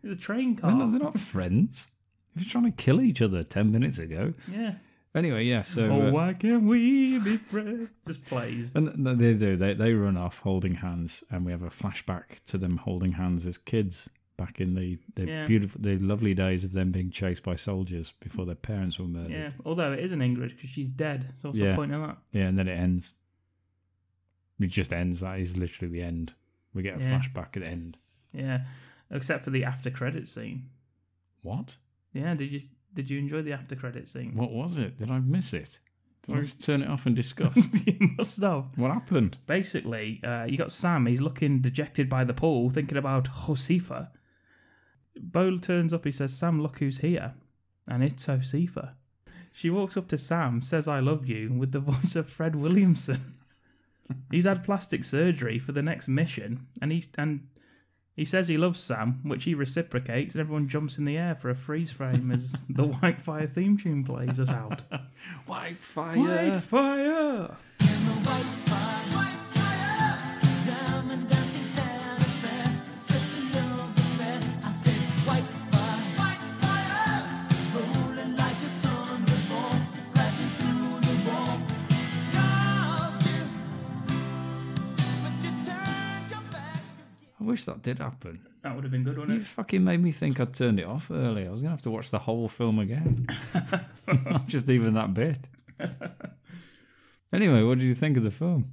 It's a train car. They're not friends. They were trying to kill each other 10 minutes ago. Yeah. Anyway, yeah, so... why can't we be friends? Just plays. And they do. They run off holding hands, and we have a flashback to them holding hands as kids back in the beautiful, the lovely days of them being chased by soldiers before their parents were murdered. Yeah, although it isn't Ingrid because she's dead. So what's the point of that? Yeah, and then it ends. It just ends. That is literally the end. We get a flashback at the end. Yeah, except for the after credit scene. What? Yeah, did you enjoy the after credit scene? What was it? Did I miss it? Did I just turn it off and discuss? You must have. What happened? Basically, you got Sam. He's looking dejected by the pool, thinking about Josefa. Bo turns up. He says, "Sam, look who's here," and it's Josefa. She walks up to Sam, says, "I love you," with the voice of Fred Williamson. He's had plastic surgery for the next mission, and he says he loves Sam, which he reciprocates, and everyone jumps in the air for a freeze frame as the White Fire theme tune plays us out. White Fire! White Fire! I wish that did happen. That would have been good, wouldn't You fucking made me think I'd turned it off early. I was going to have to watch the whole film again. Not just even that bit. Anyway, what did you think of the film?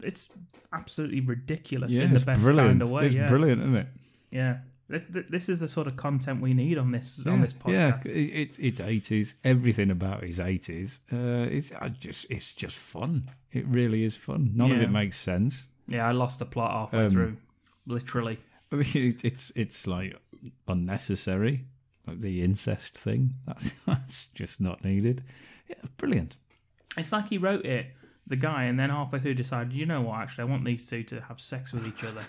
It's absolutely ridiculous in the best kind of way. It's brilliant, isn't it? Yeah. This is the sort of content we need on this podcast. Yeah, it's 80s. Everything about it is 80s. It's just fun. It really is fun. None of it makes sense. Yeah, I lost the plot halfway through, literally. I mean, it's like unnecessary, like the incest thing. That's just not needed. Yeah, brilliant. It's like he wrote it, the guy, and then halfway through decided, you know what? Actually, I want these two to have sex with each other.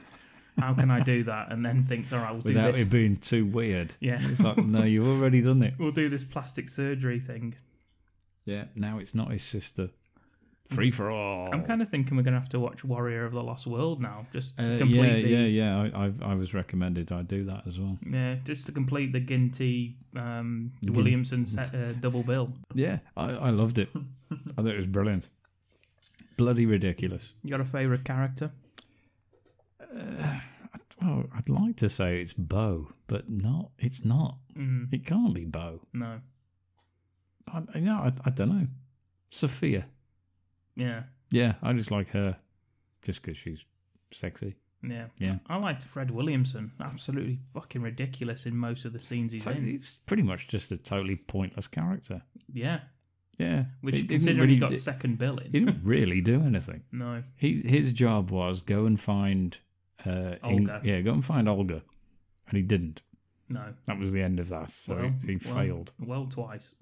How can I do that? And then thinks, all right, we'll do this without it being too weird. Yeah, it's like, no, you've already done it. We'll do this plastic surgery thing. Yeah, now it's not his sister. Free for all. I'm kind of thinking we're going to have to watch Warrior of the Lost World now, just to complete I was recommended I do that as well. Yeah, just to complete the Ginty Williamson double bill. Yeah, I loved it. I thought it was brilliant. bloody ridiculous. You got a favourite character? Well, I'd like to say it's Bo, but not. It's not. It can't be Bo. No. I don't know. Sophia. Yeah. Yeah, I just like her, just because she's sexy. Yeah. Yeah. I liked Fred Williamson. Absolutely fucking ridiculous in most of the scenes he's in. He's pretty much just a totally pointless character. Yeah. Yeah. Which, considering he got second billing. He didn't really do anything. No. His job was go and find... Olga. go and find Olga. And he didn't. No. That was the end of that. So he failed. Well, twice.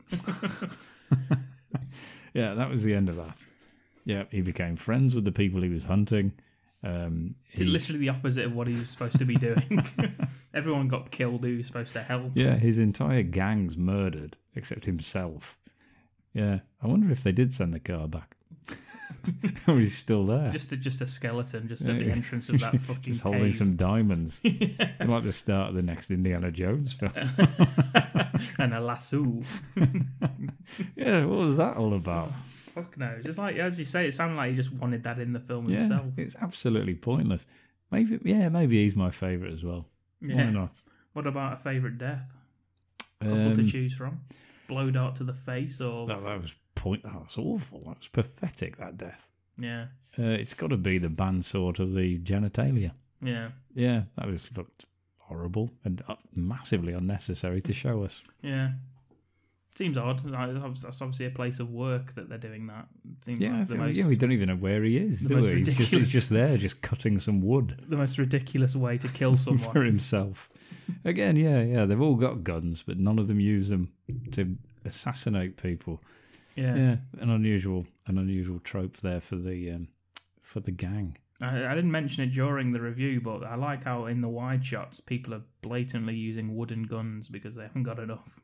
Yeah, that was the end of that. Yeah, he became friends with the people he was hunting. Literally the opposite of what he was supposed to be doing. Everyone got killed who he was supposed to help. Yeah, his entire gang's murdered, except himself. Yeah, I wonder if they did send the car back. Or he's still there. Just a skeleton, just at the entrance of that fucking just cave. holding some diamonds. Like the start of the next Indiana Jones film. And a lasso. Yeah, what was that all about? Fuck no. Just like, as you say, it sounded like he just wanted that in the film himself. It's absolutely pointless. Maybe he's my favourite as well. Yeah. Why not? What about a favourite death? Couple to choose from. Blow dart to the face or... That was that was awful. That was pathetic, that death. Yeah. It's got to be the bandsaw to the genitalia. Yeah. Yeah, that just looked horrible and massively unnecessary to show us. Yeah. Seems odd. That's obviously a place of work that they're doing that. Seems We don't even know where he is, do we? He's just there, just cutting some wood. The most ridiculous way to kill someone. For himself. Again, yeah, they've all got guns, but none of them use them to assassinate people. Yeah. An unusual trope there for the gang. I didn't mention it during the review, but I like how in the wide shots people are blatantly using wooden guns because they haven't got enough.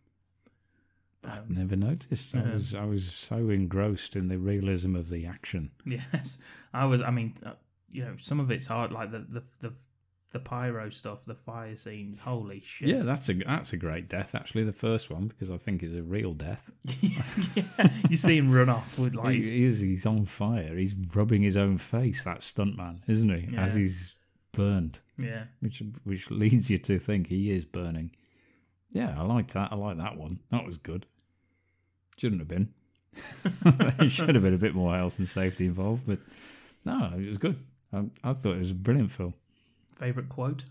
I never noticed. I was so engrossed in the realism of the action. Yes, I was. I mean, some of it's hard, like the pyro stuff, the fire scenes. Holy shit! Yeah, that's a great death. Actually, the first one, because I think it's a real death. Yeah, you see him run off with like he's on fire. He's rubbing his own face. That stuntman, isn't he? Yeah. As he's burned. Yeah, which leads you to think he is burning. Yeah, I liked that. I like that one. That was good. Shouldn't have been. There should have been a bit more health and safety involved, but no, it was good. I thought it was a brilliant film. Favourite quote?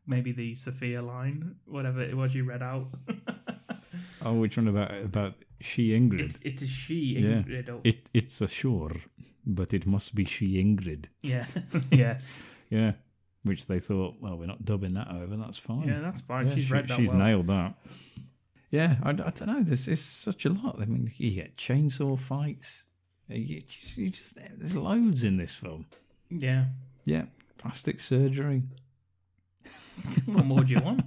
Maybe the Sophia line, whatever it was you read out. Oh, which one about she Ingrid? It is she Ingrid. Yeah. It's a sure, but it must be she Ingrid. Yeah. Yes. Yeah. Which they thought, well, we're not dubbing that over. That's fine. Yeah, that's fine. Yeah, she's read that. She's nailed that. Yeah, I don't know. There's such a lot. I mean, you get chainsaw fights. There's loads in this film. Yeah. Yeah. Plastic surgery. What more do you want?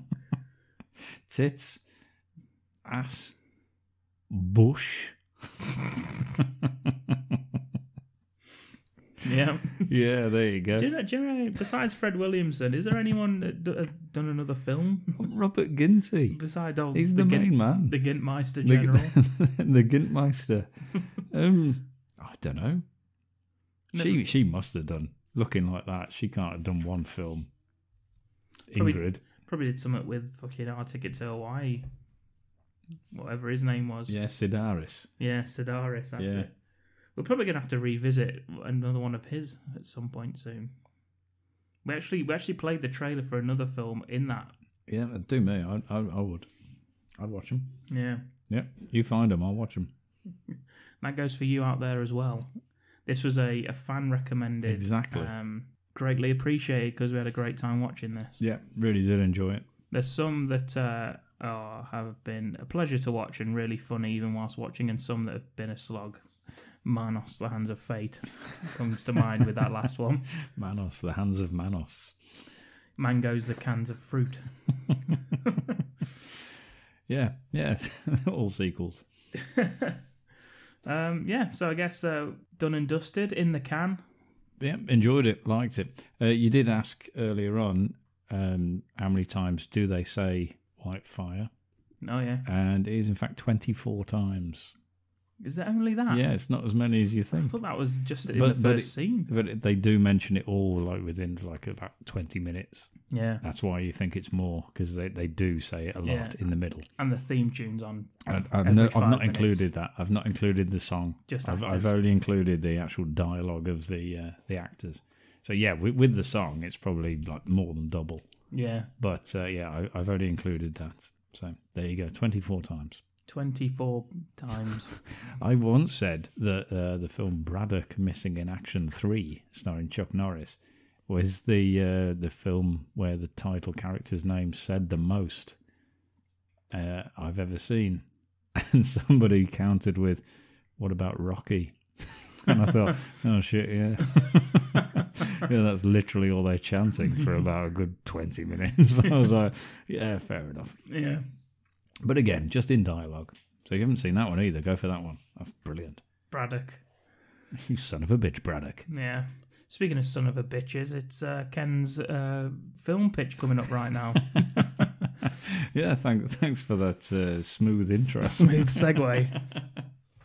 Tits. Ass. Bush. Yeah. Yeah, there you go. Do you know, besides Fred Williamson, is there anyone that has done another film? Robert Ginty. Besides, he's the main man. The Gintmeister General. The Gintmeister. I don't know. She must have done. Looking like that, she can't have done one film. Ingrid. Probably did something with fucking Our Ticket to Hawaii. Whatever his name was. Yeah, Sidaris. Yeah, Sidaris, that's it. We're probably going to have to revisit another one of his at some point soon. We actually played the trailer for another film in that. Yeah, do me. I would. I'd watch them. Yeah. Yeah, you find them, I'll watch them. That goes for you out there as well. This was a fan recommended. Exactly. Greatly appreciated because we had a great time watching this. Yeah, really did enjoy it. There's some that have been a pleasure to watch and really funny even whilst watching, and some that have been a slog. Manos, the Hands of Fate, comes to mind with that last one. Manos, the Hands of Manos. Mangoes, the Cans of Fruit. Yeah, all sequels. So I guess done and dusted, in the can. Yeah, enjoyed it, liked it. You did ask earlier on how many times do they say white fire? Oh, yeah. And it is, in fact, 24 times. Is it only that? Yeah, it's not as many as you I think. thought that was just in the first scene. But they do mention it all like within like about 20 minutes. Yeah. That's why you think it's more, because they do say it a lot in the middle. And the theme tune's on. I've not included that. I've not included the song. Just I've only included the actual dialogue of the actors. So yeah, with the song, it's probably like more than double. Yeah. But I've only included that. So there you go, 24 times. 24 times. I once said that the film Braddock Missing in Action 3, starring Chuck Norris, was the film where the title character's name said the most I've ever seen. And somebody countered with, "What about Rocky?" And I thought, oh shit, yeah. Yeah, that's literally all they're chanting for about a good 20 minutes. I was like, yeah, fair enough. Yeah. But again, just in dialogue. So you haven't seen that one either. Go for that one. That's brilliant. Braddock. You son of a bitch, Braddock. Yeah. Speaking of son of a bitches, it's Ken's film pitch coming up right now. Yeah, thanks for that smooth intro. Smooth segue.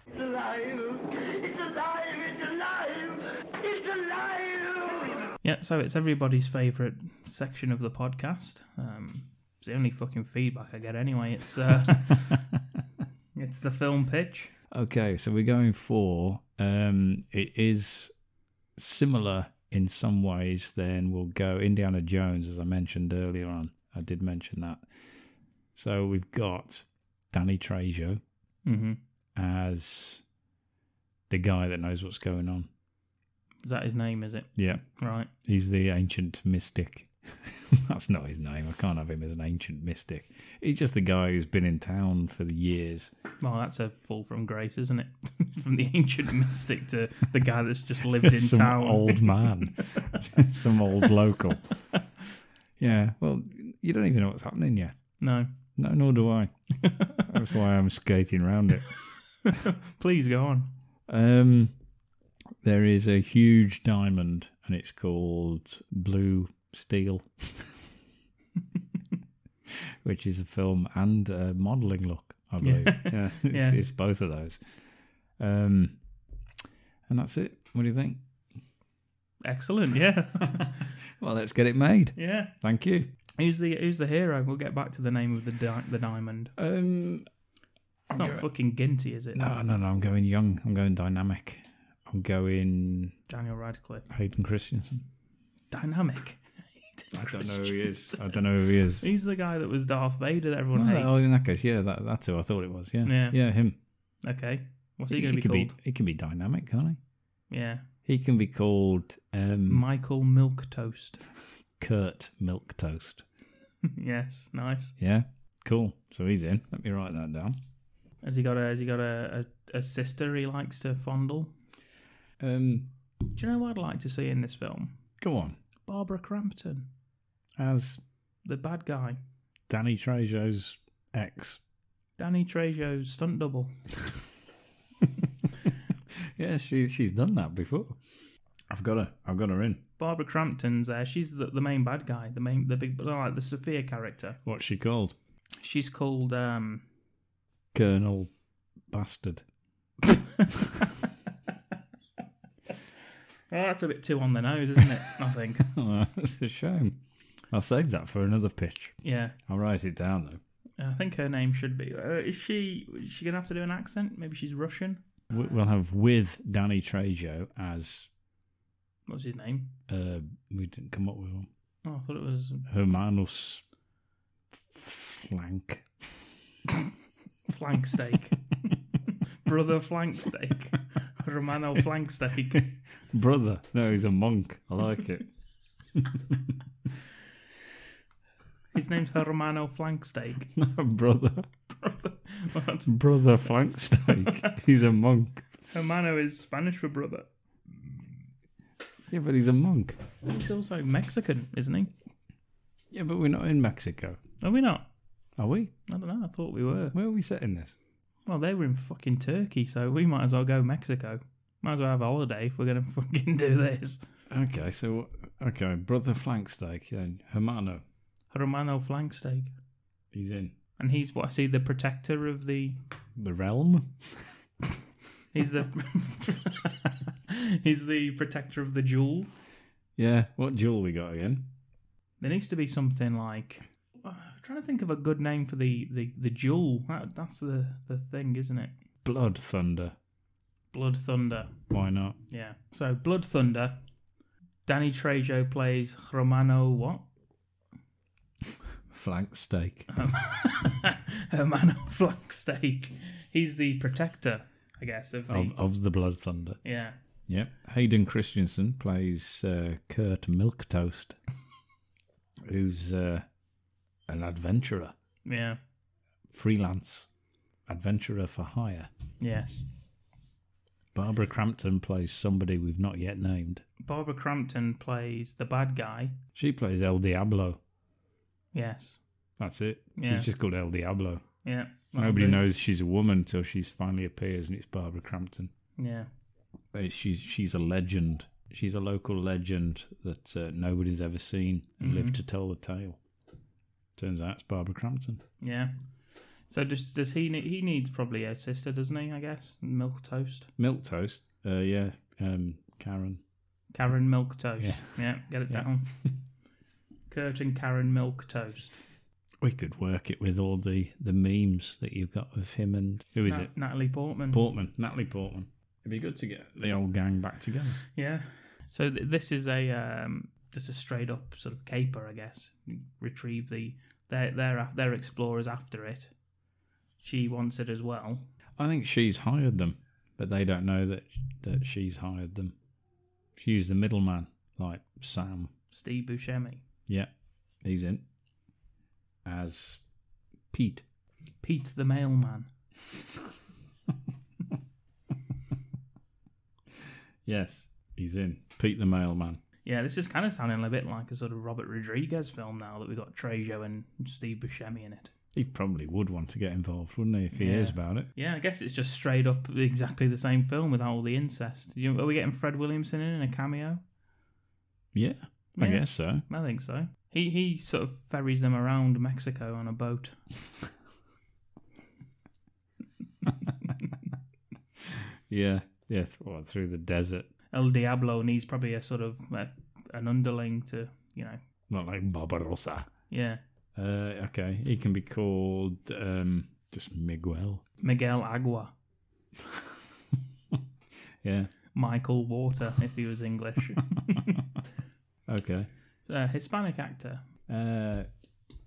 It's alive! It's alive! It's alive! It's alive! Yeah, so it's everybody's favourite section of the podcast. It's the only fucking feedback I get anyway. It's it's the film pitch. Okay, so we're going for it is similar in some ways. Then we'll go Indiana Jones, as I mentioned earlier on. I did mention that. So we've got Danny Trejo as the guy that knows what's going on. Is that his name, is it? Yeah. Right. He's the ancient mystic. That's not his name. I can't have him as an ancient mystic. He's just the guy who's been in town for the years. Well, that's a fall from grace, isn't it? From the ancient mystic to the guy that's just lived in Some town. old man. Some old local. Yeah, well, you don't even know what's happening yet. No. No, nor do I. That's why I'm skating around it. Please go on. There is a huge diamond, and it's called Blue Steel, which is a film and a modelling look, I believe. Yeah, it's both of those. And that's it. What do you think? Excellent, yeah. Well, let's get it made. Yeah. Thank you. Who's the hero? We'll get back to the name of the diamond. It's not fucking Ginty, is it? No. I'm going young. I'm going dynamic. I'm going Daniel Radcliffe. Hayden Christensen. Dynamic. I don't know who he is. He's the guy that was Darth Vader that everyone hates. Oh, in that case, yeah, that's who I thought it was. Yeah, him. Okay. What's he going to be called? He can be dynamic, can't he? Yeah. He can be called Michael Milquetoast. Kurt Milquetoast. Yes, nice. Yeah, cool. So he's in. Let me write that down. Has he got a sister he likes to fondle? Do you know what I'd like to see in this film? Go on. Barbara Crampton As the bad guy. Danny Trejo's ex. Danny Trejo's stunt double. Yeah, she's done that before. I've got her in. Barbara Crampton's there. She's the main bad guy. The big like the Sophia character. What's she called? She's called Colonel Bastard. Oh, that's a bit too on the nose, isn't it? I think. Oh, that's a shame. I'll save that for another pitch. Yeah. I'll write it down though. I think her name should be. Is she going to have to do an accent? Maybe she's Russian? We'll have with Danny Trejo as... What's his name? We didn't come up with one. Oh, I thought it was... Hermanos Flank. Flanksteak. Brother Flanksteak. Romano Flanksteak. Brother. No, he's a monk. I like it. His name's Romano Flanksteak. No, brother. What? Brother Flanksteak. He's a monk. Hermano is Spanish for brother. Yeah, but he's a monk. He's also Mexican, isn't he? Yeah, but we're not in Mexico. Are we not? Are we? I don't know. I thought we were. Where are we setting this? Well, they were in fucking Turkey, so we might as well go Mexico. Might as well have a holiday if we're going to fucking do this. Okay, so... Okay, Brother Flanksteak, then. Hermano. Romano Flanksteak. He's in. And he's, what, is he the protector of the... The realm? He's the he's the protector of the jewel. Yeah, what jewel we got again? There needs to be something like... I'm trying to think of a good name for the jewel. That's the thing, isn't it? Blood Thunder. Blood Thunder. Why not? Yeah. So, Blood Thunder. Danny Trejo plays Romano what? Flanksteak. Romano Flanksteak. He's the protector, I guess, of the Blood Thunder. Yeah. Yep. Hayden Christensen plays Kurt Milktoast, who's an adventurer. Yeah. Freelance adventurer for hire. Yes. Barbara Crampton plays somebody we've not yet named. Barbara Crampton plays the bad guy. She plays El Diablo. Yes. That's it. Yeah. She's just called El Diablo. Yeah. Nobody knows she's a woman until she finally appears, and it's Barbara Crampton. Yeah. She's a legend. She's a local legend that nobody's ever seen and lived to tell the tale. Turns out it's Barbara Crampton. Yeah. So does he needs probably a sister, doesn't he? I guess Milk Toast. Milk Toast. Yeah. Karen. Karen Milk Toast. Yeah. Get it down. Kurt and Karen Milk Toast. We could work it with all the memes that you've got of him and who is it? Natalie Portman. Natalie Portman. It'd be good to get the old gang back together. Yeah. So this is a just a straight up sort of caper, I guess. Retrieve their explorers after it. She wants it as well. I think she's hired them, but they don't know that she's hired them. She used the middleman, like Sam. Steve Buscemi. Yeah, he's in as Pete. Pete the mailman. Yes, he's in. Pete the mailman. Yeah, this is kind of sounding a bit like a sort of Robert Rodriguez film now that we've got Trejo and Steve Buscemi in it. He probably would want to get involved, wouldn't he, if he hears about it? Yeah, I guess it's just straight up exactly the same film without all the incest. Are we getting Fred Williamson in a cameo? Yeah, I guess so. I think so. He sort of ferries them around Mexico on a boat. Yeah, through the desert. El Diablo needs probably a sort of an underling to, Not like Barbarossa. Yeah. Okay, he can be called just Miguel. Miguel Agua. Yeah. Michael Water, if he was English. Okay. Hispanic actor.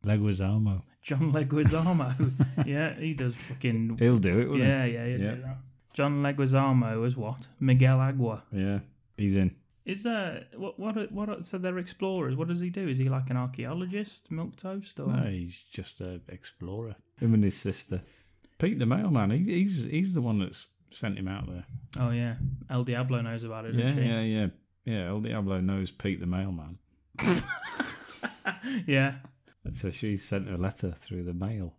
Leguizamo. John Leguizamo. Yeah, he does fucking... He'll do it, won't he? Yeah, he'll do that. John Leguizamo as what? Miguel Agua. Yeah, he's in. Is what? So they're explorers. What does he do? Is he like an archaeologist, Milk Toast, or? No, he's just an explorer. Him and his sister, Pete the mailman. He's the one that's sent him out there. Oh yeah, El Diablo knows about it. Doesn't she? Yeah. El Diablo knows Pete the mailman. Yeah. And so she sent a letter through the mail.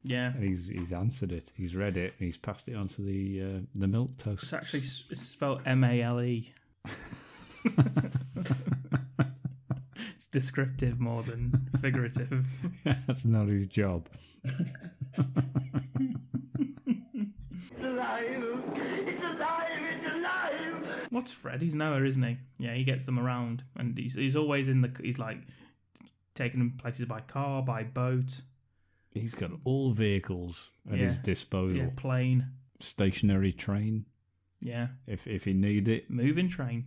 Yeah. And he's answered it. He's read it. And he's passed it on to the Milk Toast. It's actually spelled Male. It's descriptive more than figurative. That's not his job. It's alive! It's alive! It's alive! What's Fred? He's Noah, isn't he? Yeah, he gets them around, and he's always he's like taking them places by car, by boat. He's got all vehicles at his disposal. Yeah, plane, stationary train. Yeah, if he need it, moving train.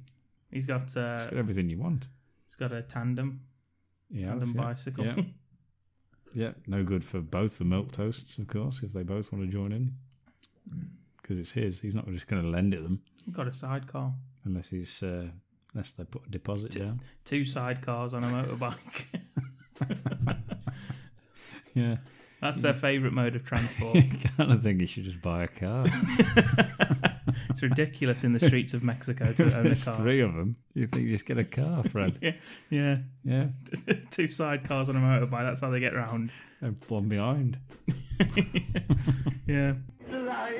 He's got everything you want. He's got a tandem bicycle. Yeah. Yeah, no good for both the Milk Toasts, of course, if they both want to join in. Because it's his. He's not just going to lend it them. He's got a sidecar. Unless they put a deposit down. 2 sidecars on a motorbike. Yeah. That's their favourite mode of transport. I kind of think you should just buy a car. It's ridiculous in the streets of Mexico to own a car. There's 3 of them. You think you just get a car, Fred? Yeah. 2 sidecars on a motorbike. That's how they get round. And one behind. Yeah. It's alive!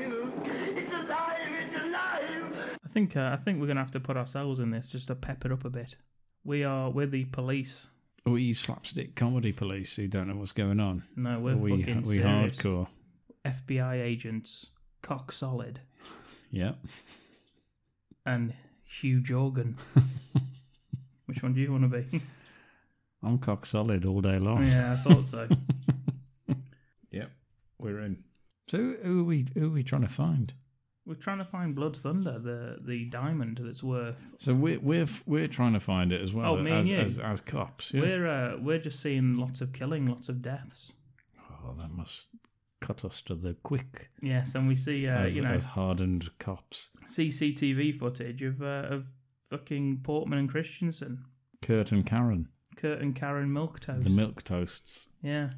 It's alive! It's alive! I think we're gonna have to put ourselves in this just to pep it up a bit. We're the police. Are we slapstick comedy police who don't know what's going on? No, we're fucking we serious. hardcore. FBI agents, cock solid. Yeah. And huge organ. Which one do you want to be? I'm cock solid all day long. Yeah, I thought so. Yep, we're in. So who are we trying to find? We're trying to find Blood Thunder, the diamond that's worth. So we're trying to find it as well. Me and you. As cops. Yeah. We're just seeing lots of killing, lots of deaths. Oh, that must cut us to the quick. Yes, and we see as hardened cops. CCTV footage of fucking Portman and Christensen. Kurt and Karen Milk Toast. The Milk Toasts. Yeah.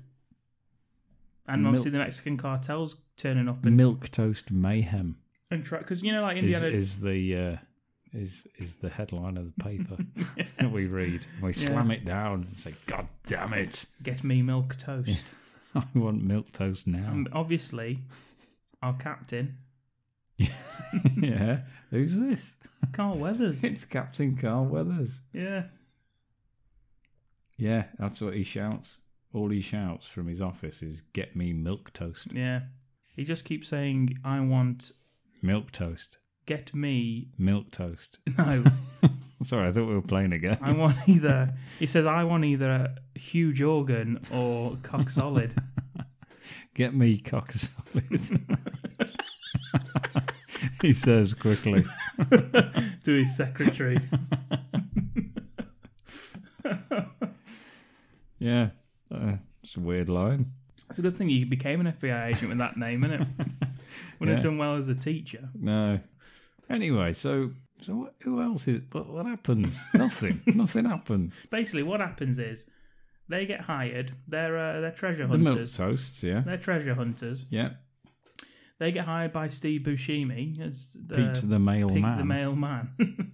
And obviously the Mexican cartels turning up. And Milk Toast Mayhem. And because like Indiana is the headline of the paper that we read. We slam it down and say, "God damn it! Get me milk toast." I want milk toast now. And obviously, our captain. Yeah, who's this? Carl Weathers. It's Captain Carl Weathers. Yeah. Yeah, that's what he shouts. All he shouts from his office is, "Get me milk toast." Yeah. He just keeps saying, "I want milk toast. Get me milk toast." No. Sorry, I thought we were playing again. I want either. He says, "I want either a huge organ or cock solid." Get me cock solid. He says quickly to his secretary. Yeah, it's a weird line. It's a good thing you became an FBI agent with that name, isn't it? Wouldn't have done well as a teacher. No. Anyway, so who else is? What happens? Nothing. Nothing happens. Basically, what happens is they get hired. They're treasure hunters. The milk toasts, yeah. They're treasure hunters. Yeah. They get hired by Steve Buscemi as Pete the mailman. the mailman.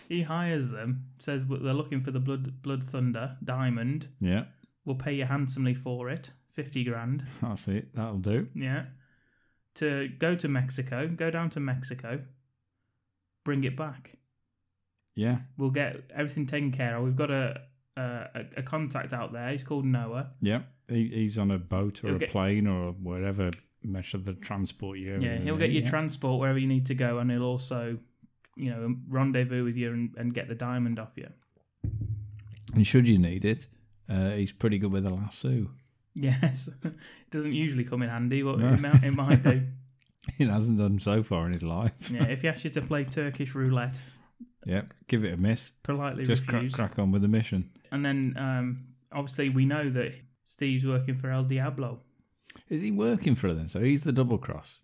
He hires them. Says they're looking for the Blood Thunder diamond. Yeah. We'll pay you handsomely for it, $50,000. That's it. That'll do. Yeah. To go to Mexico, go down to Mexico, bring it back. Yeah. We'll get everything taken care of. We've got a contact out there. He's called Noah. Yeah. He's on a boat or a plane or wherever method of transport you. Yeah, he'll get you transport wherever you need to go, and he'll also, rendezvous with you and get the diamond off you. And should you need it, he's pretty good with a lasso. Yes. It doesn't usually come in handy, but it might do. It hasn't done so far in his life. Yeah, if he asks you to play Turkish roulette. Yep, give it a miss. Politely just refuse. Crack on with the mission. And then, obviously, we know that Steve's working for El Diablo. Is he working for them? So he's the double cross.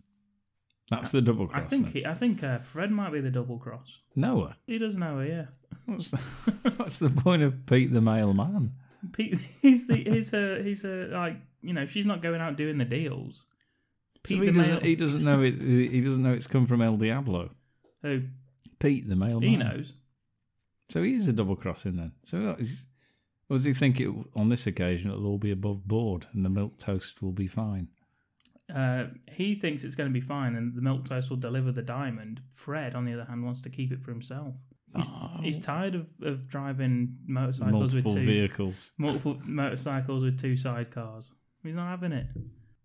That's the double cross. I think Fred might be the double cross. Noah. He does Noah, yeah. What's the point of Pete the mailman? Pete, he's a she's not going out doing the deals. Pete so he doesn't know it. He doesn't know it's come from El Diablo. Who? Pete the mailman. He knows. So he is a double crossing then. So or does he think on this occasion it'll all be above board and the milk toast will be fine? He thinks it's going to be fine and the milk toast will deliver the diamond. Fred, on the other hand, wants to keep it for himself. He's tired of driving motorcycles multiple with vehicles. Multiple motorcycles with two sidecars. He's not having it.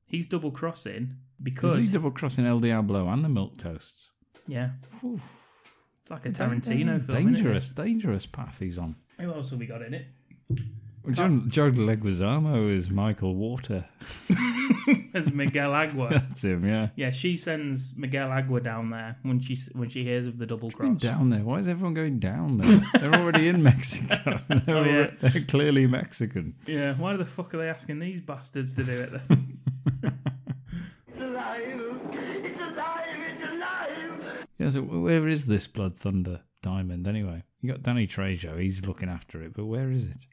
He's double crossing because he's double crossing El Diablo and the milk toasts. Yeah. Ooh. It's like a Tarantino film. Dangerous path he's on. Who else have we got in it? Joe Leguizamo is Michael Water. As Miguel Agua. That's him, yeah. Yeah, she sends Miguel Agua down there when she hears of the double cross. Down there? Why is everyone going down there? They're already in Mexico. They're clearly Mexican. Yeah, why the fuck are they asking these bastards to do it then? It's alive! It's alive! It's alive! Yeah, so where is this Blood Thunder diamond anyway? You got Danny Trejo, he's looking after it, but where is it?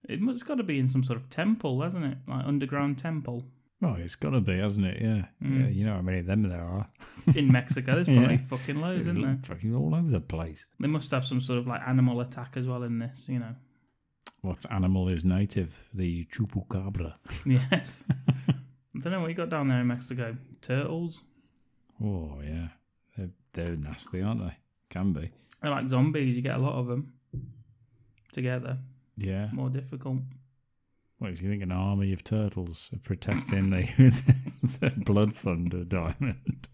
It's got to be in some sort of temple, hasn't it? Like underground temple. Oh, it's got to be, hasn't it? Yeah. Yeah, you know how many of them there are. In Mexico, there's probably fucking loads, isn't there? Fucking all over the place. They must have some sort of like animal attack as well in this, What animal is native? The chupacabra. Yes. I don't know what you got down there in Mexico. Turtles? Oh, yeah. They're nasty, aren't they? Can be. They're like zombies. You get a lot of them together. Yeah. More difficult. What, do you think an army of turtles are protecting the Blood Thunder diamond?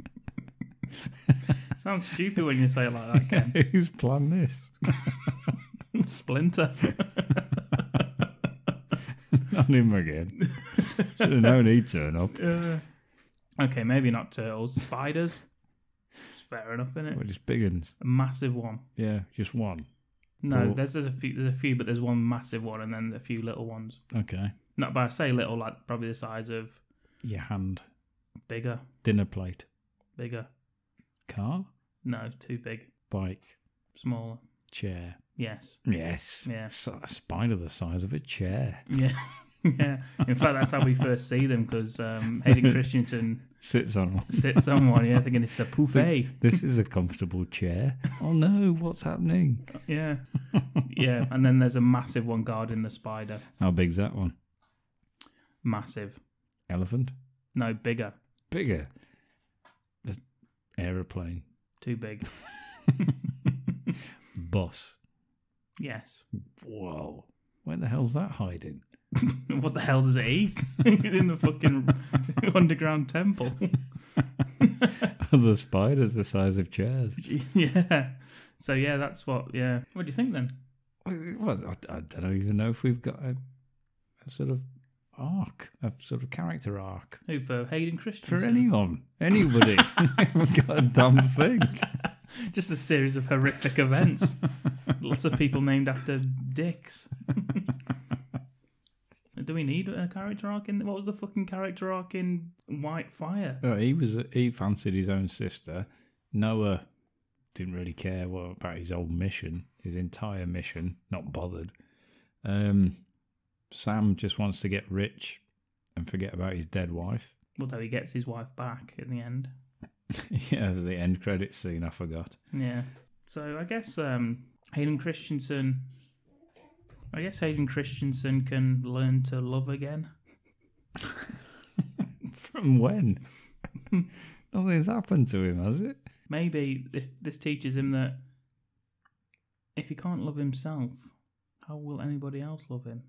Sounds stupid when you say it like that, Ken. Who's planned this? Splinter. Not him again. Should have known he'd turn up. Okay, maybe not turtles. Spiders. It's fair enough, isn't it? Well, just big ones. A massive one. Yeah, just one. No, Well- there's a few, but there's one massive one and then a few little ones. Okay. Not, but I say little, like probably the size of Your hand. bigger, Dinner plate. bigger. Car. No, too big. Bike. Smaller. Chair. Yes. Yes. Yeah. A spider the size of a chair. Yeah. Yeah. In fact, that's how we first see them because Hayden Christensen Sits on one. sits on one, yeah, thinking it's a buffet. This is a comfortable chair. Oh no, what's happening? Yeah. Yeah. And then there's a massive one guarding the spider. How big's that one? Massive. Elephant? No, bigger. Bigger. Aeroplane. Too big. Bus. Yes. Whoa. Where the hell's that hiding? What the hell does it eat? In the fucking underground temple. The spiders the size of chairs. Yeah. So, yeah, that's what, yeah. What do you think then? Well, I don't even know if we've got a sort of arc, a sort of character arc. Who, for Hayden Christensen? For anyone, anybody. We've got a damn thing. Just a series of horrific events. Lots of people named after dicks. Do we need a character arc in? What was the fucking character arc in White Fire? Oh, he fancied his own sister. Noah didn't really care about his old mission, his entire mission, not bothered. Sam just wants to get rich and forget about his dead wife. Although he gets his wife back in the end. Yeah, the end credits scene, I forgot. Yeah. So I guess Hayden Christensen can learn to love again. From when? Nothing's happened to him, has it? Maybe if this teaches him that if he can't love himself, how will anybody else love him?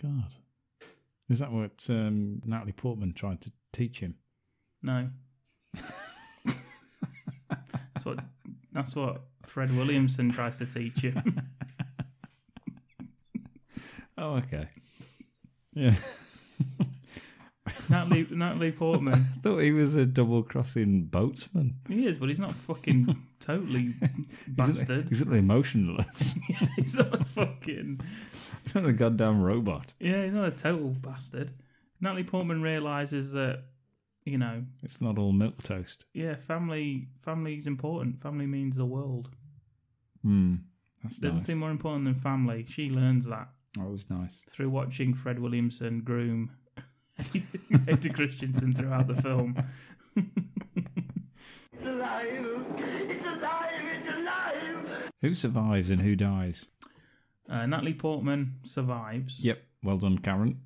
God. Is that what Natalie Portman tried to teach him? No. That's what Fred Williamson tries to teach you. Oh, okay. Yeah. Natalie Portman. I thought he was a double-crossing boatsman. He is, but he's not fucking totally bastard. He's not emotionless. Yeah, he's not a fucking... He's not a goddamn robot. Yeah, he's not a total bastard. Natalie Portman realises that, you know... It's not all milquetoast. Yeah, family's important. Family means the world. That's There's nice. nothing more important than family. She learns that. That was nice. Through watching Fred Williamson groom Hayden Christensen throughout the film. It's alive! It's alive! It's alive! Who survives and who dies? Natalie Portman survives. Yep. Well done, Karen.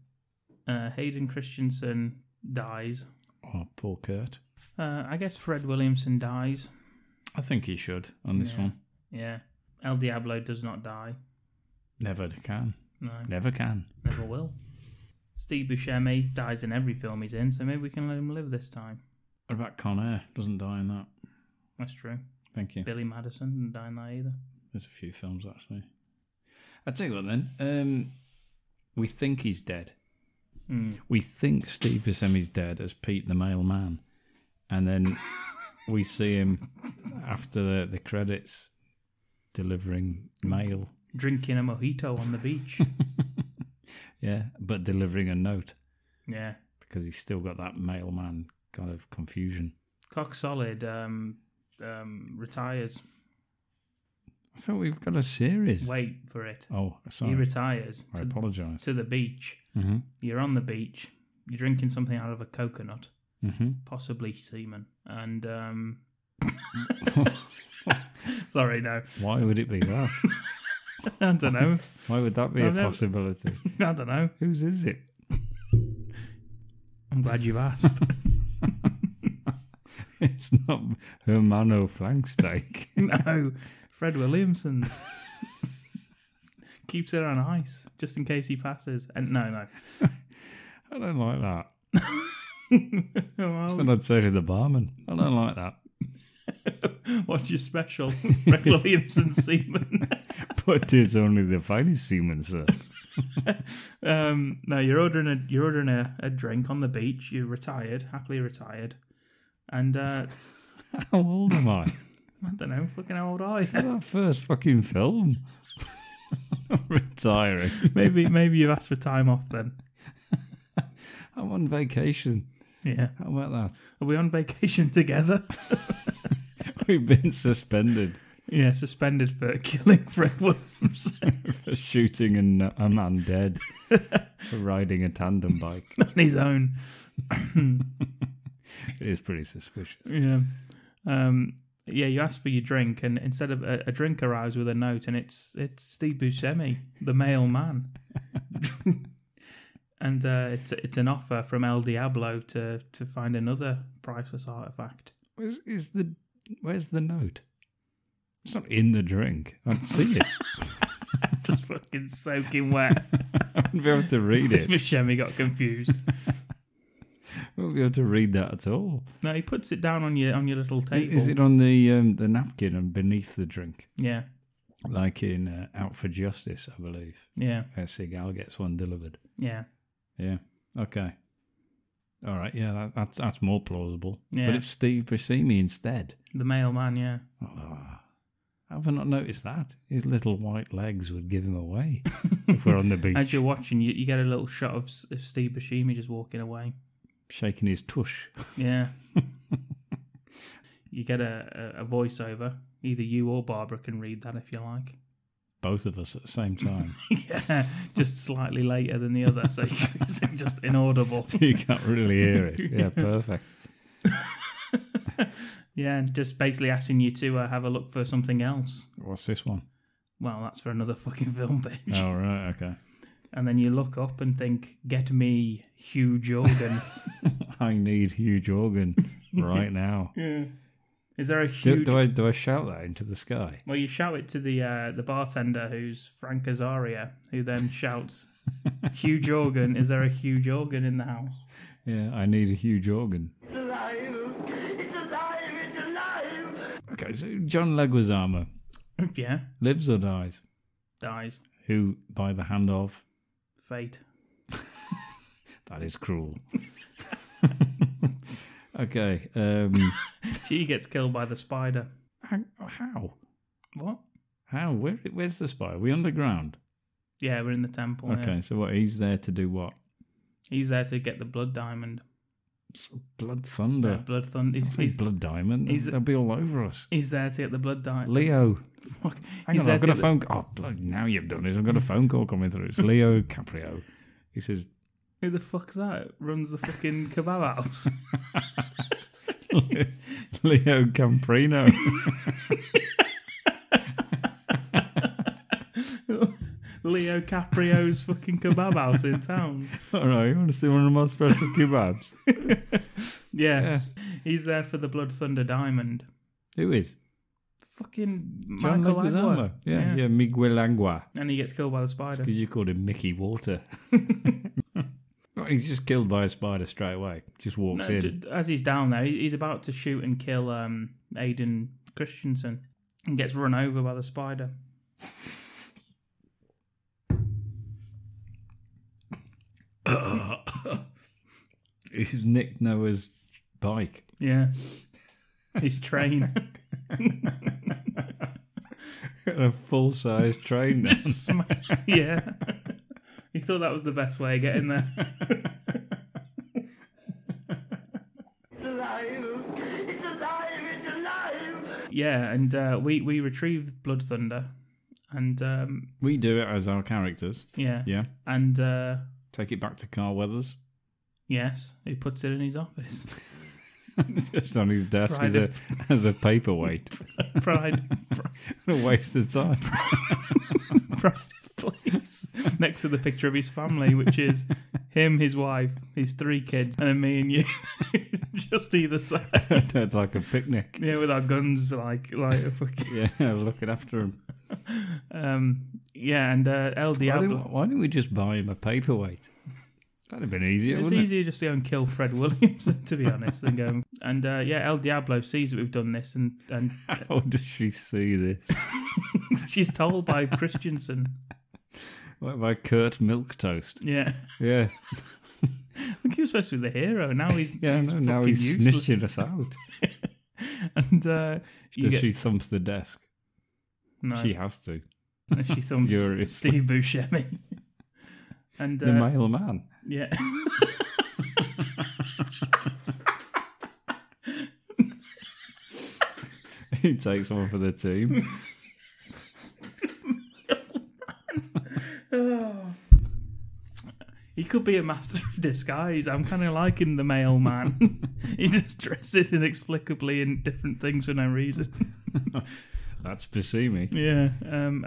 Hayden Christensen dies. Oh, poor Kurt. I guess Fred Williamson dies. I think he should on this one. Yeah. El Diablo does not die. Never can. No. Never can. Never will. Steve Buscemi dies in every film he's in, so maybe we can let him live this time. What about Con Air? Doesn't die in that. That's true. Thank you. Billy Madison didn't die in that either. There's a few films, actually. I'll tell you what, then. We think he's dead. We think Steve Buscemi's dead as Pete the Mailman. And then we see him after the credits delivering mail. Drinking a mojito on the beach. Yeah, but delivering a note. Yeah. Because he's still got that mailman kind of confusion. Cock Solid retires. I thought we've got a series. Wait for it. Oh, sorry. He retires. I apologise. To the beach. Mm-hmm. You're on the beach. You're drinking something out of a coconut. Mm-hmm. Possibly semen. And, sorry, no. Why would it be that? I don't know. Why would that be a possibility? I don't know. Whose is it? I'm glad you've asked. It's not Hermano Flanksteak. No, Fred Williamson. Keeps it on ice just in case he passes. And no. I don't like that. That's what I'd say to the barman. I don't like that. What's your special? Red Williamson semen. But it's only the finest semen, sir. No, you're ordering a drink on the beach. You're retired, happily retired, and How old am I? I don't know, fucking how old are you? It's that first fucking film. Retiring. Maybe you've asked for time off then. I'm on vacation. Yeah. How about that? Are we on vacation together? We've been suspended. Yeah, suspended for killing Fred Williamson. For shooting a man dead. For riding a tandem bike. On his own. It is pretty suspicious. Yeah. Yeah, you ask for your drink, and instead of a drink arrives with a note, and it's Steve Buscemi, the mailman. And it's an offer from El Diablo to find another priceless artifact. Where's the note? It's not in the drink. I'd see it. Just fucking soaking wet. I wouldn't be able to read Steve it. Buscemi got confused. I won't be able to read that at all. No, he puts it down on your little table. Is it on the napkin and beneath the drink? Yeah. Like in Out for Justice, I believe. Yeah. Where Seagal gets one delivered. Yeah. Yeah. Okay. All right. Yeah, that's more plausible. Yeah. But it's Steve Buscemi instead. The mailman, yeah. Oh, how have I not noticed that? His little white legs would give him away if we're on the beach. As you're watching, you get a little shot of Steve Buscemi just walking away. Shaking his tush. Yeah. You get a voiceover. Either you or Barbara can read that if you like. Both of us at the same time. Yeah, just slightly later than the other, so it's just inaudible. So you can't really hear it. Yeah, perfect. Yeah, and just basically asking you to have a look for something else. What's this one? Well, that's for another fucking film page. Oh, right, okay. And then you look up and think, get me huge organ. I need huge organ right now. Yeah. Is there a huge... Do I shout that into the sky? Well, you shout it to the bartender, who's Frank Azaria, who then shouts, huge organ, is there a huge organ in the house? Yeah, I need a huge organ. It's alive! It's alive! It's alive! Okay, so John Leguizamo. Yeah. Lives or dies? Dies. Who, by the hand of? Fate. That is cruel. Okay. She gets killed by the spider. How? What? How? Where's the spy? Are we underground? Yeah, we're in the temple. Okay, yeah. so what? He's there to do what? He's there to get the blood diamond. Blood thunder. Blood thunder. He's blood diamond. They'll be all over us. He's there to get the blood diamond. Leo. Hang on, I've got a phone call. Oh, blood, now you've done it. I've got a phone call coming through. It's Leo Caprio. He says, who the fuck's that? Runs the fucking kebab house. Leo Camprino. Leo Caprio's fucking kebab house in town. Alright, you want to see one of my special kebabs? Yes. Yeah. He's there for the Blood Thunder Diamond. Who is? Fucking John Miguel Agua. Yeah, Miguel Agua. And he gets killed by the spider. Because you called him Mickey Water. He's just killed by a spider straight away. Just walks in. As he's down there, he's about to shoot and kill Aiden Christensen and gets run over by the spider. He's nicked Noah's bike. Yeah. His train. A full-size train then. Yeah. He thought that was the best way of getting there. It's alive! It's alive! It's alive! Yeah, and we retrieve Blood Thunder, and we do it as our characters. Yeah, yeah, and take it back to Carl Weathers. Yes, he puts it in his office. Just on his desk as a paperweight. Pride. A waste of time. Pride of place. Next to the picture of his family, which is him, his wife, his 3 kids, and then me and you. Just either side. It's like a picnic. Yeah, with our guns, like a fucking... Yeah, looking after him. Yeah, and El Diablo... Why didn't we just buy him a paperweight? That'd have been easier, It's wouldn't easier just to go and kill Fred Williamson, to be honest, and go. And El Diablo sees that we've done this, and How does she see this? she's told by Christensen. What by Kurt Milquetoast? Yeah. Yeah. I think he was supposed to be the hero. Now he's now he's useless. snitching us out. And she thump the desk? No, She has to. she thumps Furious. Steve Buscemi. And The mailman. yeah. He takes one for the team. He could be a master of disguise. I'm kind of liking the mailman. He just dresses inexplicably in different things for no reason. That's Buscemi. Yeah. And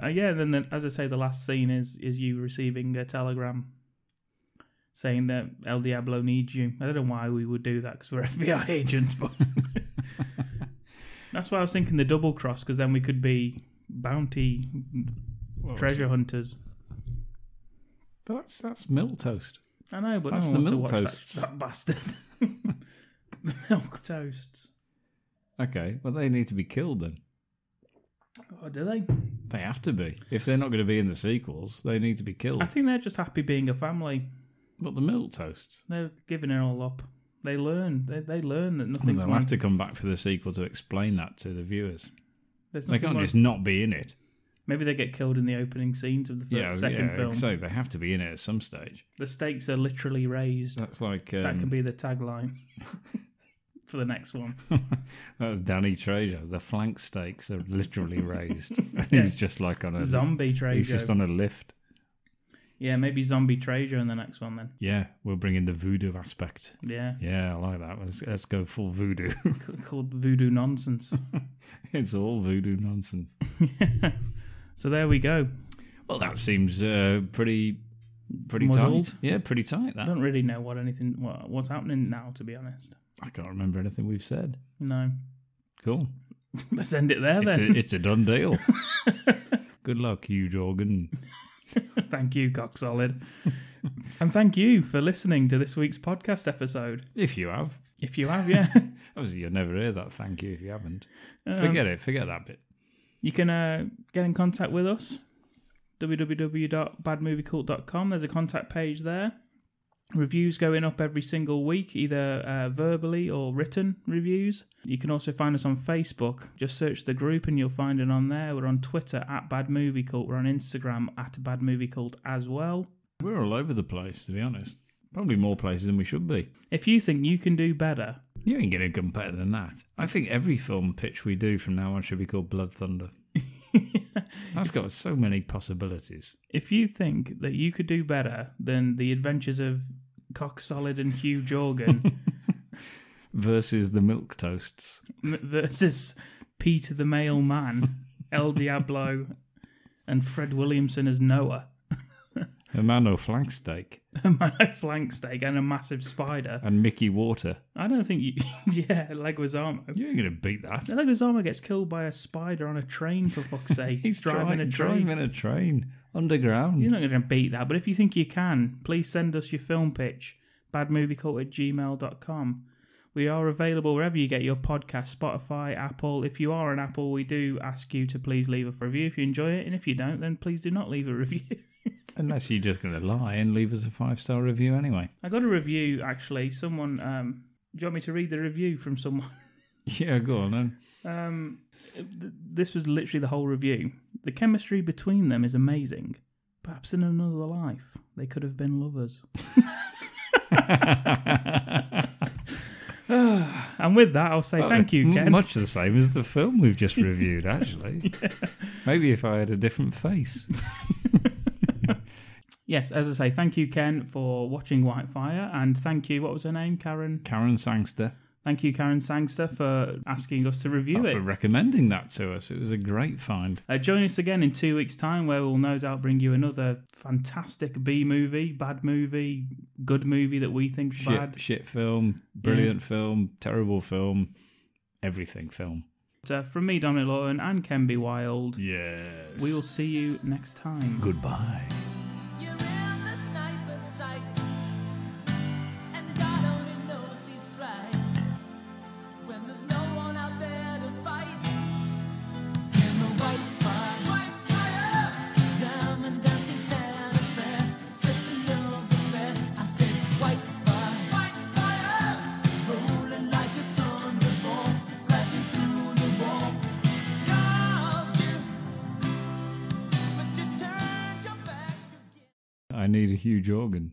then, as I say, the last scene is you receiving a telegram saying that El Diablo needs you. I don't know why we would do that because we're FBI agents, but that's why I was thinking the double cross, because then we could be bounty treasure hunters. But that's Milquetoast. I know, but that's no one the wants to watch Milquetoasts. that bastard. The milk toasts. Okay, well they need to be killed then. Oh, do they? They have to be. If they're not going to be in the sequels, they need to be killed. I think they're just happy being a family. But the Milquetoasts. They're giving it all up. They learn. They learn that nothing's. They'll have to come back for the sequel to explain that to the viewers. There's They nothing can't more- just not be in it. Maybe they get killed in the opening scenes of the second film. So they have to be in it at some stage. The stakes are literally raised. That's like that could be the tagline for the next one. That was Danny Trejo. The flank stakes are literally raised. He's just like on a zombie Trejo. He's just on a lift. Yeah, maybe zombie Trejo in the next one then. Yeah, we'll bring in the voodoo aspect. Yeah. Yeah, I like that. Let's go full voodoo. Called voodoo nonsense. It's all voodoo nonsense. So there we go. Well, that seems pretty Muddled. tight. Yeah, pretty tight. I That. don't really know what's happening now, to be honest. I can't remember anything we've said. No. Cool. Let's end it there then. It's a done deal. Good luck, Hugh Jorgen. Thank you, Cocksolid. And thank you for listening to this week's podcast episode. If you have. If you have, yeah. Obviously, you'll never hear that thank you if you haven't. Forget it. Forget that bit. You can get in contact with us. www.badmoviecult.com. There's a contact page there. Reviews going up every single week, either verbally or written reviews. You can also find us on Facebook. Just search the group and you'll find it on there. We're on Twitter @BadMovieCult. We're on Instagram @BadMovieCult as well. We're all over the place, to be honest. Probably more places than we should be. If you think you can do better... You ain't going to come better than that. I think every film pitch we do from now on should be called Blood Thunder. That's got so many possibilities. If you think that you could do better than the adventures of Cocksolid and Hugh Jorgen... versus the Milquetoasts. Versus Peter the Mailman, El Diablo, and Fred Williamson as Noah. Hermano Flanksteak. My flank steak and a massive spider. And Mickey Water. I don't think you... Yeah, Leguizamo. You ain't going to beat that. Leguizamo gets killed by a spider on a train, for fuck's sake. He's driving a train. Driving a train. Underground. You're not going to beat that, but if you think you can, please send us your film pitch. badmoviecult@gmail.com. We are available wherever you get your podcast, Spotify, Apple. If you are an Apple, we do ask you to please leave a review if you enjoy it, and if you don't, then please do not leave a review. Unless you're just going to lie and leave us a 5-star review anyway. I got a review, actually. Someone, do you want me to read the review from someone? Yeah, go on then. This was literally the whole review. The chemistry between them is amazing. Perhaps in another life, they could have been lovers. And with that, I'll say thank you, Ken. Much the same as the film we've just reviewed, actually. Yeah. Maybe if I had a different face. Yes, as I say, thank you, Ken, for watching Whitefire, and thank you, what was her name, Karen? Karen Sangster. Thank you, Karen Sangster, for asking us to review it. For recommending that to us. It was a great find. Join us again in 2 weeks' time, where we'll no doubt bring you another fantastic B-movie, bad movie, good movie that we think's bad. Shit film, brilliant film, terrible film, everything film. From me, Dominic Lawton, and Ken B. Wild, yes, we will see you next time. Goodbye. You're in the sniper's sights. I need a huge organ.